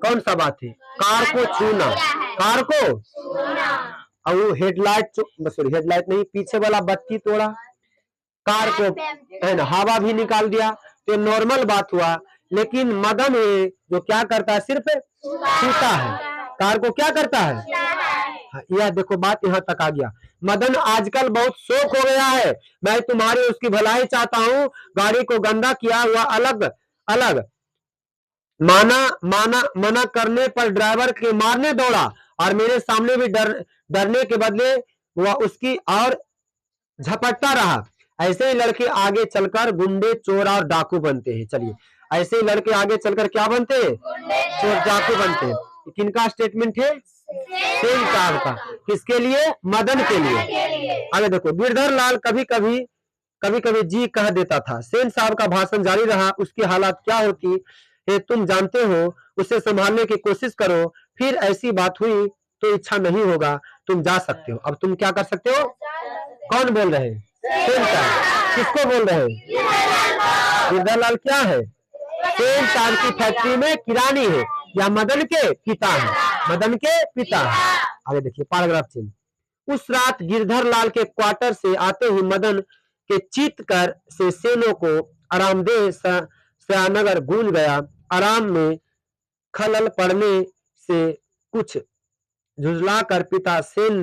कौन सा बात है, कार को छूना, कार को, और वो हेडलाइट, सॉरी हेडलाइट नहीं, पीछे वाला बत्ती तोड़ा, कार को है ना हवा भी निकाल दिया, तो नॉर्मल बात हुआ। लेकिन मदन है जो क्या करता है, सिर्फ छूता है, कार को क्या करता है, यह देखो बात यहाँ तक आ गया। मदन आजकल बहुत शौक हो गया है, मैं तुम्हारी उसकी भलाई चाहता हूँ, गाड़ी को गंदा किया हुआ अलग अलग मना करने पर ड्राइवर के मारने दौड़ा और मेरे सामने भी डरने के बदले वह उसकी और झपटता रहा। ऐसे ही लड़के आगे चलकर गुंडे, चोर और डाकू बनते हैं। चलिए, ऐसे ही लड़के आगे चलकर क्या बनते हैं? चोर, डाकू बनते हैं। किनका स्टेटमेंट है? सेन साहब का। किसके लिए? मदन के लिए। आगे देखो, गिरधर लाल कभी कभी जी कह देता था। सेन साहब का भाषण जारी रहा। उसकी हालत क्या होती है तुम जानते हो। उसे संभालने की कोशिश करो। फिर ऐसी बात हुई तो इच्छा नहीं होगा, तुम जा सकते हो। अब तुम क्या कर सकते हो? कौन बोल रहे हैं? सेन साहब। किसको बोल रहे हैं? गिरधर लाल क्या है? सेन साहब की फैक्ट्री में किरानी है या मदन के पिता है? मदन के पिता है। आगे देखिए पैराग्राफ चिन्ह। उस रात गिरधर लाल के क्वार्टर से आते ही मदन के चीतकर से सेनों को आरामदेह सयानगर गूंज गया। आराम में खलल पड़ने से कुछ झुंझलाकर पिता सेन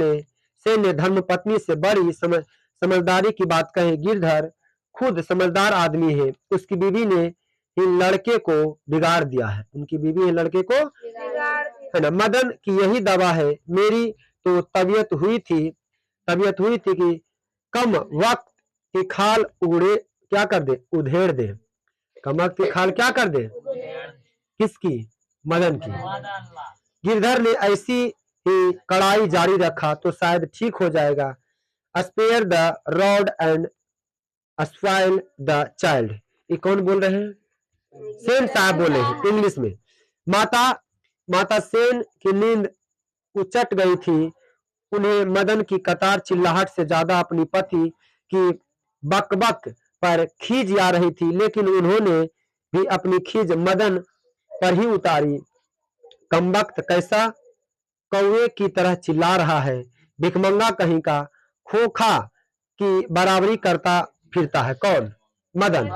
ने धर्मपत्नी से बड़ी समझदारी की बात कही। गिरधर खुद समझदार आदमी है। उसकी बीवी ने ही लड़के को बिगाड़ दिया है। उनकी बीवी है लड़के को है ना। मदन की यही दवा है। मेरी तो तबीयत हुई थी कि कम वक्त की खाल उड़े क्या कर दे? उधेड़ दे। कम वक्त की खाल क्या कर दे? किसकी? मदन की। गिरधर ने ऐसी ही कड़ाई जारी रखा तो शायद ठीक हो जाएगा। Spare the rod and spoil the child. ये कौन बोल रहे हैं? सेन साहब बोले हैं इंग्लिश में। माता सेन की नींद उचट गई थी। उन्हें मदन की कतार चिल्लाहट से ज्यादा अपनी पति की बकबक पर खींच आ रही थी, लेकिन उन्होंने भी अपनी खींच मदन पर ही उतारी। कमबख्त कैसा कौवे की तरह चिल्ला रहा है, भिखमंगा कहीं का, खोखा की बराबरी करता फिरता है। कौन? मदन।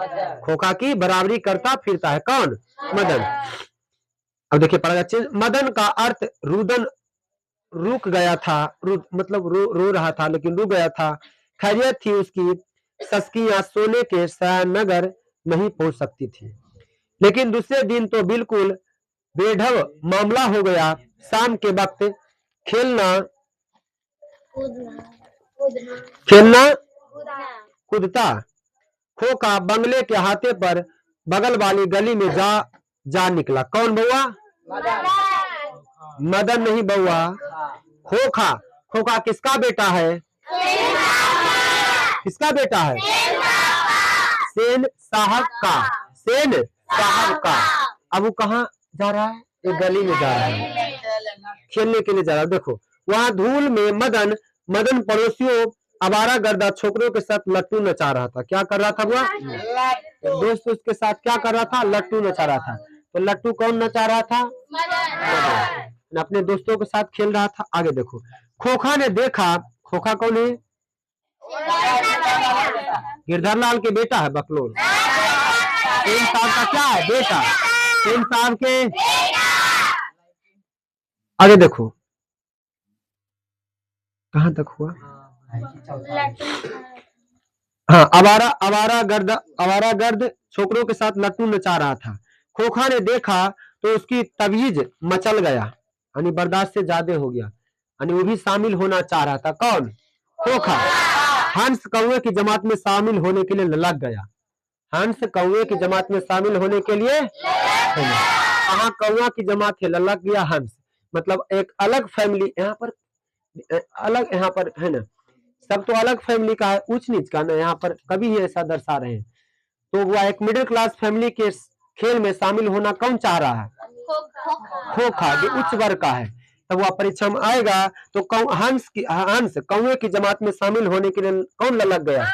खोखा की बराबरी करता फिरता है। कौन? मदन। अब देखिए पढ़ा। मदन का अर्थ रुदन रुक गया था। मतलब रो रहा था लेकिन रुक गया था। खैरियत थी उसकी। सस्कियां सोने के सयानगर नहीं पहुंच सकती थी। लेकिन दूसरे दिन तो बिल्कुल बेढब मामला हो गया। शाम के वक्त खेलना कूदता खोखा बंगले के हाथे पर बगल वाली गली में जा निकला। कौन बउआ? मदन नहीं बउआ, खोखा। खोखा किसका बेटा है? किसका बेटा है? सेन साहब का। सेन साहब का। अब वो कहाँ जा रहा है? एक गली में जा रहा है, खेलने के लिए जा रहा है। देखो वहां धूल में मदन पड़ोसियों आवारा गर्दा छोकरों के साथ लट्टू नचा रहा था। क्या कर रहा था वह? दोस्त उसके साथ क्या कर रहा था? लट्टू नचा रहा था। तो लट्टू कौन नचा रहा था? मदन। अपने दोस्तों के साथ खेल रहा था। आगे देखो, खोखा ने देखा। खोखा कौन है? गिरधर लाल के बेटा है बकलोल। सेन साहब का क्या है? बेटा। सेन साहब के आगे देखो कहां तक हुआ? हाँ, आवारा गर्द छोकरों के साथ लट्टू नचा रहा था। खोखा ने देखा तो उसकी तबीज मचल गया, यानी बर्दाश्त से ज्यादा हो गया, यानी वो भी शामिल होना चाह रहा था। कौन? खोखा। हंस कौवे की जमात में शामिल होने के लिए लग गया। हंस कौवे की जमात में शामिल होने के लिए कहाँ कौवा की जमात है? लग गया हंस। मतलब एक अलग फैमिली यहाँ पर, अलग यहाँ पर है ना, सब तो अलग फैमिली का है, ऊंच नीच का ना। यहाँ पर कभी ही ऐसा दर्शा रहे हैं। तो वह एक मिडिल क्लास फैमिली के खेल में शामिल होना कौन चाह रहा है? खोखा, जो उच्च वर्ग का है। तब वह परीक्षा में आएगा तो हंस कौवे की जमात में शामिल होने के लिए कौन लग गया?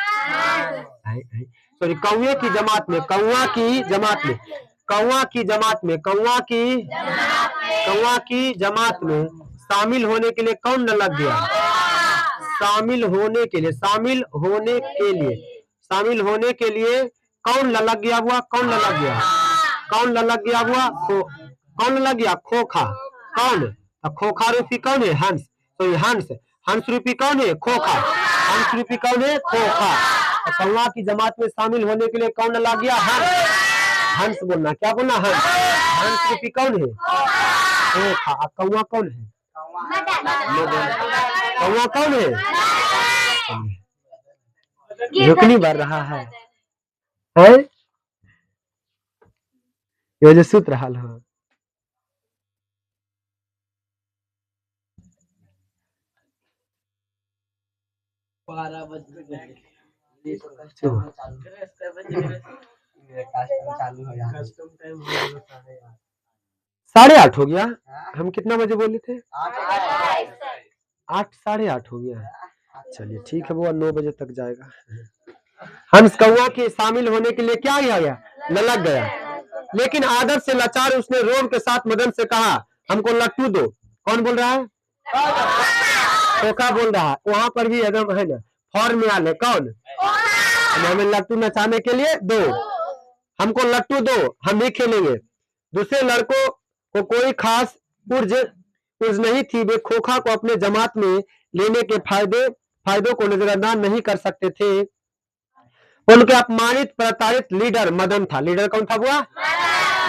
सॉरी, कौवे की जमात में, कौवा की जमात में, कौवा की जमात में, कौवा की जमात में शामिल होने के लिए कौन लग गया? शामिल होने के लिए कौन लग गया हुआ? कौन लग गया? कौन लग गया हुआ? कौन लग गया? खोखा। कौन? खोखा रूपी कौन है? हंस। तो हंस रूपी कौन है? खोखा। हंस रूपी कौन है? खोखा। कौवा की जमात में शामिल होने के लिए कौन लग गया? हंस। हंस बोलना, क्या बोलना? हंस। हंस रूपी कौन है? खोखा। और कौवा कौन है? कौवा कौन है? झुकनी बढ़ रहा है ये जो सूत्र हाल हो। साढ़े 8 हो गया। हम कितना बजे बोले थे? 8 साढ़े 8 हो गया। चलिए ठीक है, वो 9 बजे तक जाएगा। हंस कौवा के शामिल होने के लिए क्या किया गया? ललक गया, लेकिन आदत से लाचार उसने रोम के साथ मदन से कहा, हमको लट्टू दो। कौन बोल रहा है? खोखा बोल रहा है। वहां पर भी एकदम है ना फॉर्म में आले। कौन? हमें लट्टू नचाने के लिए दो, हमको लट्टू दो, हम भी खेलेंगे। दूसरे लड़कों को कोई खास उर्ज नहीं थी। वे खोखा को अपने जमात में लेने के फायदों को नजरअंदाज नहीं कर सकते थे। उनके अपमानित प्रताड़ित लीडर मदन था। लीडर कौन था? हुआ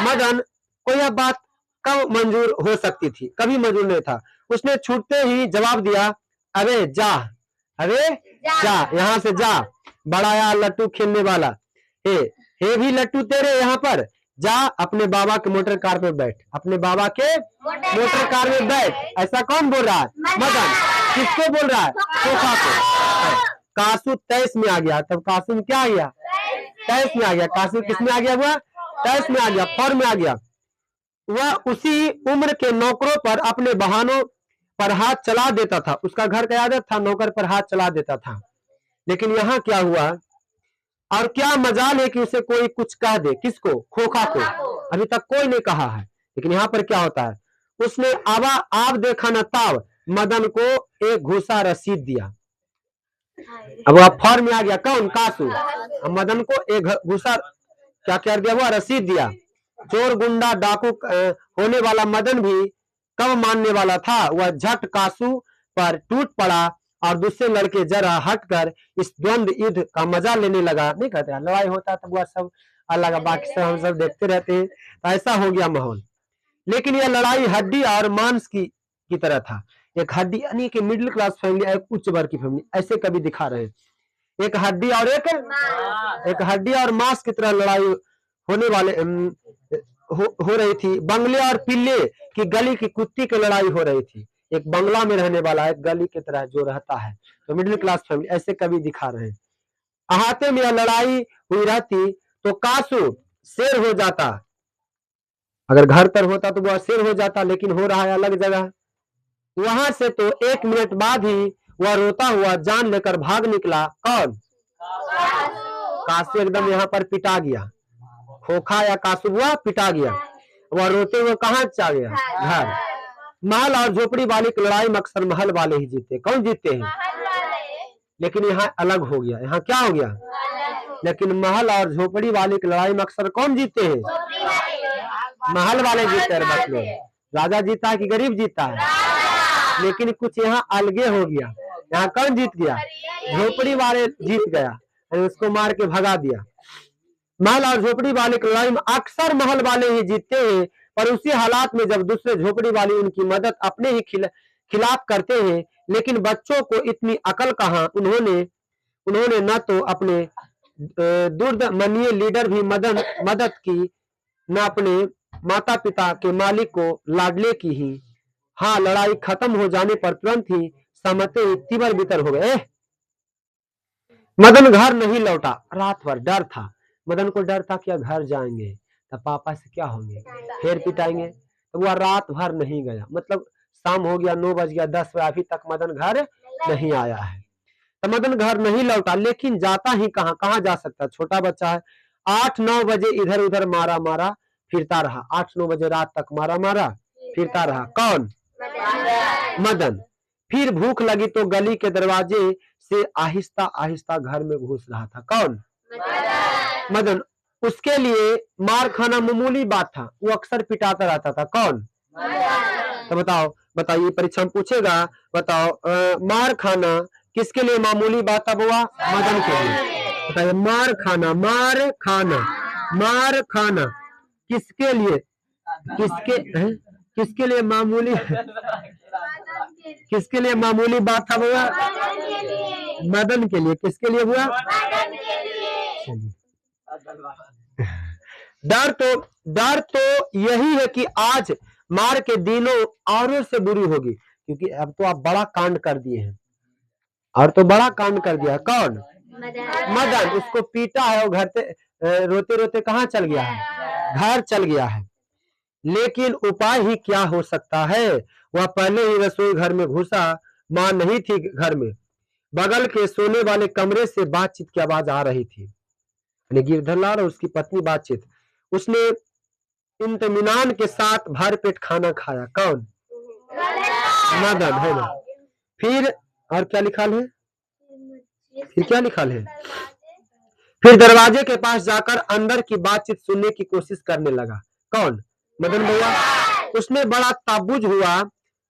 मदन को यह बात कब मंजूर हो सकती थी? कभी मंजूर नहीं था। उसने छूटते ही जवाब दिया, अरे जा, अरे जा, यहाँ से जा, बड़ा यार लट्टू खेलने वाला हे भी लट्टू तेरे यहाँ पर, जा अपने बाबा के मोटर कार में बैठ, अपने बाबा के मोटर कार में बैठ। ऐसा कौन बोल रहा है? मदन। किसको बोल रहा है? खोखा को। कासू 23 में आ गया। तब कासू में क्या आ गया? 23 में आ गया। कासू किस में आ गया? हुआ 23 में आ गया, फॉर्म में आ गया। वह उसी उम्र के नौकरों पर अपने बहानों पर हाथ चला देता था। उसका घर का आदत था, नौकर पर हाथ चला देता था। लेकिन यहाँ क्या हुआ? और क्या मजाल है कि उसे कोई कुछ कह दे। किसको? खोखा को। अभी तक कोई नहीं कहा है, लेकिन यहाँ पर क्या होता है? उसने आप देखा न ताब मदन को एक घूसा रसीद दिया। अब वह फॉर्म में आ गया। कौन? कासू। अब मदन को एक घूसा क्या कर दिया? हुआ रसीद दिया। चोर गुंडा डाकू होने वाला मदन भी कब मानने वाला था? वह झट कासू पर टूट पड़ा और दूसरे लड़के जरा हटकर इस द्वंद्व युद्ध का मजा लेने लगा। नहीं कहते लड़ाई होता तो वह सब अलग, बाकी सब हम सब देखते रहते हैं। तो ऐसा हो गया माहौल। लेकिन यह लड़ाई हड्डी और मांस की तरह था। एक हड्डी यानी कि मिडिल क्लास फैमिली, एक उच्च वर्ग की फैमिली, ऐसे कभी दिखा रहे हैं। एक हड्डी और एक हड्डी और मांस की तरह लड़ाई होने वाले हो रही थी। बंगले और पिल्ले की गली की कुत्ती की लड़ाई हो रही थी। एक बंगला में रहने वाला एक गली की तरह जो रहता है, तो मिडिल क्लास फैमिली ऐसे कभी दिखा रहे हैं। अहाते में यह लड़ाई हुई रहती तो कासू शेर हो जाता। अगर घर पर होता तो वह शेर हो जाता, लेकिन हो रहा है अलग जगह। वहां से तो 1 मिनट बाद ही वह रोता हुआ जान लेकर भाग निकला। कौन? कासू एकदम यहाँ पर पिटा गया। खोखा या कासू हुआ पिटा गया। वह रोते हुए कहाँ चला गया? घर। महल और झोपड़ी वाली की लड़ाई में अक्सर महल वाले ही जीते। कौन जीतते हैं? लेकिन यहाँ अलग हो गया। यहाँ क्या हो गया? लेकिन महल और झोपड़ी वाली की लड़ाई में अक्सर कौन जीते हैं? महल वाले जीते हैं। बस लोग, राजा जीता है कि गरीब जीता है? लेकिन कुछ यहाँ अलगे हो गया। यहाँ कौन जीत गया? झोपड़ी वाले जीत गया, उसको मार के भगा दिया। महल और झोपड़ी वाले की लड़ाई में अक्सर महल वाले ही जीतते हैं, पर उसी हालात में जब दूसरे झोपड़ी वाले उनकी मदद अपने ही खिलाफ करते हैं। लेकिन बच्चों को इतनी अकल कहाँ? उन्होंने न तो अपने दुर्दमनीय लीडर भी मदद की, न अपने माता पिता के मालिक को लाडले की ही। हाँ, लड़ाई खत्म हो जाने पर तुरंत ही सहमते ही तिबर बितर हो गए। मदन घर नहीं लौटा। रात भर डर था। मदन को डर था कि घर जाएंगे तो पापा से क्या होंगे, फिर पिटाएंगे। तो वह रात भर नहीं गया। मतलब शाम हो गया, 9 बज गया, 10 बजे, अभी तक मदन घर नहीं आया है। तो मदन घर नहीं लौटा। लेकिन जाता ही कहाँ जा सकता? छोटा बच्चा है। 8-9 बजे इधर उधर मारा फिरता रहा। 8-9 बजे रात तक मारा फिरता रहा। कौन? मदन। फिर भूख लगी तो गली के दरवाजे से आहिस्ता आहिस्ता घर में घुस रहा था। कौन? मदन। उसके लिए मार खाना मामूली बात था, वो अक्सर पिटाता रहता था। कौन? तो बताइए, परीक्षा में पूछेगा, बताओ मार खाना किसके लिए मामूली बात था? बुआ मदन के लिए। बताइए, मार खाना किसके लिए किसके लिए मामूली किसके लिए मामूली बात था बुआ? मदन के लिए। किसके लिए बुआ? चलिए, डर तो यही है कि आज मार के दिनों औरों से बुरी होगी, क्योंकि अब तो आप बड़ा कांड कर दिए हैं, और तो बड़ा कांड कर दिया। कौन? मदन। उसको पीटा है, वो घर से रोते रोते कहाँ चल गया है? घर चल गया है। लेकिन उपाय ही क्या हो सकता है? वह पहले ही रसोई घर में घुसा, मां नहीं थी घर में। बगल के सोने वाले कमरे से बातचीत की आवाज आ रही थी, गिरधर लाल और उसकी पत्नी बातचीत। उसने इत्मीनान के साथ भर पेट खाना खाया। कौन? मदन, है ना? फिर और क्या लिखा है? फिर क्या लिखा है? फिर दरवाजे के पास जाकर अंदर की बातचीत सुनने की कोशिश करने लगा। कौन? मदन भैया। उसमें बड़ा ताबुज हुआ।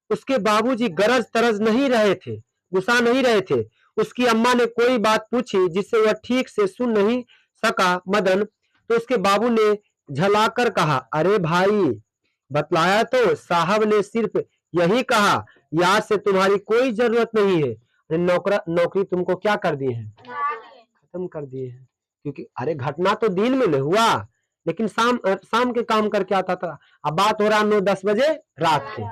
उसके बाबूजी गरज तरज नहीं रहे थे, गुस्सा नहीं रहे थे। उसकी अम्मा ने कोई बात पूछी जिससे वह ठीक से सुन नहीं सका मदन, तो उसके बाबू ने झलाकर कहा, अरे भाई, बतलाया तो साहब ने सिर्फ यही कहा, याद से तुम्हारी कोई जरूरत नहीं है। नौकरी तुमको क्या कर दी है? खत्म कर दिए हैं। क्योंकि अरे घटना तो दिन में नहीं हुआ, लेकिन शाम के काम करके आता था। अब बात हो रहा 9-10 बजे रात के।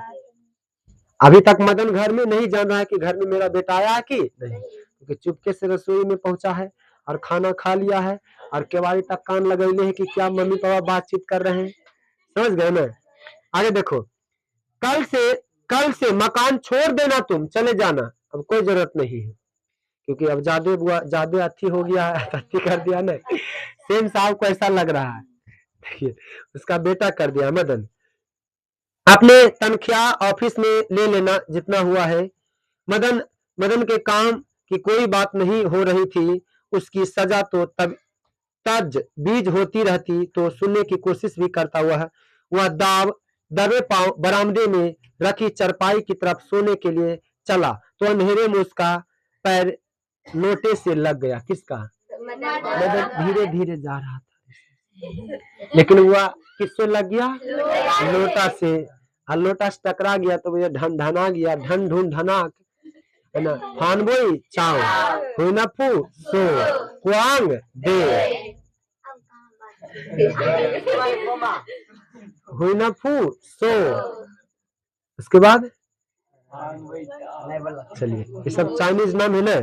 अभी तक मदन घर में नहीं जान रहा है कि घर में मेरा बेटा आया है कि नहीं, क्योंकि चुपके से रसोई में पहुंचा है और खाना खा लिया है, और केवाड़ी तक कान लगैले है कि क्या मम्मी पापा बातचीत कर रहे हैं। समझ गए ना? आगे देखो, कल से मकान छोड़ देना, तुम चले जाना, अब कोई जरूरत नहीं है। क्योंकि अब ज्यादा अथी हो गया है, अथी कर दिया ना। सेम साहब को ऐसा लग रहा है, देखिए उसका बेटा कर दिया मदन। अपने तनख्वाह ऑफिस में ले लेना जितना हुआ है। मदन के काम की कोई बात नहीं हो रही थी। उसकी सजा तो तब तजवीज होती रहती तो सुनने की कोशिश भी करता हुआ। वह दबे पांव बरामदे में रखी चरपाई की तरफ सोने के लिए चला तो अंधेरे में उसका पैर लोटे से लग गया। किसका? मदन धीरे धीरे जा रहा था, लेकिन वह किससे लग गया? लोटा से। और लोटा से टकरा गया तो वह ढना गया, ढन ढूंढ ढनाक, है ना? फानबोई चाव हुईना फू सो कुआंग दे, हुईना फू सो। उसके बाद चलिए, ये सब चाइनीज नाम है ना।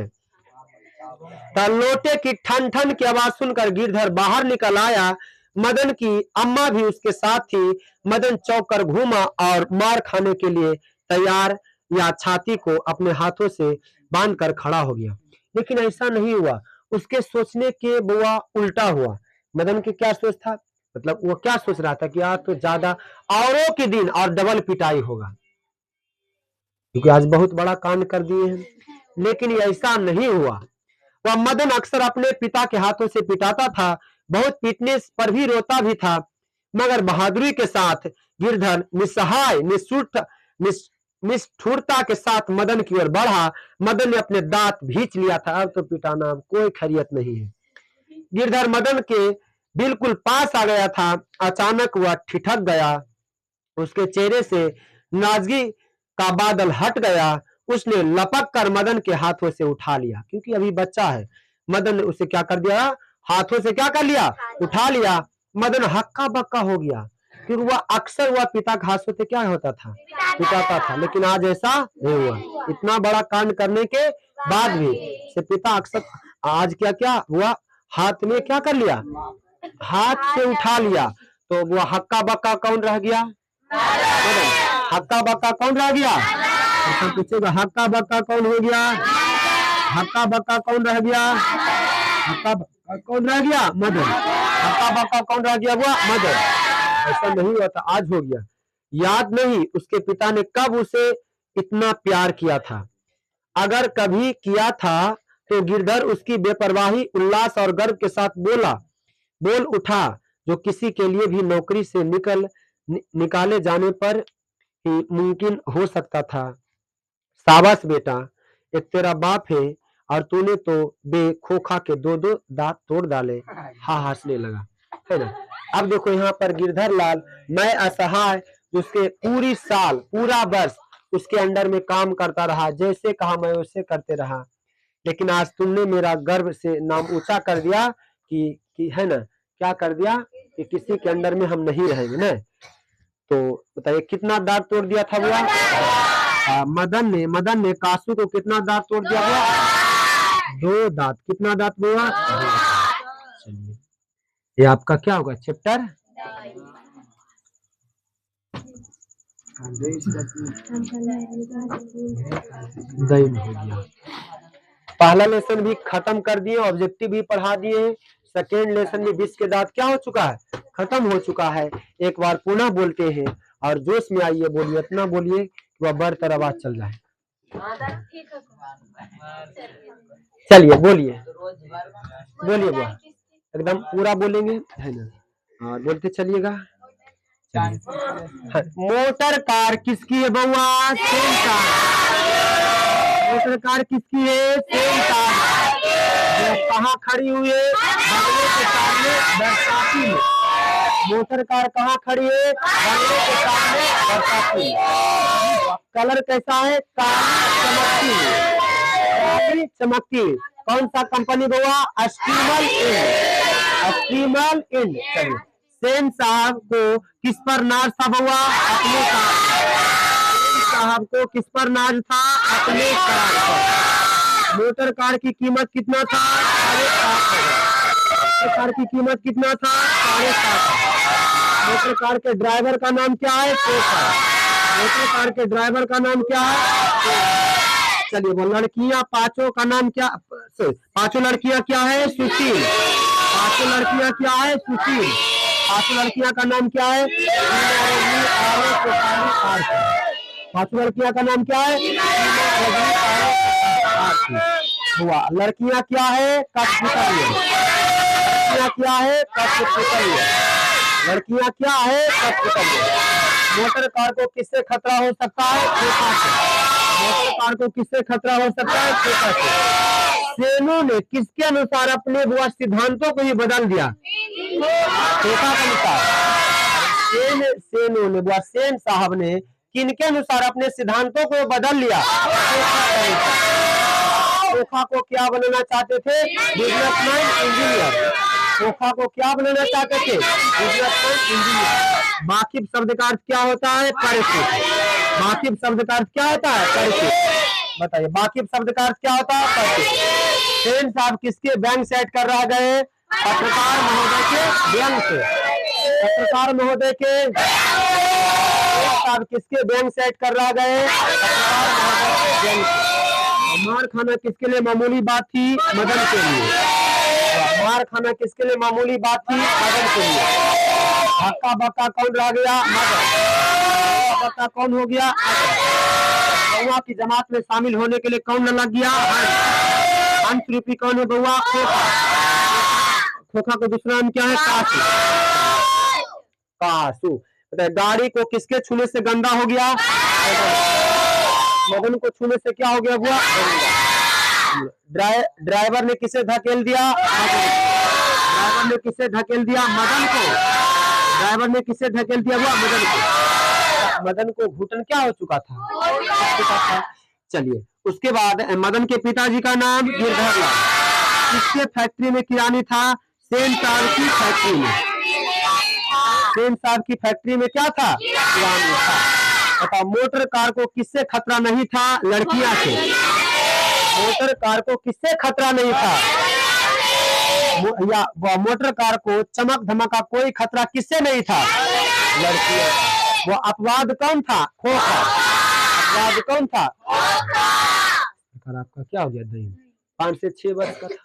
लोटे की ठन ठन की आवाज सुनकर गिरधर बाहर निकल आया। मदन की अम्मा भी उसके साथ थी। मदन चौंक कर घूमा और मार खाने के लिए तैयार या छाती को अपने हाथों से बांधकर खड़ा हो गया। लेकिन ऐसा नहीं हुआ, उसके सोचने के बुआ उल्टा हुआ। मदन की क्या सोच था? मतलब वो क्या सोच रहा था कि आज तो ज्यादा औरों के दिन और डबल पिटाई होगा, क्योंकि आज बहुत बड़ा कांड कर दिए हैं। लेकिन ऐसा नहीं हुआ। वह मदन अक्सर अपने पिता के हाथों से पिटाता था, बहुत पीटने पर भी रोता भी था, मगर बहादुरी के साथ गिरधर निस्सहाय निष्ठुरता के साथ मदन की ओर बढ़ा। मदन ने अपने दांत भींच लिया था, अब तो पिटाना कोई खैरियत नहीं है। गिरधर मदन के बिल्कुल पास आ गया था। अचानक वह ठिठक गया, उसके चेहरे से नाराजगी का बादल हट गया। उसने लपक कर मदन के हाथों से उठा लिया, क्योंकि अभी बच्चा है। मदन ने उसे क्या कर दिया? हाथों से क्या कर लिया? उठा लिया। मदन हक्का बक्का हो गया, क्योंकि वह अक्सर वह पिता के हाथों से क्या होता था? पिटाता था। लेकिन आज ऐसा नहीं हुआ। इतना बड़ा कांड करने के बाद भी से पिता अक्सर, आज क्या क्या हुआ? हाथ में क्या कर लिया? हाथ से उठा लिया। तो वह हक्का बक्का कौन रह गया? हक्का बक्का कौन रह गया? पूछेगा हक्का बक्का कौन हो गया? हक्का बक्का कौन रह गया? हक्का बक्का कौन रह गया? मदन। हक्का बक्का कौन रह गया? हुआ मदन। ऐसा नहीं हुआ था, आज हो गया। याद नहीं उसके पिता ने कब उसे इतना प्यार किया था। अगर कभी किया था तो गिरधर उसकी बेपरवाही, उल्लास और गर्व के साथ बोल उठा, जो किसी के लिए भी नौकरी से निकाले जाने पर ही मुमकिन हो सकता था। शाबाश बेटा, एक तेरा बाप है और तूने तो बे खोखा के दो दांत तोड़ डाले। हा हंसने लगा, है ना? अब देखो यहाँ पर गिरधर लाल मैं असहाय उसके पूरी साल पूरा वर्ष उसके अंडर में काम करता रहा, जैसे कहा मैं वैसे करते रहा, लेकिन आज तुमने मेरा गर्व से नाम ऊंचा कर दिया कि है ना, क्या कर दिया कि किसी के अंडर में हम नहीं रहेंगे ना। तो बताइए कितना दांत तोड़ दिया था बुआ? मदन ने कासू को कितना दांत तोड़ दिया बुआ? 2 दांत। कितना दांत बुआ? 2। चलिए ये आपका क्या होगा चैप्टर दैन हो गया। पहला लेसन भी खत्म कर दिए, ऑब्जेक्टिव भी पढ़ा दिए, सेकेंड लेसन में 20 के दांत क्या हो चुका है, खत्म हो चुका है। एक बार पुनः बोलते हैं और जोश में आइए, बोलिए, इतना बोलिए कि वह बर तर आवाज चल जाए। चलिए बोलिए बोलिए बुआ, एकदम पूरा बोलेंगे है ना, और बोलते चलिएगा। मोटर कार किसकी है बउआ? Same car. मोटर कार किसकी है? Same car. कहाँ खड़ी हुई है? बंगले के सामने बरसाती में। मोटर कार कहाँ खड़ी है? बंगले के सामने बरसाती में। कलर कैसा है? काली चमकती। कौन सा कंपनी बउआ? स्टीमल इंड। स्टीमल इंड। चलिए सेन साहब को किस पर नाज था बउआ? अपने कार। सेन साहब को किस पर नाज था? अपने कार पर। मोटर कार की कीमत कितना था? 7,500। मोटर कार की कीमत कितना था? 7,500। मोटर कार के ड्राइवर का नाम क्या है? शेखर। मोटर कार के ड्राइवर का नाम क्या है? चलिए वो लड़कियां पांचों का नाम क्या? पांचों लड़कियां क्या है? सुशील। पांचों लड़कियां क्या है? सुशील। पांचों लड़कियां का नाम क्या है? पांचों लड़कियां का नाम क्या है? हुआ। लड़कियां क्या है? कठपुतली। लड़कियां क्या है? कठपुतली। लड़कियां क्या है? कठपुतली। मोटर कार को किससे खतरा हो सकता है? खोखा से। मोटर कार को किससे खतरा हो सकता है? खोखा से। सेनों ने किसके अनुसार अपने बुआ सिद्धांतों को ही बदल दिया? खोखा के अनुसार। सेनों ने बुआ सेन साहब ने किनके अनुसार अपने सिद्धांतों को बदल लिया? खोखा को क्या बनाना चाहते थे? Businessman engineer. खोखा को क्या बनाना चाहते थे? Businessman engineer. वाकिफ शब्द का अर्थ क्या होता है? परिचित। वाकिफ शब्द का अर्थ क्या होता है? परिचित। बताइए वाकिफ शब्द का अर्थ क्या होता है? परिचित। सेन साहब किसके व्यंग सेट कर रह गए? पत्रकार महोदय के व्यंग से। पत्रकार महोदय के साहब किसके व्यंग सेट कर रह गए? पत्रकार महोदय के व्यंग से। मार खाना किसके लिए मामूली बात थी? मदन के लिए। मार खाना किसके लिए मामूली बात थी? मदन के लिए। हक्का बक्का कौन रह गया? मदन। हक्का बक्का कौन हो गया? बउआ की जमात में शामिल होने के लिए कौन लग गया? अंश रूपी कौन है बउआ? खोखा। खोखा को दूसरा नाम क्या है? कासू। कासू। गाड़ी को किसके छूने से गंदा हो गया? मदन को छूने से क्या हो गया बुआ? ड्राइवर ने किसे धकेल दिया? ड्राइवर ने किसे धकेल दिया? मदन को। ड्राइवर ने किसे धकेल दिया बुआ? मदन को। मदन को घुटन क्या हो चुका था? चलिए उसके बाद मदन के पिताजी का नाम गिरधर लाल। किसके फैक्ट्री में किरानी था? सेन साहब की फैक्ट्री में। सेन साहब की फैक्ट्री में क्या था? किरानी था। बताओ मोटर कार को किससे खतरा नहीं था? लड़कियां से। मोटर कार को किससे खतरा नहीं था? या मोटर कार को चमक धमक का कोई खतरा किससे नहीं था? लड़कियां। वो अपवाद कौन था? खोखा। अपवाद कौन था? आपका क्या हो गया? दही 5 से 6 वर्ष का था।